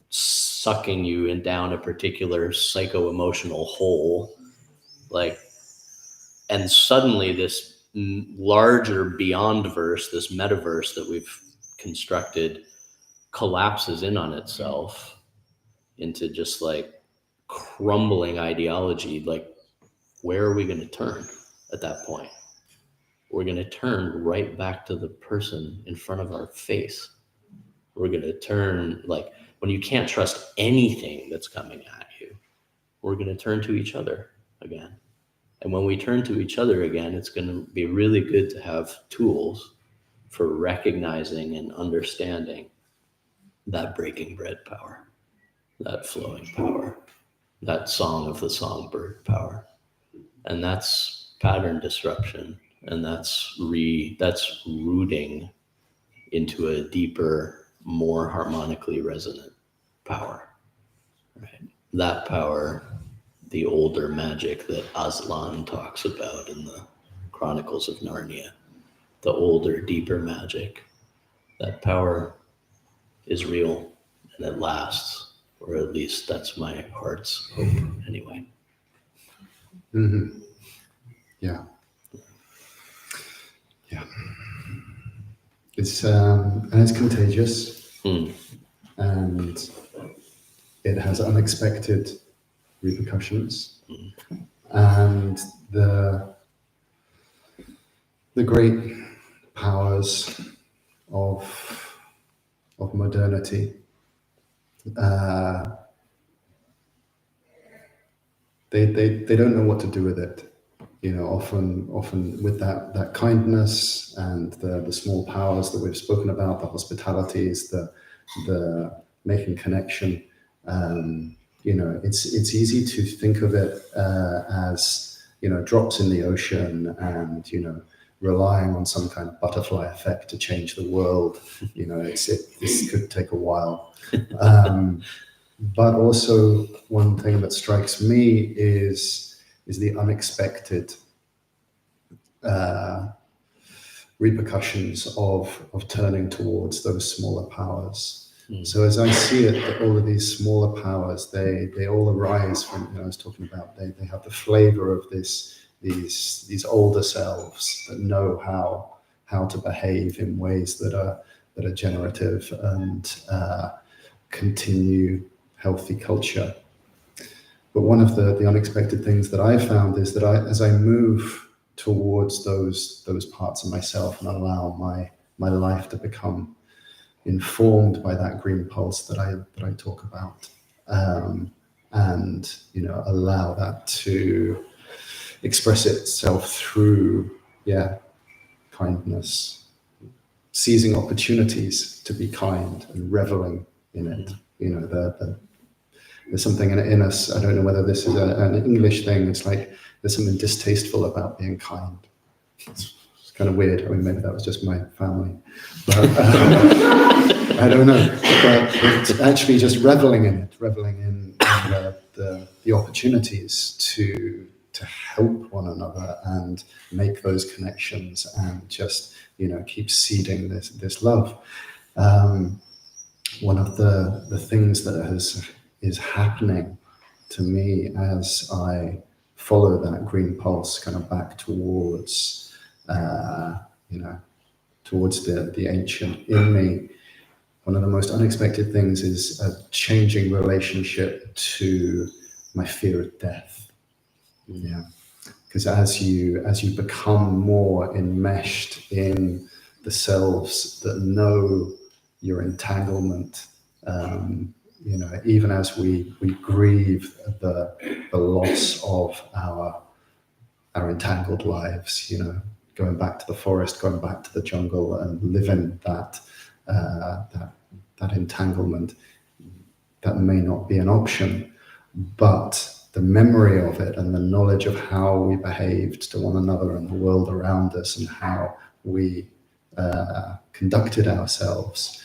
sucking you down a particular psycho-emotional hole, and suddenly this larger beyond verse, this metaverse that we've constructed, collapses in on itself into just crumbling ideology. Where are we going to turn at that point? We're going to turn right back to the person in front of our face. We're going to turn, when you can't trust anything that's coming at you, we're going to turn to each other again. And when we turn to each other again, it's going to be really good to have tools for recognizing and understanding that breaking bread power, that flowing power, that song of the songbird power. And that's pattern disruption. And that's rooting into a deeper, more harmonically resonant power, right? That power, the older magic that Aslan talks about in the Chronicles of Narnia, the older, deeper magic, that power is real and it lasts, or at least that's my heart's hope anyway. Mm-hmm. Yeah. Yeah. It's and it's contagious, and it has unexpected repercussions, and the great powers of modernity, they don't know what to do with it. You know, often with that kindness and the small powers that we've spoken about, the hospitalities, the making connection. You know, it's easy to think of it as, you know, drops in the ocean and, you know, relying on some kind of butterfly effect to change the world. You know, this could take a while. But also one thing that strikes me is the unexpected repercussions of turning towards those smaller powers. So as I see it, all of these smaller powers, they all arise from, you know, I was talking about, they have the flavor of these older selves that know how to behave in ways that are generative and continue healthy culture. But one of the unexpected things that I found is that as I move towards those parts of myself and allow my life to become informed by that green pulse that I talk about, and, you know, allow that to express itself through, kindness, seizing opportunities to be kind and reveling in it. You know, there's something in us, I don't know whether this is an English thing, it's like there's something distasteful about being kind. It's kind of weird. I mean, maybe that was just my family. But, I don't know. But it's actually just reveling in the opportunities to help one another and make those connections and just, you know, keep seeding this love. One of the things that is happening to me as I follow that green pulse kind of back towards, you know, towards the ancient in me, one of the most unexpected things is a changing relationship to my fear of death. Yeah, because as you become more enmeshed in the selves that know your entanglement, you know, even as we grieve the loss of our entangled lives, you know, going back to the forest, going back to the jungle, and living that entanglement, that may not be an option, but the memory of it and the knowledge of how we behaved to one another and the world around us and how we conducted ourselves,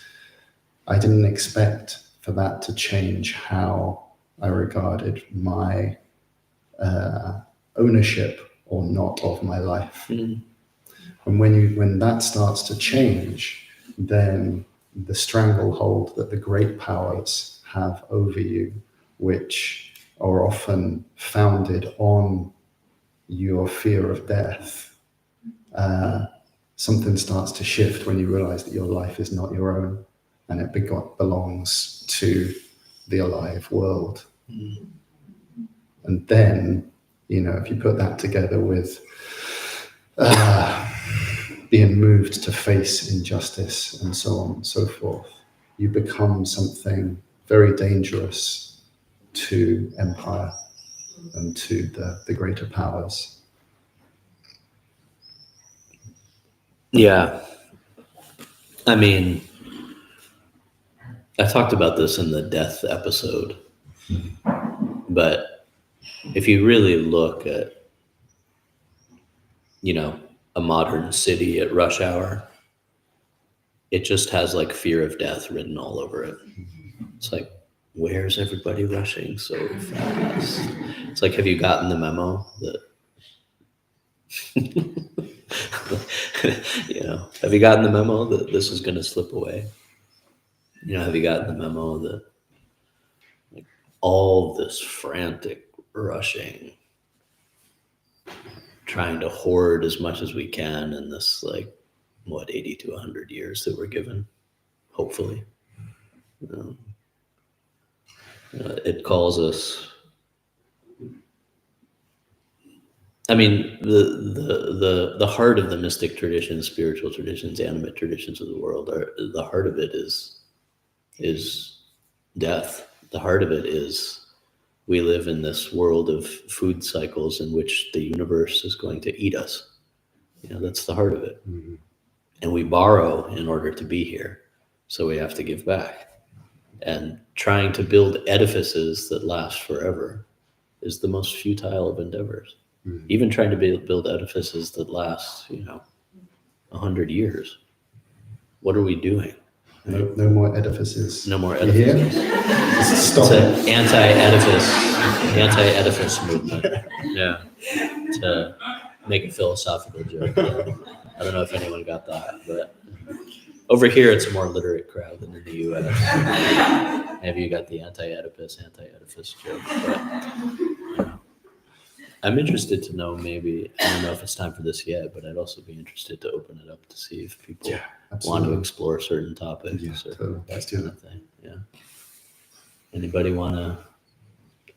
I didn't expect for that to change how I regarded my ownership or not of my life. And when that starts to change, then the stranglehold that the great powers have over you, which are often founded on your fear of death, something starts to shift when you realize that your life is not your own and it belongs to the alive world. And then, you know, if you put that together with being moved to face injustice and so on and so forth, you become something very dangerous to empire and to the greater powers. Yeah. I mean, I talked about this in the death episode, but if you really look at, you know, a modern city at rush hour, it just has like fear of death written all over it. It's like, where's everybody rushing so fast? It's like, have you gotten the memo that, you know, have you gotten the memo that this is going to slip away? You know, have you gotten the memo that like, all this frantic rushing, trying to hoard as much as we can in this, like, 80 to 100 years that we're given, hopefully. It calls us I mean, the heart of the mystic traditions, spiritual traditions, animate traditions of the world are the heart of it is death. The heart of it is we live in this world of food cycles in which the universe is going to eat us. You know, that's the heart of it. Mm-hmm. And we borrow in order to be here. So we have to give back. And trying to build edifices that last forever is the most futile of endeavors. Mm-hmm. Even trying to build edifices that last, 100 years. What are we doing? No more edifices. No more You hear? edifices. Stop It's it. an anti-edifice movement. Yeah. To make a philosophical joke. Yeah. I don't know if anyone got that, but over here it's a more literate crowd than in the US. Maybe you got the anti-edifice joke. But, I'm interested to know, maybe, I don't know if it's time for this yet, but I'd also be interested to open it up to see if people want to absolutely. explore certain topics Yeah, or totally. that Let's do kind of thing. Yeah. Anybody want to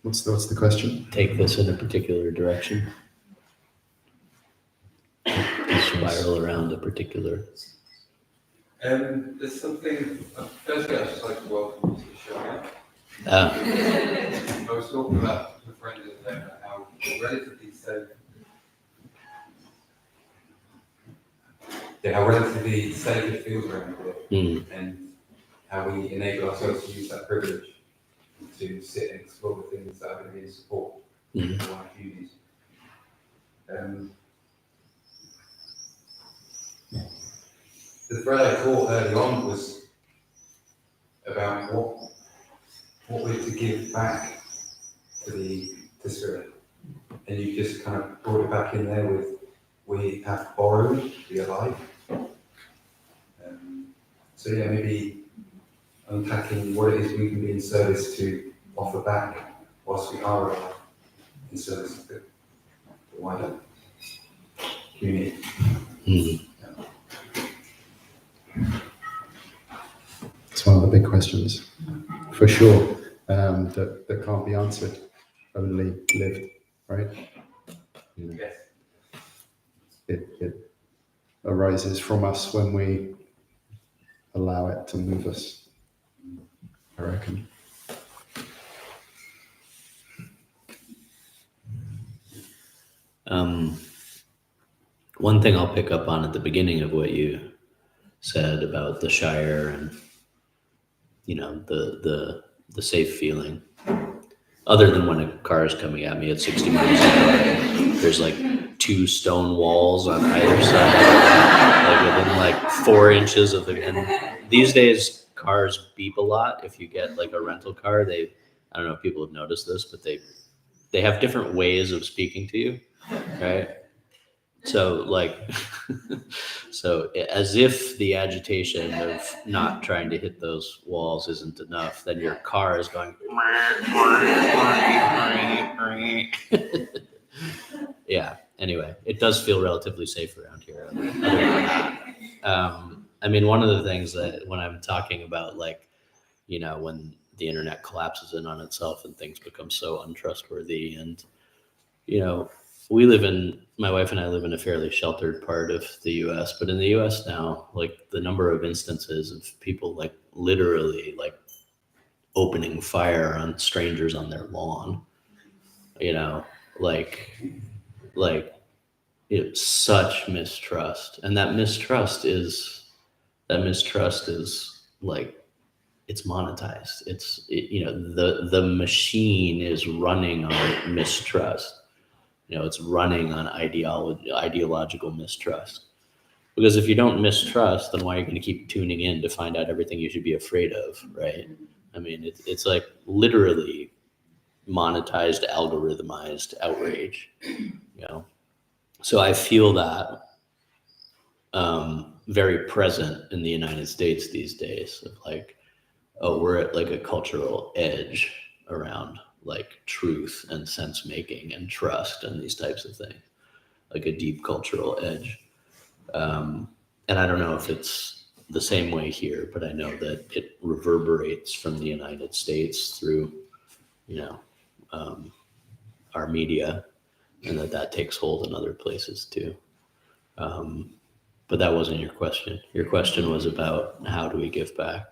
What's the question? take this in a particular direction? Spiral around a particular. There's something, firstly, I'd just like to welcome you to the show. Ah. I was talking about with friends about how relatively safe. Yeah, how relatively safe it feels around here, and how we enable ourselves to use that privilege to sit and explore the things that are going to be in support of our communities. The thread I caught early on was about what we're to give back to spirit, and you just kind of brought it back in there with we have borrowed to be alive. So yeah, maybe unpacking what it is we can be in service to offer back whilst we are alive, in service of the wider community. It's one of the big questions, for sure, that can't be answered, only lived, right? Yes. It arises from us when we allow it to move us, I reckon. One thing I'll pick up on at the beginning of what you said about the Shire and, the safe feeling, other than when a car is coming at me at 60 miles an hour, there's like 2 stone walls on either side, like within like 4 inches of the, and these days cars beep a lot. If you get like a rental car, I don't know if people have noticed this, but they have different ways of speaking to you, right? So so as if the agitation of not trying to hit those walls isn't enough, then your car is going. Yeah. Anyway, it does feel relatively safe around here. Other than that, I mean, one of the things that when I'm talking about, like, when the internet collapses in on itself and things become so untrustworthy, and my wife and I live in a fairly sheltered part of the US, but in the US now, like, the number of instances of people like literally like opening fire on strangers on their lawn, it's such mistrust. And that mistrust is like, it's monetized. The machine is running on mistrust. It's running on ideological mistrust. Because if you don't mistrust, then why are you going to keep tuning in to find out everything you should be afraid of, right? I mean, it's like literally monetized, algorithmized outrage, So I feel that very present in the United States these days, of like, we're at like a cultural edge around like truth and sense making and trust and these types of things, like a deep cultural edge. And I don't know if it's the same way here, but I know that it reverberates from the United States through, our media, and that takes hold in other places too. But that wasn't your question. Your question was about how do we give back?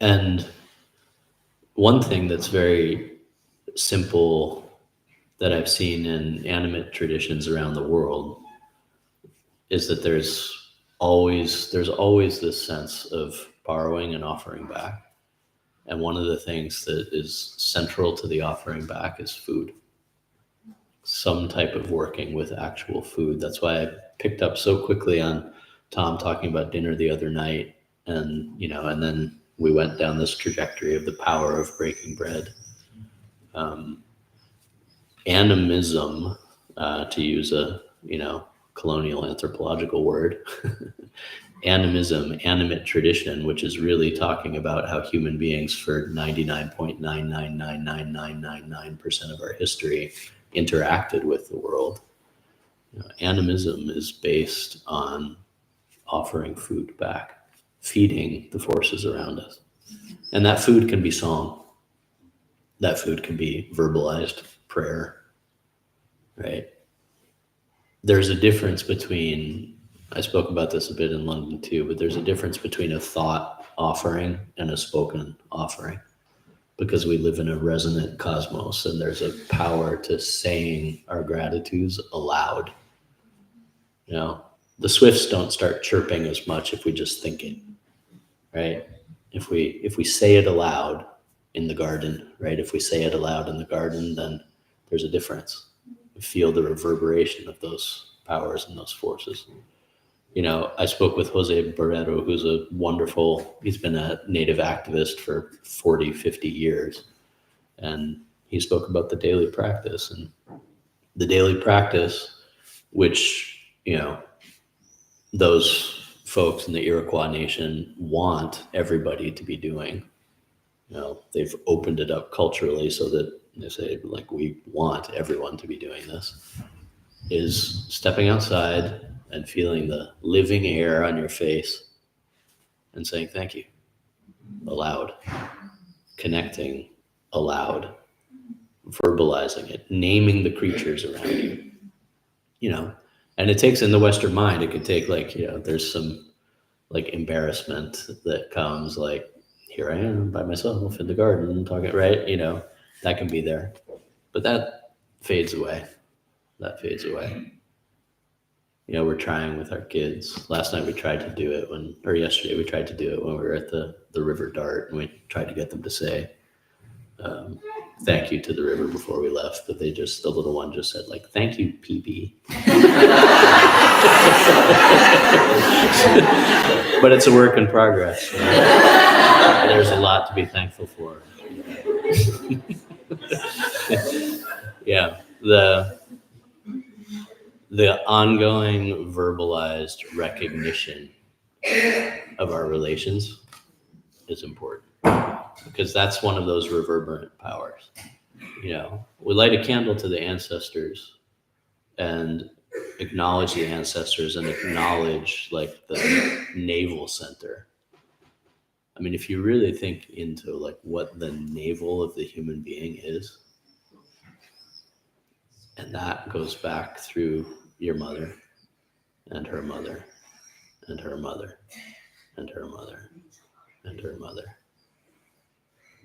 And one thing that's very simple that I've seen in animate traditions around the world is that there's always this sense of borrowing and offering back. And one of the things that is central to the offering back is food. Some type of working with actual food. That's why I picked up so quickly on Tom talking about dinner the other night, and and then we went down this trajectory of the power of breaking bread. Animism, to use a colonial anthropological word, animism, animate tradition, which is really talking about how human beings for 99.9999999% of our history interacted with the world. Animism is based on offering food back, feeding the forces around us. And that food can be song. That food can be verbalized prayer, right? There's a difference between, I spoke about this a bit in London too, but there's a difference between a thought offering and a spoken offering, because we live in a resonant cosmos, and there's a power to saying our gratitudes aloud. The swifts don't start chirping as much if we just think it, right? If we say it aloud in the garden, right? If we say it aloud in the garden, then there's a difference. We feel the reverberation of those powers and those forces. I spoke with Jose Barrero, who's he's been a native activist for 40, 50 years. And he spoke about the daily practice, and the daily practice, which, those folks in the Iroquois Nation want everybody to be doing. They've opened it up culturally so that they say, we want everyone to be doing this, is stepping outside and feeling the living air on your face and saying thank you aloud, connecting aloud, verbalizing it, naming the creatures around you, and it takes, in the Western mind, it could take there's some embarrassment that comes, here I am by myself in the garden talking, right? That can be there, but that fades away. We're trying with our kids. Last night we tried to do it yesterday we tried to do it when we were at the river Dart, and we tried to get them to say thank you to the river before we left, but the little one just said thank you, PB. But it's a work in progress. Right? There's a lot to be thankful for. Yeah, the ongoing verbalized recognition of our relations is important, because that's one of those reverberant powers. We light a candle to the ancestors and acknowledge the ancestors and acknowledge the navel center. I mean, if you really think into what the navel of the human being is, and that goes back through your mother and her mother and her mother and her mother and her mother.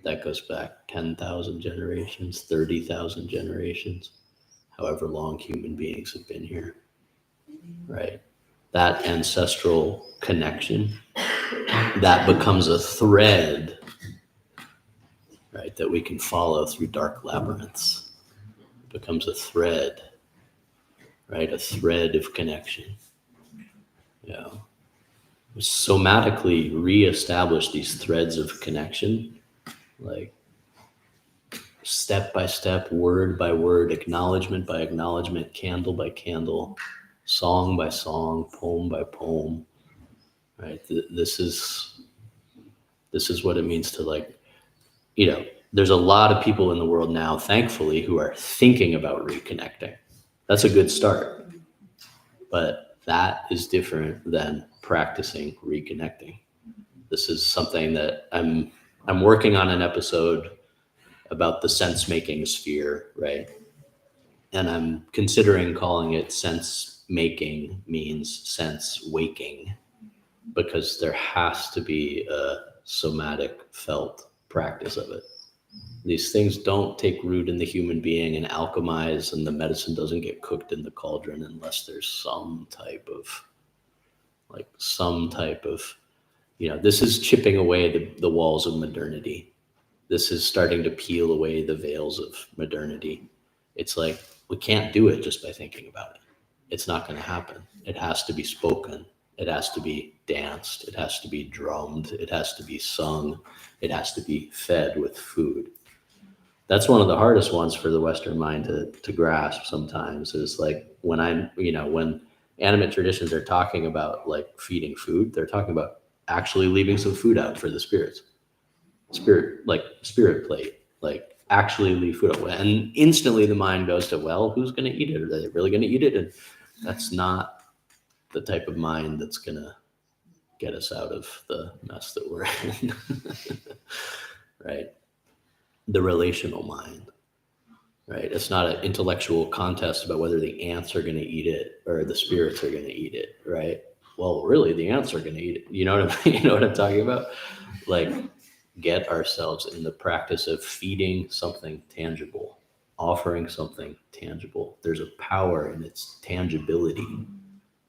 That goes back 10,000 generations, 30,000 generations, however long human beings have been here, right? That ancestral connection, that becomes a thread, right, that we can follow through dark labyrinths. It becomes a thread, right? A thread of connection. We somatically reestablish these threads of connection, step by step, word by word, acknowledgement by acknowledgement, candle by candle, song by song, poem by poem, right? This is what it means to there's a lot of people in the world now, thankfully, who are thinking about reconnecting. That's a good start, but that is different than practicing reconnecting. This is something that I'm working on an episode about the sense-making sphere, right? and I'm considering calling it sense making means sense waking, because there has to be a somatic felt practice of it. These things don't take root in the human being and alchemize, and the medicine doesn't get cooked in the cauldron unless there's some type of, this is chipping away the walls of modernity. This is starting to peel away the veils of modernity. It's like, we can't do it just by thinking about it. It's not going to happen. It has to be spoken. It has to be danced. It has to be drummed. It has to be sung. It has to be fed with food. That's one of the hardest ones for the Western mind to grasp sometimes, is like when when animate traditions are talking about like feeding food, they're talking about actually leaving some food out for the spirits. Spirit plate, like actually leave food out. And instantly the mind goes to, well, who's going to eat it? Are they really going to eat it? And that's not the type of mind that's going to get us out of the mess that we're in. Right? The relational mind, right? It's not an intellectual contest about whether the ants are going to eat it or the spirits are going to eat it, right? Well, really, the ants are going to eat it. You know what you know what I'm talking about? Like, get ourselves in the practice of feeding something tangible, offering something tangible. There's a power in its tangibility.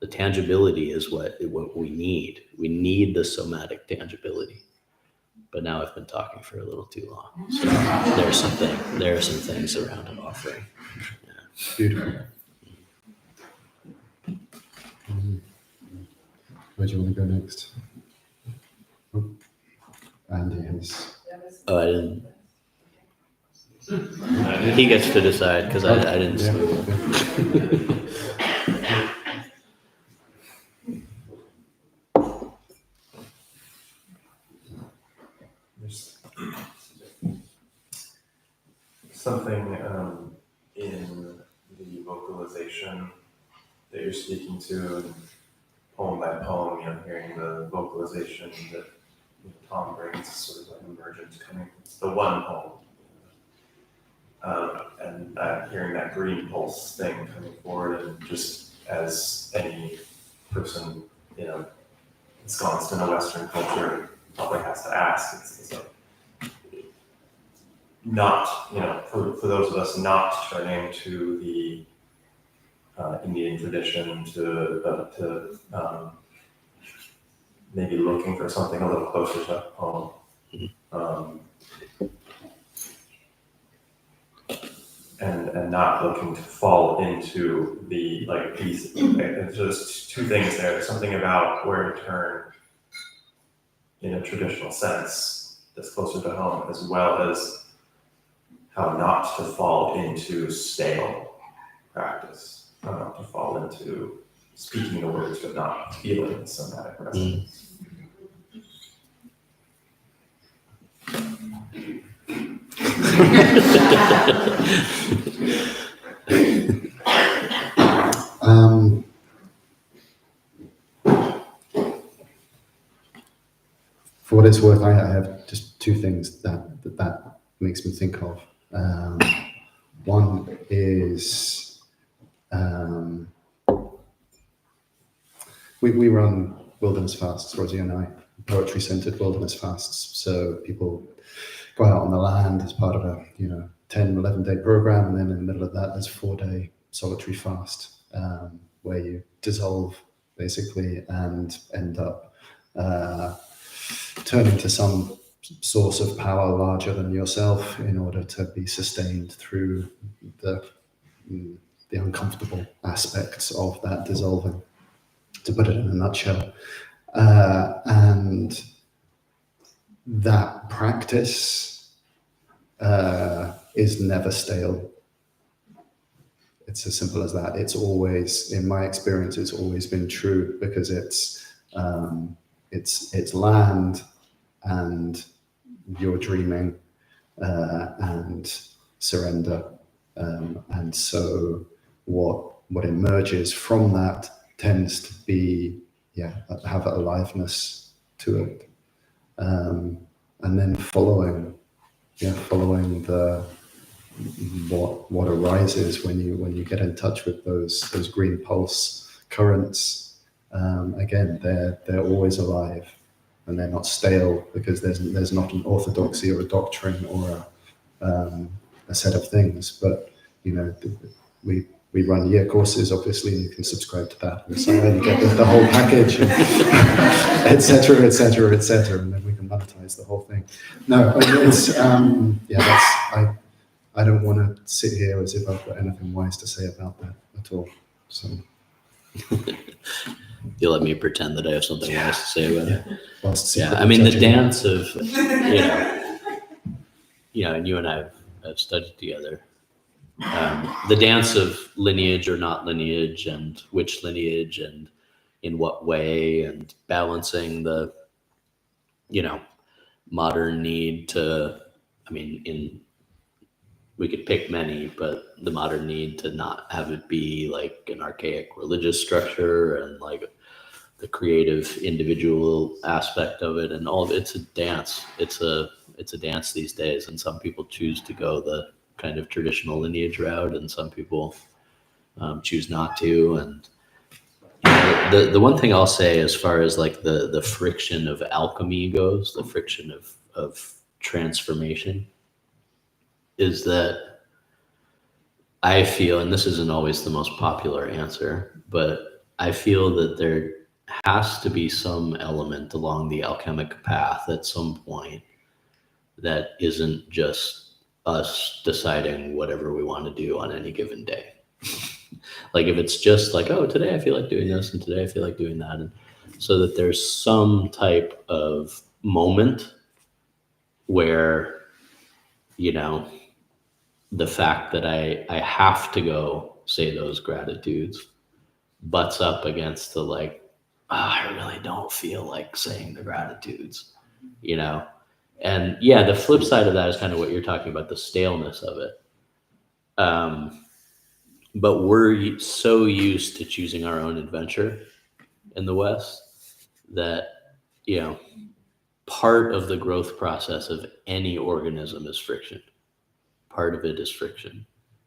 The tangibility is what we need. We need the somatic tangibility. But now I've been talking for a little too long. So there are some things around an offering. Yeah. Beautiful. Where do you want to go next? Oh, Andy has. Oh, I didn't. He gets to decide because I didn't. Yeah. Something in the vocalization that you're speaking to, and poem by poem, hearing the vocalization that Tom brings, sort of like emergent coming. It's the one poem, and hearing that green pulse thing coming forward, and just as any person, ensconced in a Western culture probably has to ask, it's like, not, for those of us not turning to the Indian tradition, to maybe looking for something a little closer to home. And not looking to fall into the, these, there's just two things there. There's something about where to turn in a traditional sense that's closer to home, as well as how not to fall into stale practice, how not to fall into speaking the words but not feeling the somatic resonance. For what it's worth, I have just two things that makes me think of. One is we run wilderness fasts, Rosie and I, poetry-centered wilderness fasts. So people go out on the land as part of a 10, 11-day program, and then in the middle of that, there's a 4-day solitary fast where you dissolve basically and end up turning to some source of power larger than yourself in order to be sustained through the uncomfortable aspects of that dissolving, to put it in a nutshell. And that practice is never stale. It's as simple as that. It's always, in my experience, it's always been true, because it's land and you're dreaming and surrender. And so what emerges from that tends to be, have aliveness to it. And then following the what arises when you get in touch with those green pulse currents. Again, they're always alive, and they're not stale because there's not an orthodoxy or a doctrine or a set of things. But we run year courses, obviously, and you can subscribe to that, and so you get the whole package, etc., etc., etc., and then we can monetize the whole thing. No, it's I don't want to sit here as if I've got anything wise to say about that at all. So you let me pretend that I have something wise to say about it. Yeah, I mean, the dance of, and you and I have studied together. The dance of lineage or not lineage, and which lineage and in what way, and balancing the, modern need to, we could pick many, but the modern need to not have it be like an archaic religious structure, and like the creative individual aspect of it, and all of it's a dance. It's a dance these days, and some people choose to go the kind of traditional lineage route, and some people choose not to. And the one thing I'll say, as far as like the friction of alchemy goes, the friction of transformation, is that I feel, and this isn't always the most popular answer, but I feel that there has to be some element along the alchemic path at some point that isn't just us deciding whatever we want to do on any given day. Like if it's just like, oh, today I feel like doing this, and today I feel like doing that, and so that there's some type of moment where, the fact that I have to go say those gratitudes butts up against the like, I really don't feel like saying the gratitudes, And yeah, the flip side of that is kind of what you're talking about, the staleness of it. But we're so used to choosing our own adventure in the West that, part of the growth process of any organism is friction. Part of it is friction.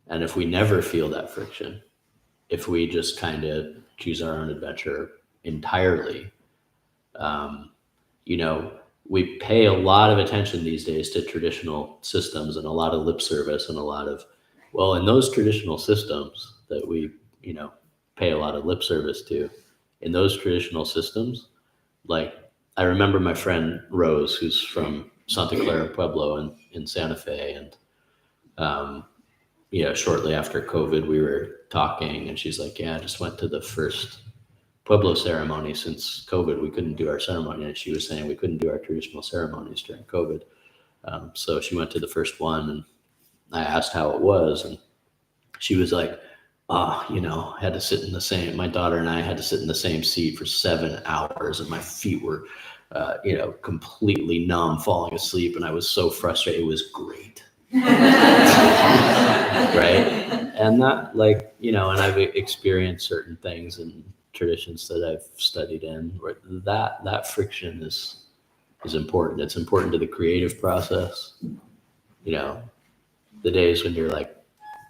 And if we never feel that friction, if we just kind of choose our own adventure entirely, we pay a lot of attention these days to traditional systems, and a lot of lip service, and a lot of, in those traditional systems that we, pay a lot of lip service to, in those traditional systems, like I remember my friend Rose, who's from Santa Clara Pueblo in Santa Fe, and shortly after COVID, we were talking, and she's like, I just went to the first Pueblo ceremony since COVID. We couldn't do our ceremony, and she was saying we couldn't do our traditional ceremonies during COVID. So she went to the first one, and I asked how it was, and she was like, had to sit in the same, my daughter and I had to sit in the same seat for 7 hours, and my feet were, completely numb, falling asleep, and I was so frustrated. It was great. Right? And that, and I've experienced certain things and traditions that I've studied in where that friction is important. It's important to the creative process. The days when you're like,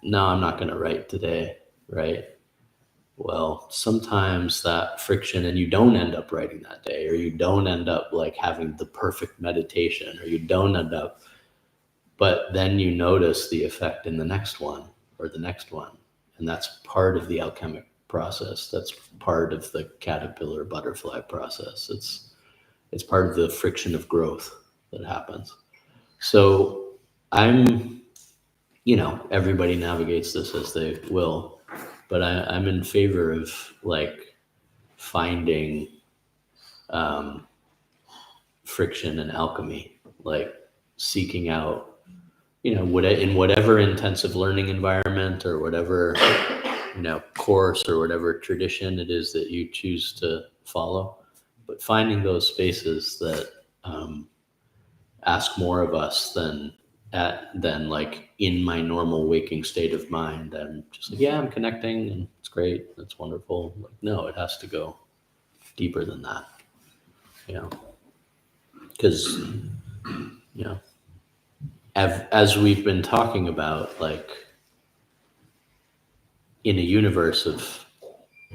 no, I'm not going to write today, right? Well, sometimes that friction, and you don't end up writing that day, or you don't end up like having the perfect meditation, or you don't end up, but then you notice the effect in the next one or the next one. And that's part of the alchemic process. That's part of the caterpillar butterfly process. It's part of the friction of growth that happens. So I'm, everybody navigates this as they will, but I'm in favor of like finding friction and alchemy, like seeking out, in whatever intensive learning environment or whatever, course or whatever tradition it is that you choose to follow, but finding those spaces that ask more of us than like in my normal waking state of mind. I'm just like, I'm connecting and it's great. That's wonderful. Like, no, it has to go deeper than that, because, as we've been talking about, like in a universe of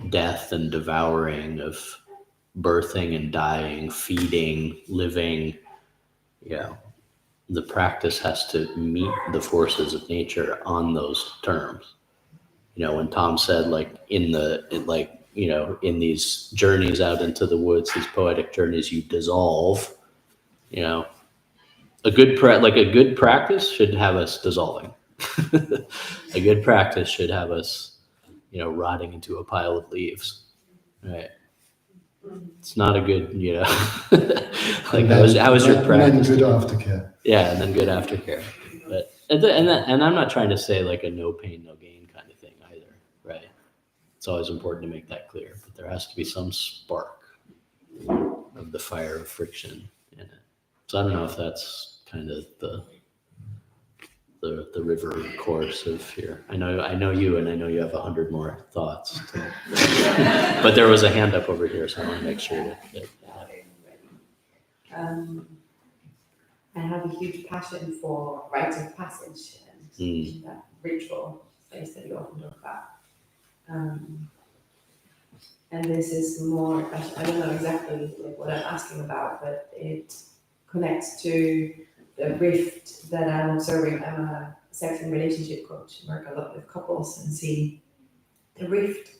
death and devouring, of birthing and dying, feeding, living, the practice has to meet the forces of nature on those terms. When Tom said, like in these journeys out into the woods, these poetic journeys, you dissolve. A good practice should have us dissolving. A good practice should have us, rotting into a pile of leaves, right? It's not a good, like how was your practice? And then good aftercare. Yeah, and then good aftercare. But and I'm not trying to say like a no pain, no gain kind of thing either, right? It's always important to make that clear. But there has to be some spark of the fire of friction in it. So I don't know if that's kind of the river course of here. I know you, and I know you have 100 more thoughts. But there was a hand up over here, so I want to make sure that I have a huge passion for rites of passage and that ritual space that you often talk about. And this is more, I don't know exactly what I'm asking about, but it connects to the rift that I'm observing. I'm a sex and relationship coach, work a lot with couples and see the rift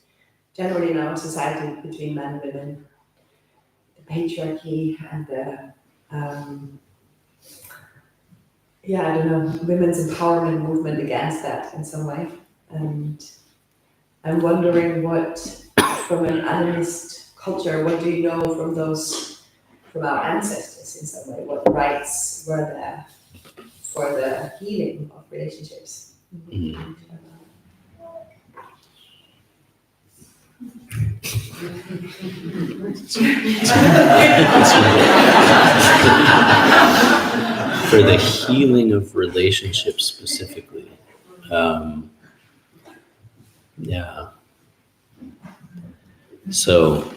generally in our society between men and women, the patriarchy and the I don't know, women's empowerment movement against that in some way. And I'm wondering what, from an animist culture, what do you know from our ancestors in some way? What rights were there for the healing of relationships? For the healing of relationships specifically. So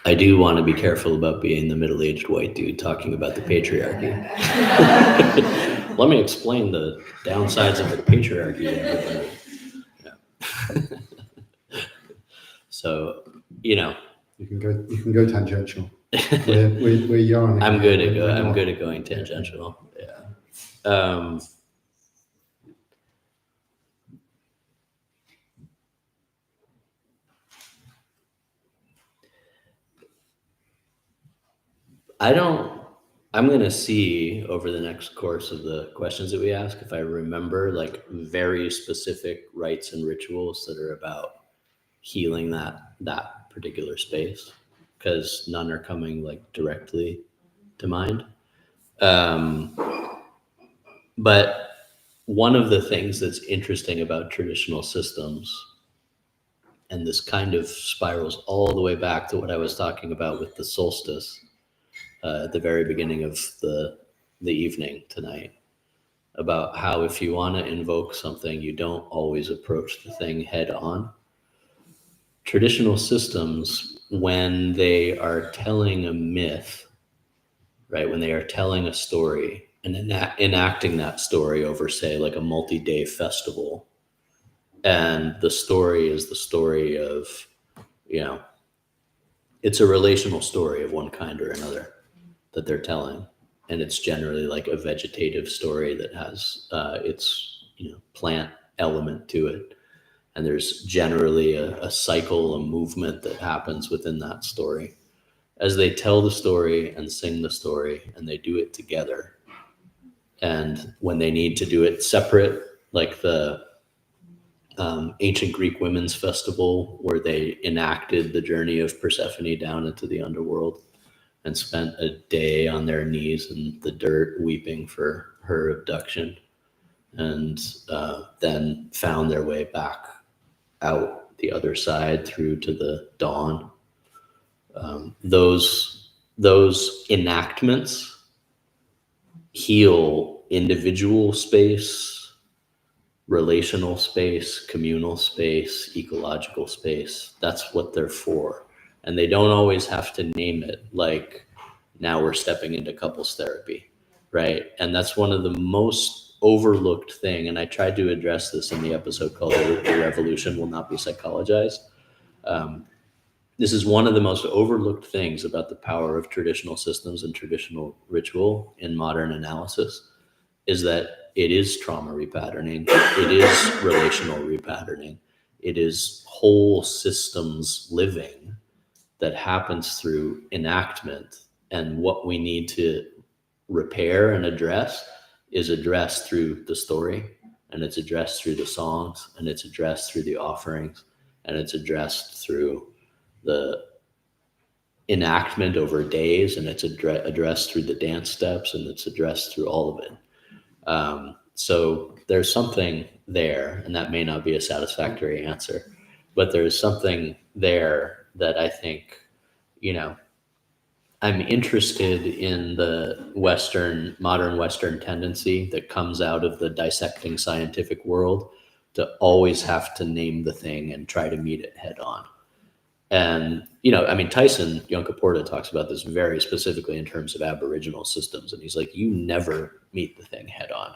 I do want to be careful about being the middle-aged white dude talking about the patriarchy. Let me explain the downsides of the patriarchy. So, you can go tangential. We're yarning. I'm good at going tangential. Yeah. I'm going to see over the next course of the questions that we ask if I remember like very specific rites and rituals that are about healing that particular space, because none are coming like directly to mind. But one of the things that's interesting about traditional systems, and this kind of spirals all the way back to what I was talking about with the solstice, at the very beginning of the evening tonight, about how if you want to invoke something, you don't always approach the thing head on. Traditional systems, when they are telling a myth, right, when they are telling a story and enacting that story over, say, like a multi-day festival, and the story is the story of, it's a relational story of one kind or another that they're telling, and it's generally like a vegetative story that has its plant element to it, and there's generally a cycle, a movement that happens within that story as they tell the story and sing the story, and they do it together. And when they need to do it separate, like the ancient Greek women's festival, where they enacted the journey of Persephone down into the underworld and spent a day on their knees in the dirt weeping for her abduction, and then found their way back out the other side through to the dawn. Those enactments heal individual space, relational space, communal space, ecological space. That's what they're for. And they don't always have to name it. Like now we're stepping into couples therapy, right? And that's one of the most overlooked thing. And I tried to address this in the episode called The Revolution Will Not Be Psychologized. This is one of the most overlooked things about the power of traditional systems and traditional ritual in modern analysis, is that it is trauma repatterning, it is relational repatterning, it is whole systems living that happens through enactment. And what we need to repair and address is addressed through the story, and it's addressed through the songs, and it's addressed through the offerings, and it's addressed through the enactment over days, and it's addressed through the dance steps, and it's addressed through all of it. So there's something there, and that may not be a satisfactory answer, but there's something there that I think, I'm interested in the modern Western tendency that comes out of the dissecting scientific world to always have to name the thing and try to meet it head on. And, Tyson Yunkaporta talks about this very specifically in terms of Aboriginal systems. And he's like, you never meet the thing head on.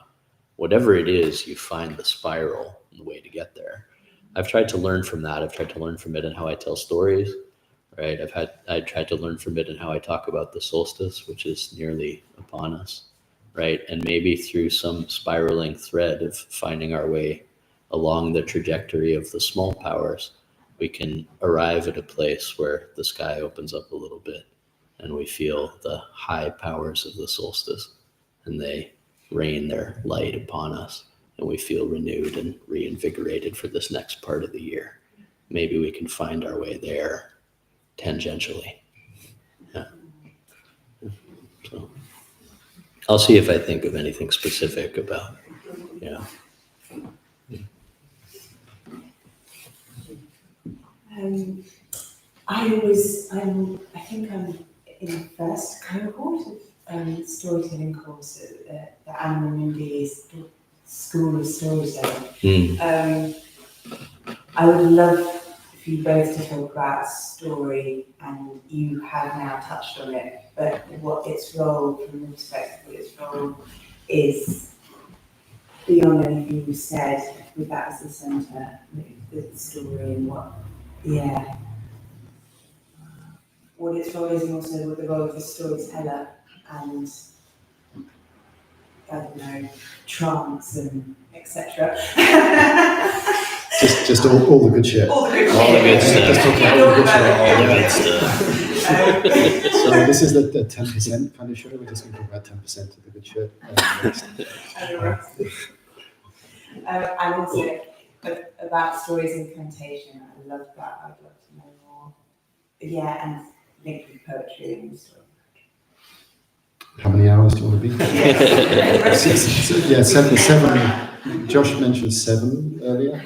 Whatever it is, you find the spiral and the way to get there. I've tried to learn from that. I've tried to learn from it in how I tell stories, right? I tried to learn from it in how I talk about the solstice, which is nearly upon us, right? And maybe through some spiraling thread of finding our way along the trajectory of the small powers, we can arrive at a place where the sky opens up a little bit and we feel the high powers of the solstice and they rain their light upon us and we feel renewed and reinvigorated for this next part of the year. Maybe we can find our way there tangentially. Yeah. So I'll see if I think of anything specific about, I think I'm in the first cohort of storytelling course at the Anna Mundy's School of Storytelling. I would love for you both to talk about story, and you have now touched on it, but what its role, from the perspective of its role, is beyond anything you said, with that as the centre, the story and what its role is, and also what the role of the storyteller and, I don't know, trance and etc. just all the good shit. All the good stuff. Just talk about all the good stuff. So this is the 10% kind of show. We're just going to talk about 10% of the good shit. And also about stories and connotation. I love that. I'd love to know more. Yeah, and linked with poetry and story. How many hours do you want to be? Yeah, seven. Josh mentioned 7 earlier.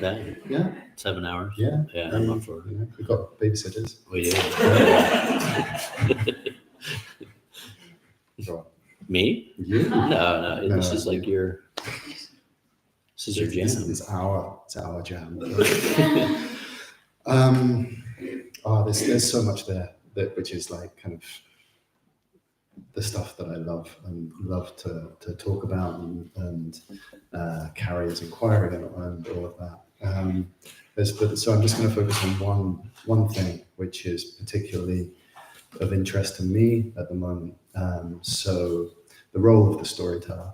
Yeah. 7 hours. Yeah. Yeah, I'm up for it. We've got babysitters. We do. Me? You? No. This is like your. This is your jam. It's our jam. There's so much there which is like kind of the stuff that I love and love to talk about and carry as inquiry and all of that. So I'm just going to focus on one thing, which is particularly of interest to me at the moment. So the role of the storyteller.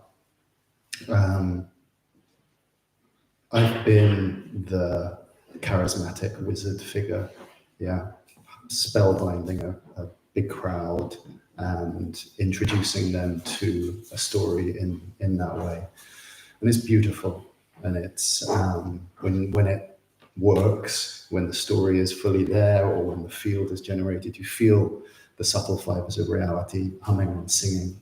I've been the charismatic wizard figure, spellbinding a big crowd and introducing them to a story in that way. And it's beautiful. And it's when it works, when the story is fully there or when the field is generated, you feel the subtle fibers of reality humming and singing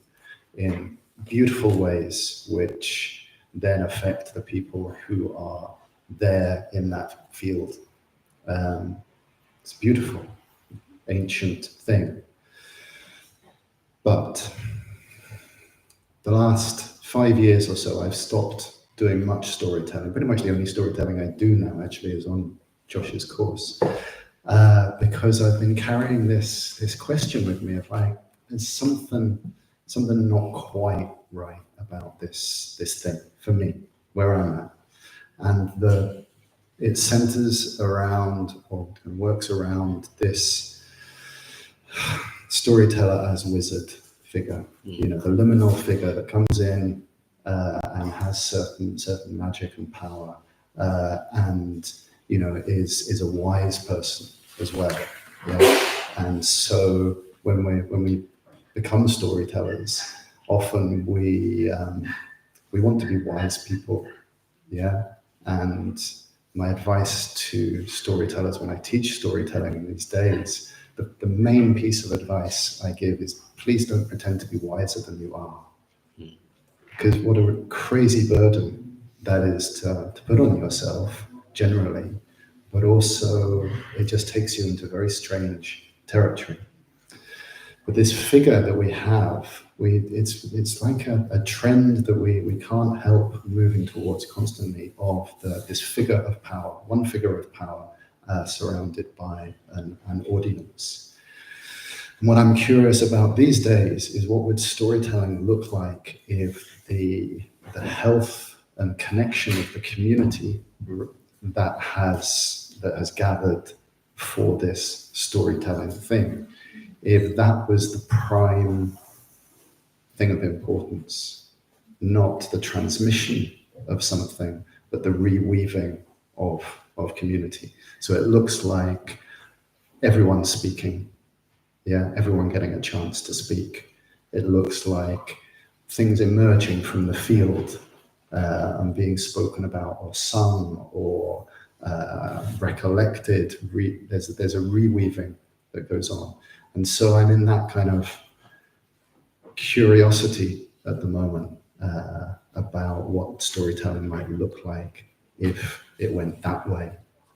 in beautiful ways, which then affect the people who are there in that field. It's a beautiful, ancient thing. But the last 5 years or so, I've stopped doing much storytelling. Pretty much the only storytelling I do now actually is on Josh's course, because I've been carrying this question with me of like, there's something not quite right about this thing for me, where I'm at. And it centers around or works around this storyteller as wizard figure, you know, the liminal figure that comes in and has certain magic and power, and you know is a wise person as well. Yeah? And so when we become storytellers, often we want to be wise people, yeah. And my advice to storytellers when I teach storytelling these days, the main piece of advice I give is please don't pretend to be wiser than you are. Because what a crazy burden that is to put on yourself generally, but also it just takes you into very strange territory. But this figure that we have, it's like a trend that we can't help moving towards constantly of this figure of power, one figure of power surrounded by an audience. And what I'm curious about these days is what would storytelling look like if the health and connection of the community that has gathered for this storytelling thing, if that was the prime thing of importance, not the transmission of something, but the reweaving of community. So it looks like everyone speaking, yeah, everyone getting a chance to speak. It looks like things emerging from the field and being spoken about or sung or recollected. There's a reweaving that goes on. And so I'm in that kind of curiosity at the moment about what storytelling might look like if it went that way,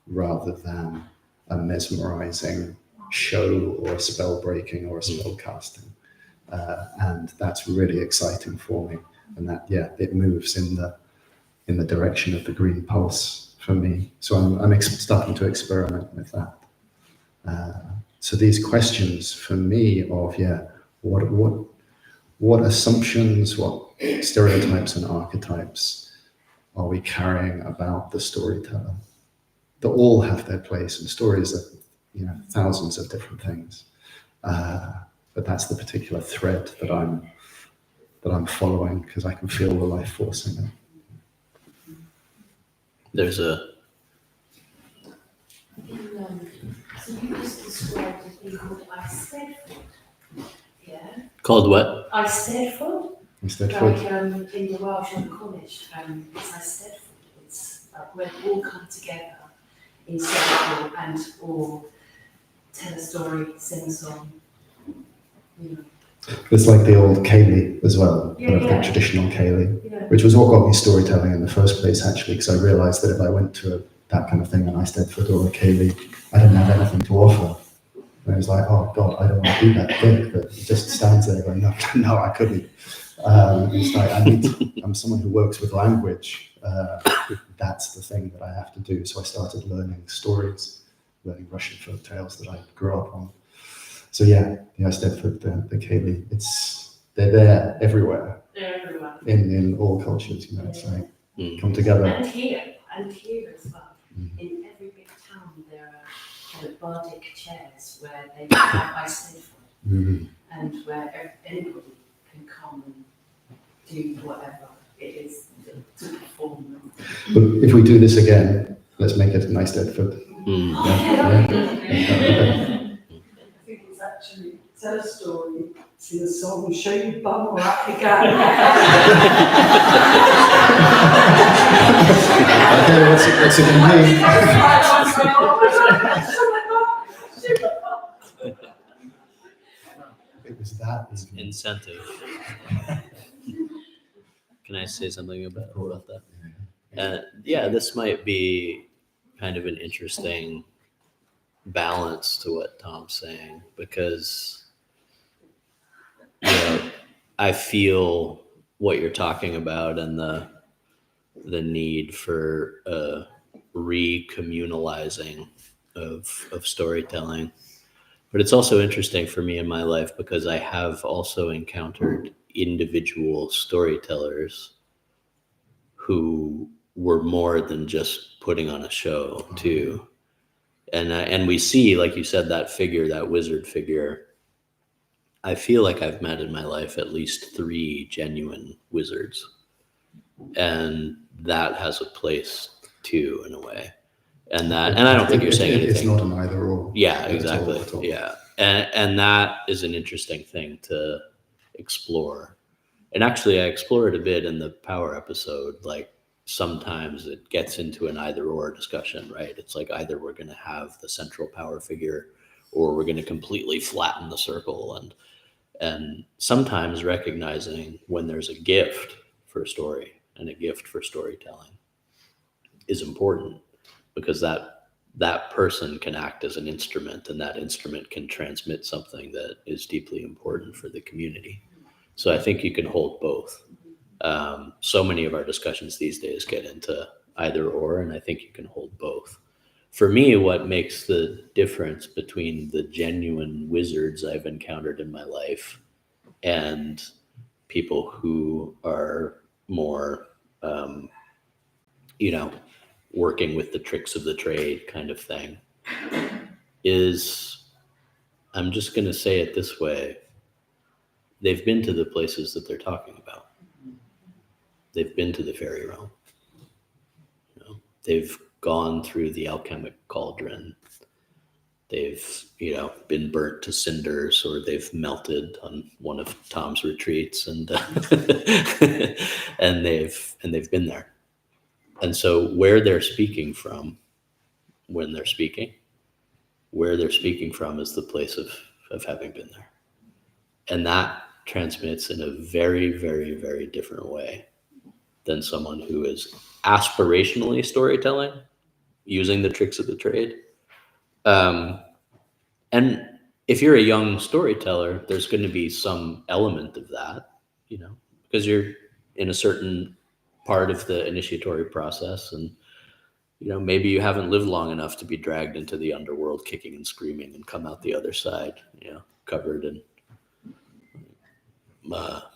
rather than a mesmerizing show or a spell breaking or a spell casting. And that's really exciting for me. And that, yeah, it moves in the direction of the green pulse for me. So I'm starting to experiment with that. So these questions for me of, yeah, what assumptions, what stereotypes and archetypes are we carrying about the storyteller? That all have their place, and stories are, you know, thousands of different things. But that's the particular thread that I'm following because I can feel the life force in it. There's a So you just described a thing called Eisteddfod. Yeah. called what? Eisteddfod. Like in the Welsh and Cornish, it's Eisteddfod. It's like when all come together in circle and all tell a story, sing a song. You know. It's like the old ceilidh as well, Yeah, the traditional ceilidh, yeah. which was what got me storytelling in the first place, actually, because I realised that if I went to that kind of thing and I Eisteddfod or a ceilidh, I didn't have anything to offer. And I was like, oh God, I don't want to do that thing that just stands there going, no, I couldn't. It's like, I'm someone who works with language. That's the thing that I have to do. So I started learning stories, learning Russian folk tales that I grew up on. So yeah, the Eisteddfod, the ceilidh, they're there everywhere. They're everywhere. In all cultures, you know, it's like come together. And here as well. In every big town there are kind of bardic chairs where they have Eisteddfod, and where anybody can come and do whatever it is to perform. But if we do this again, let's make it a nice Eisteddfod. I think it's actually tell a story, sing a song, show you bum or up you go. Okay, what's it going to be? It was that incentive. Can I say something about that? Yeah, this might be kind of an interesting balance to what Tom's saying, because you know, I feel what you're talking about and the need for recommunalizing of storytelling. But it's also interesting for me in my life because I have also encountered individual storytellers who were more than just putting on a show too. And we see, like you said, that figure, that wizard figure. I feel like I've met in my life at least 3 genuine wizards, and that has a place too, in a way. And I don't think you're saying anything. It's not an either or. Yeah, at exactly. all. Yeah, and that is an interesting thing to explore. And actually, I explore it a bit in the power episode. Like sometimes it gets into an either or discussion, right? It's like either we're going to have the central power figure, or we're going to completely flatten the circle. And sometimes recognizing when there's a gift for a story and a gift for storytelling is important, because that person can act as an instrument, and that instrument can transmit something that is deeply important for the community. So I think you can hold both. So many of our discussions these days get into either or, and I think you can hold both. For me, what makes the difference between the genuine wizards I've encountered in my life and people who are more, working with the tricks of the trade kind of thing is, I'm just going to say it this way, they've been to the places that they're talking about. They've been to the fairy realm. They've gone through the alchemic cauldron. They've, been burnt to cinders, or they've melted on one of Tom's retreats, and and they've been there. And so where they're speaking from, when they're speaking, where they're speaking from is the place of having been there. And that transmits in a very, very, very different way than someone who is aspirationally storytelling, using the tricks of the trade. And if you're a young storyteller, there's going to be some element of that, because you're in a certain part of the initiatory process, and maybe you haven't lived long enough to be dragged into the underworld kicking and screaming and come out the other side, covered in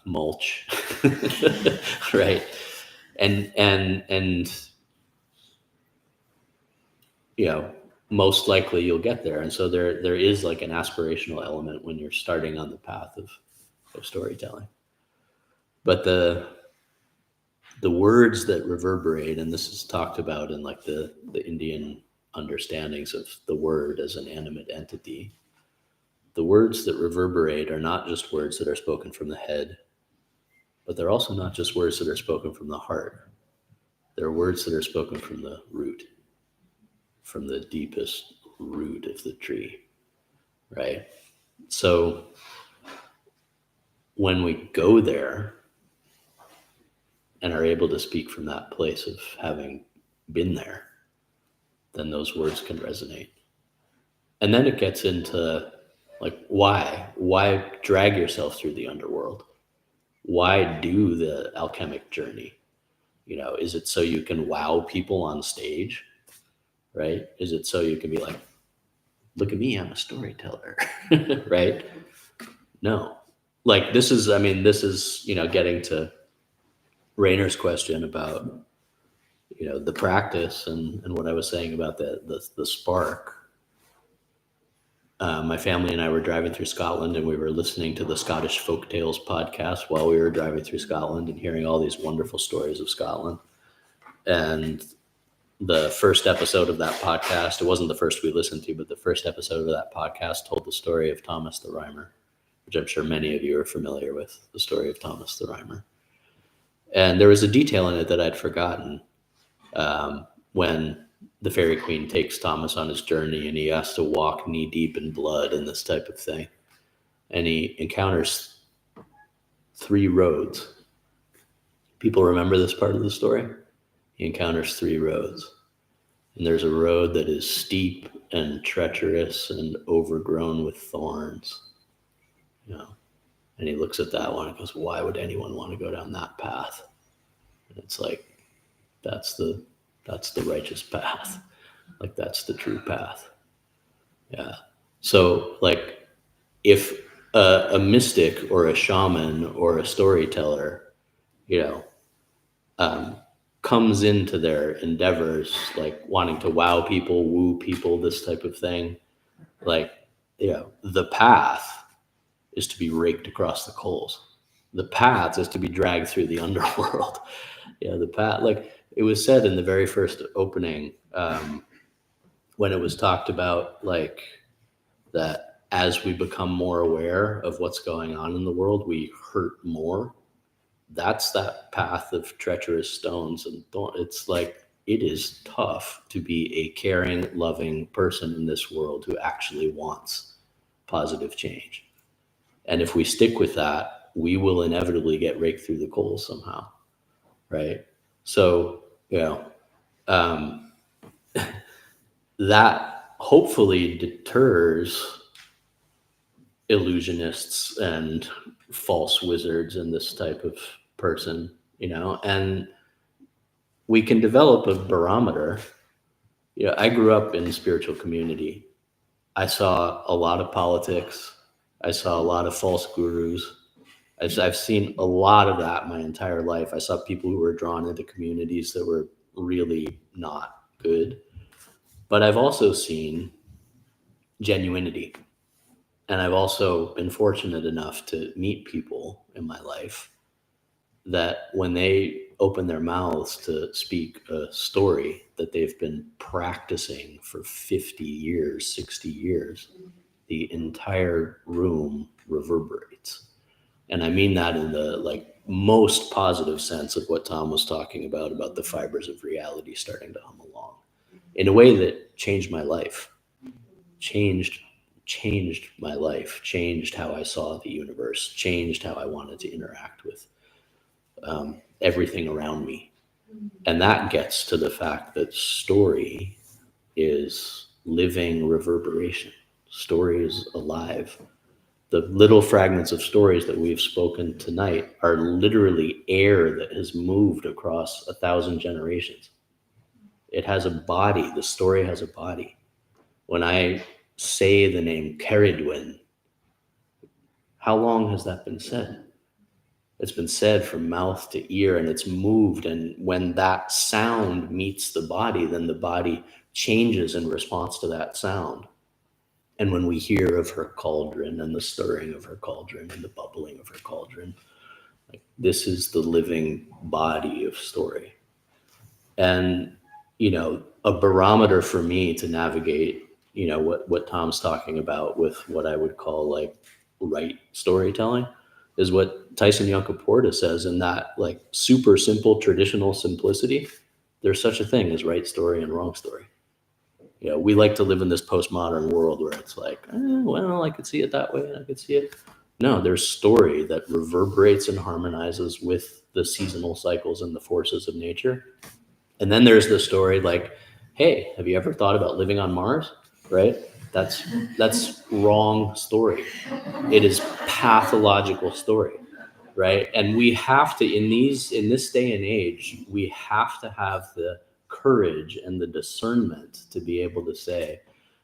mulch, right? And most likely you'll get there. And so there is like an aspirational element when you're starting on the path of storytelling. But the words that reverberate, and this is talked about in like the Indian understandings of the word as an animate entity, the words that reverberate are not just words that are spoken from the head, but they're also not just words that are spoken from the heart. They're words that are spoken from the root, from the deepest root of the tree, right? So when we go there and are able to speak from that place of having been there, then those words can resonate. And then it gets into like, why drag yourself through the underworld? Why do the alchemic journey? Is it so you can wow people on stage, right? Is it so you can be like, look at me, I'm a storyteller, right? No. Like this is getting to Rainer's question about, the practice and what I was saying about the spark. My family and I were driving through Scotland, and we were listening to the Scottish Folktales podcast while we were driving through Scotland and hearing all these wonderful stories of Scotland. And the first episode of that podcast, it wasn't the first we listened to, but the first episode of that podcast told the story of Thomas the Rhymer, which I'm sure many of you are familiar with, the story of Thomas the Rhymer. And there was a detail in it that I'd forgotten, when the Fairy Queen takes Thomas on his journey and he has to walk knee deep in blood and this type of thing. And he encounters 3 roads. People remember this part of the story? He encounters 3 roads. And there's a road that is steep and treacherous and overgrown with thorns. And he looks at that one and goes, why would anyone want to go down that path? And it's like, that's the righteous path. Like that's the true path. Yeah. So like if a mystic or a shaman or a storyteller, comes into their endeavors, like wanting to wow people, woo people, this type of thing, like, the path is to be raked across the coals. The path is to be dragged through the underworld. The path, like it was said in the very first opening, when it was talked about, like that as we become more aware of what's going on in the world, we hurt more. That's that path of treacherous stones and thorns. It's like, it is tough to be a caring, loving person in this world who actually wants positive change. And if we stick with that, we will inevitably get raked through the coals somehow, right? So, that hopefully deters illusionists and false wizards and this type of person, and we can develop a barometer. I grew up in a spiritual community. I saw a lot of politics. I saw a lot of false gurus. I've seen a lot of that my entire life. I saw people who were drawn into communities that were really not good. But I've also seen genuinity. And I've also been fortunate enough to meet people in my life that when they open their mouths to speak a story that they've been practicing for 50 years, 60 years, the entire room reverberates. And I mean that in the most positive sense of what Tom was talking about the fibers of reality starting to hum along in a way that changed my life, changed my life, changed how I saw the universe, changed how I wanted to interact with everything around me. And that gets to the fact that story is living reverberation. Story is alive. The little fragments of stories that we've spoken tonight are literally air that has moved across 1,000 generations. It has a body. The story has a body. When I say the name Ceridwen, how long has that been said? It's been said from mouth to ear, and it's moved. And when that sound meets the body, then the body changes in response to that sound. And when we hear of her cauldron and the stirring of her cauldron and the bubbling of her cauldron, this is the living body of story. And, a barometer for me to navigate, what Tom's talking about with what I would call right storytelling is what Tyson Yunkaporta says in that super simple traditional simplicity. There's such a thing as right story and wrong story. We like to live in this postmodern world where it's well, I could see it that way and I could see it. No, there's story that reverberates and harmonizes with the seasonal cycles and the forces of nature. And then there's the story hey, have you ever thought about living on Mars? Right? That's wrong story. It is pathological story, right? And we have to, in this day and age, we have to have the courage and the discernment to be able to say,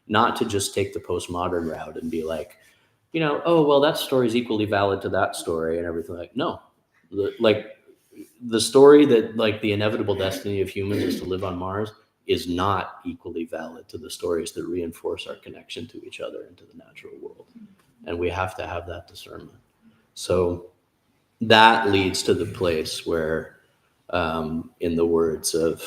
not to just take the postmodern route and be oh, well, that story is equally valid to that story and everything. No, the story that the inevitable destiny of humans is to live on Mars is not equally valid to the stories that reinforce our connection to each other and to the natural world. And we have to have that discernment. So that leads to the place where, in the words of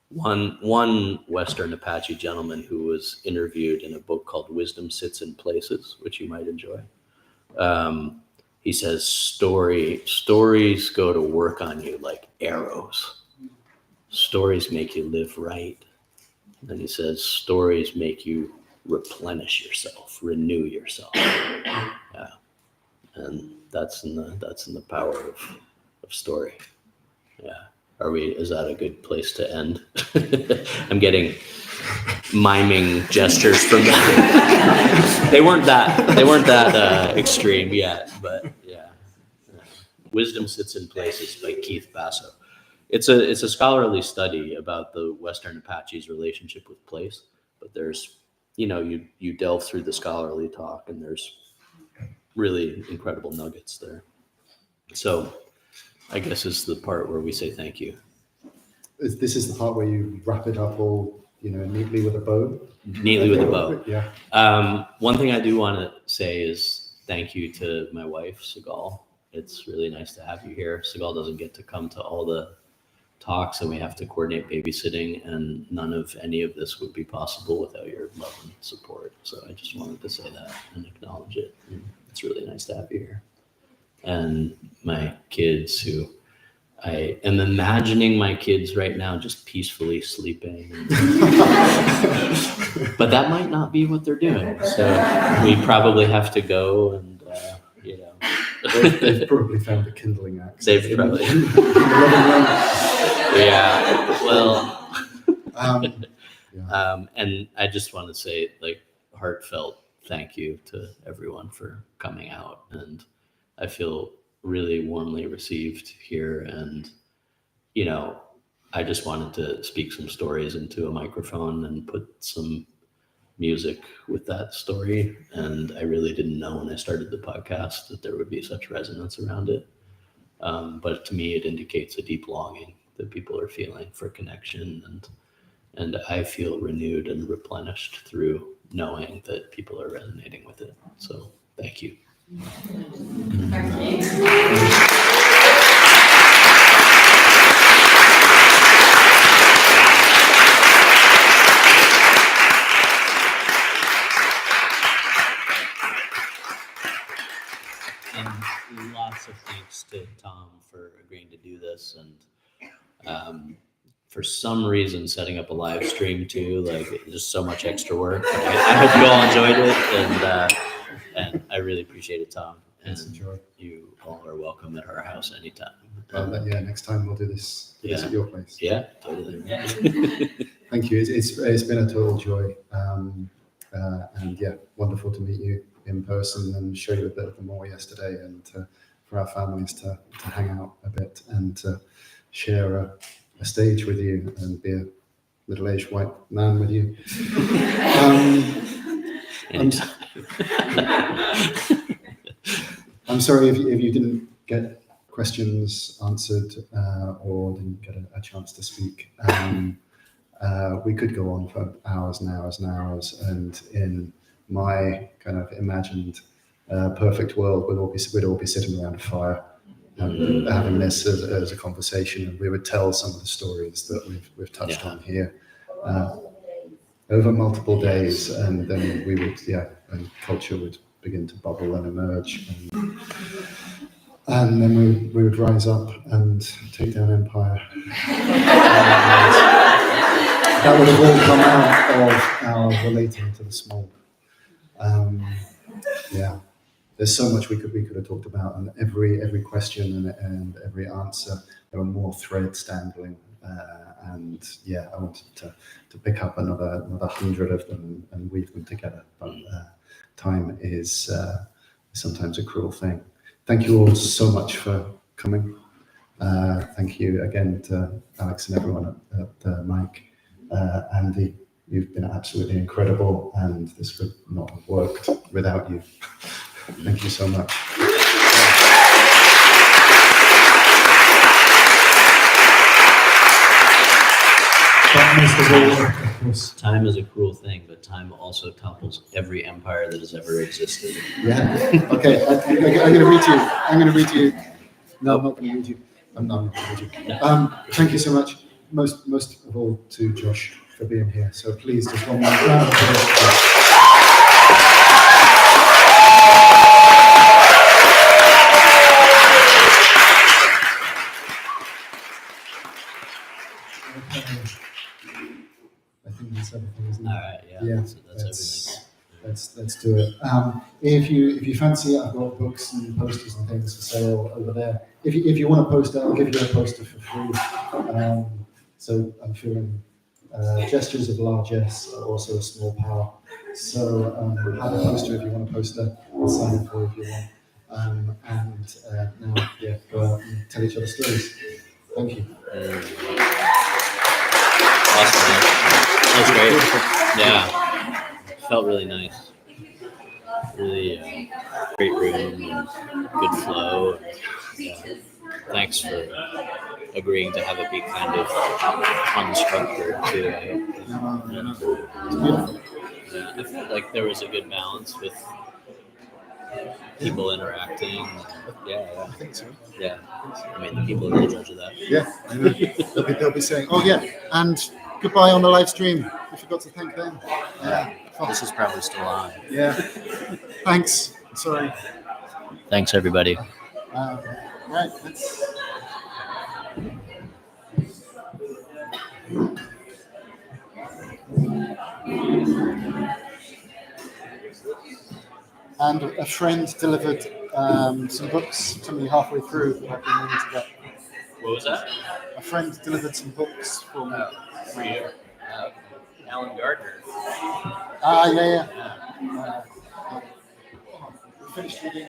one Western Apache gentleman who was interviewed in a book called Wisdom Sits in Places, which you might enjoy, he says, stories go to work on you like arrows. Stories make you live right. And then he says, stories make you replenish yourself, renew yourself. Yeah. And that's in the power of story. Yeah. Is that a good place to end? I'm getting miming gestures from them. They weren't that extreme yet, but yeah. Wisdom Sits in Places by Keith Basso. It's a scholarly study about the Western Apache's relationship with place, but there's you delve through the scholarly talk, and there's really incredible nuggets there. So I guess it's the part where we say thank you. This is the part where you wrap it up all, neatly with a bow. Neatly with a bow. Yeah. One thing I do want to say is thank you to my wife, Sigal. It's really nice to have you here. Sigal doesn't get to come to all the talks, and we have to coordinate babysitting, and none of any of this would be possible without your love and support. So I just wanted to say that and acknowledge it. It's really nice to have you here. And my kids, who I am imagining my kids right now just peacefully sleeping. But that might not be what they're doing. So we probably have to go and, They've probably found the kindling axe. They've probably. Yeah. Well, and I just want to say, heartfelt thank you to everyone for coming out. And I feel really warmly received here. And, I just wanted to speak some stories into a microphone and put some music with that story. And I really didn't know when I started the podcast that there would be such resonance around it. But to me, it indicates a deep longing that people are feeling for connection. And I feel renewed and replenished through knowing that people are resonating with it. So thank you. And lots of thanks to Tom for agreeing to do this, and for some reason setting up a live stream too, just so much extra work. I hope you all enjoyed it, and I really appreciate it, Tom. And you all are welcome at our house anytime. Next time we'll do this at your place. Yeah, totally. Thank you. It's been a total joy, and wonderful to meet you in person and show you a bit of the Moor yesterday, and for our families to hang out a bit and to share a stage with you and be a middle-aged white man with you. I'm sorry if you didn't get questions answered or didn't get a chance to speak. We could go on for hours and hours and hours, and in my kind of imagined perfect world, we'd all be sitting around a fire and having this as a conversation, and we would tell some of the stories that we've touched on here over multiple days, and then we would and culture would begin to bubble and emerge, and then we would rise up and take down empire. That would have all come out of our relating to the small. There's so much we could have talked about, and every question and every answer, there were more threads dangling, I wanted to pick up another 100 of them and weave them together, but time is sometimes a cruel thing. Thank you all so much for coming. Thank you again to Alex and everyone at the mic. Andy, you've been absolutely incredible, and this would not have worked without you. Thank you so much. Time is a cruel thing, but time also topples every empire that has ever existed. Yeah. Okay. I'm going to read to you. No, I'm not going to read you. I'm not going to read you. Thank you so much. Most of all to Josh for being here. So please, just one more round of applause. I think that's everything, isn't it? All right, yeah. That's everything. Let's do it. If you fancy it, I've got books and posters and things for sale over there. If you want a poster, I'll give you a poster for free. So I'm feeling gestures of largesse are also a small power. So have a poster if you want a poster. I'll sign it for if you want. Now, go out and tell each other stories. Thank you. Awesome, man. That was great. Yeah. felt really nice. Really great room, and good flow. And, thanks for agreeing to have it be kind of unstructured too. Yeah, I felt like there was a good balance with people interacting. Yeah. I think so. Yeah. I mean, the people are the judge of that. Yeah, I know. They'll be saying, oh yeah, and goodbye on the live stream. We forgot to thank them. Yeah. This is probably still on. Yeah. Thanks. Sorry. Thanks, everybody. Right. Let's... And a friend delivered some books to me halfway through that I've been meaning to get. What was that? A friend delivered some books for me. For you. Alan Gardner. Yeah. Finished reading.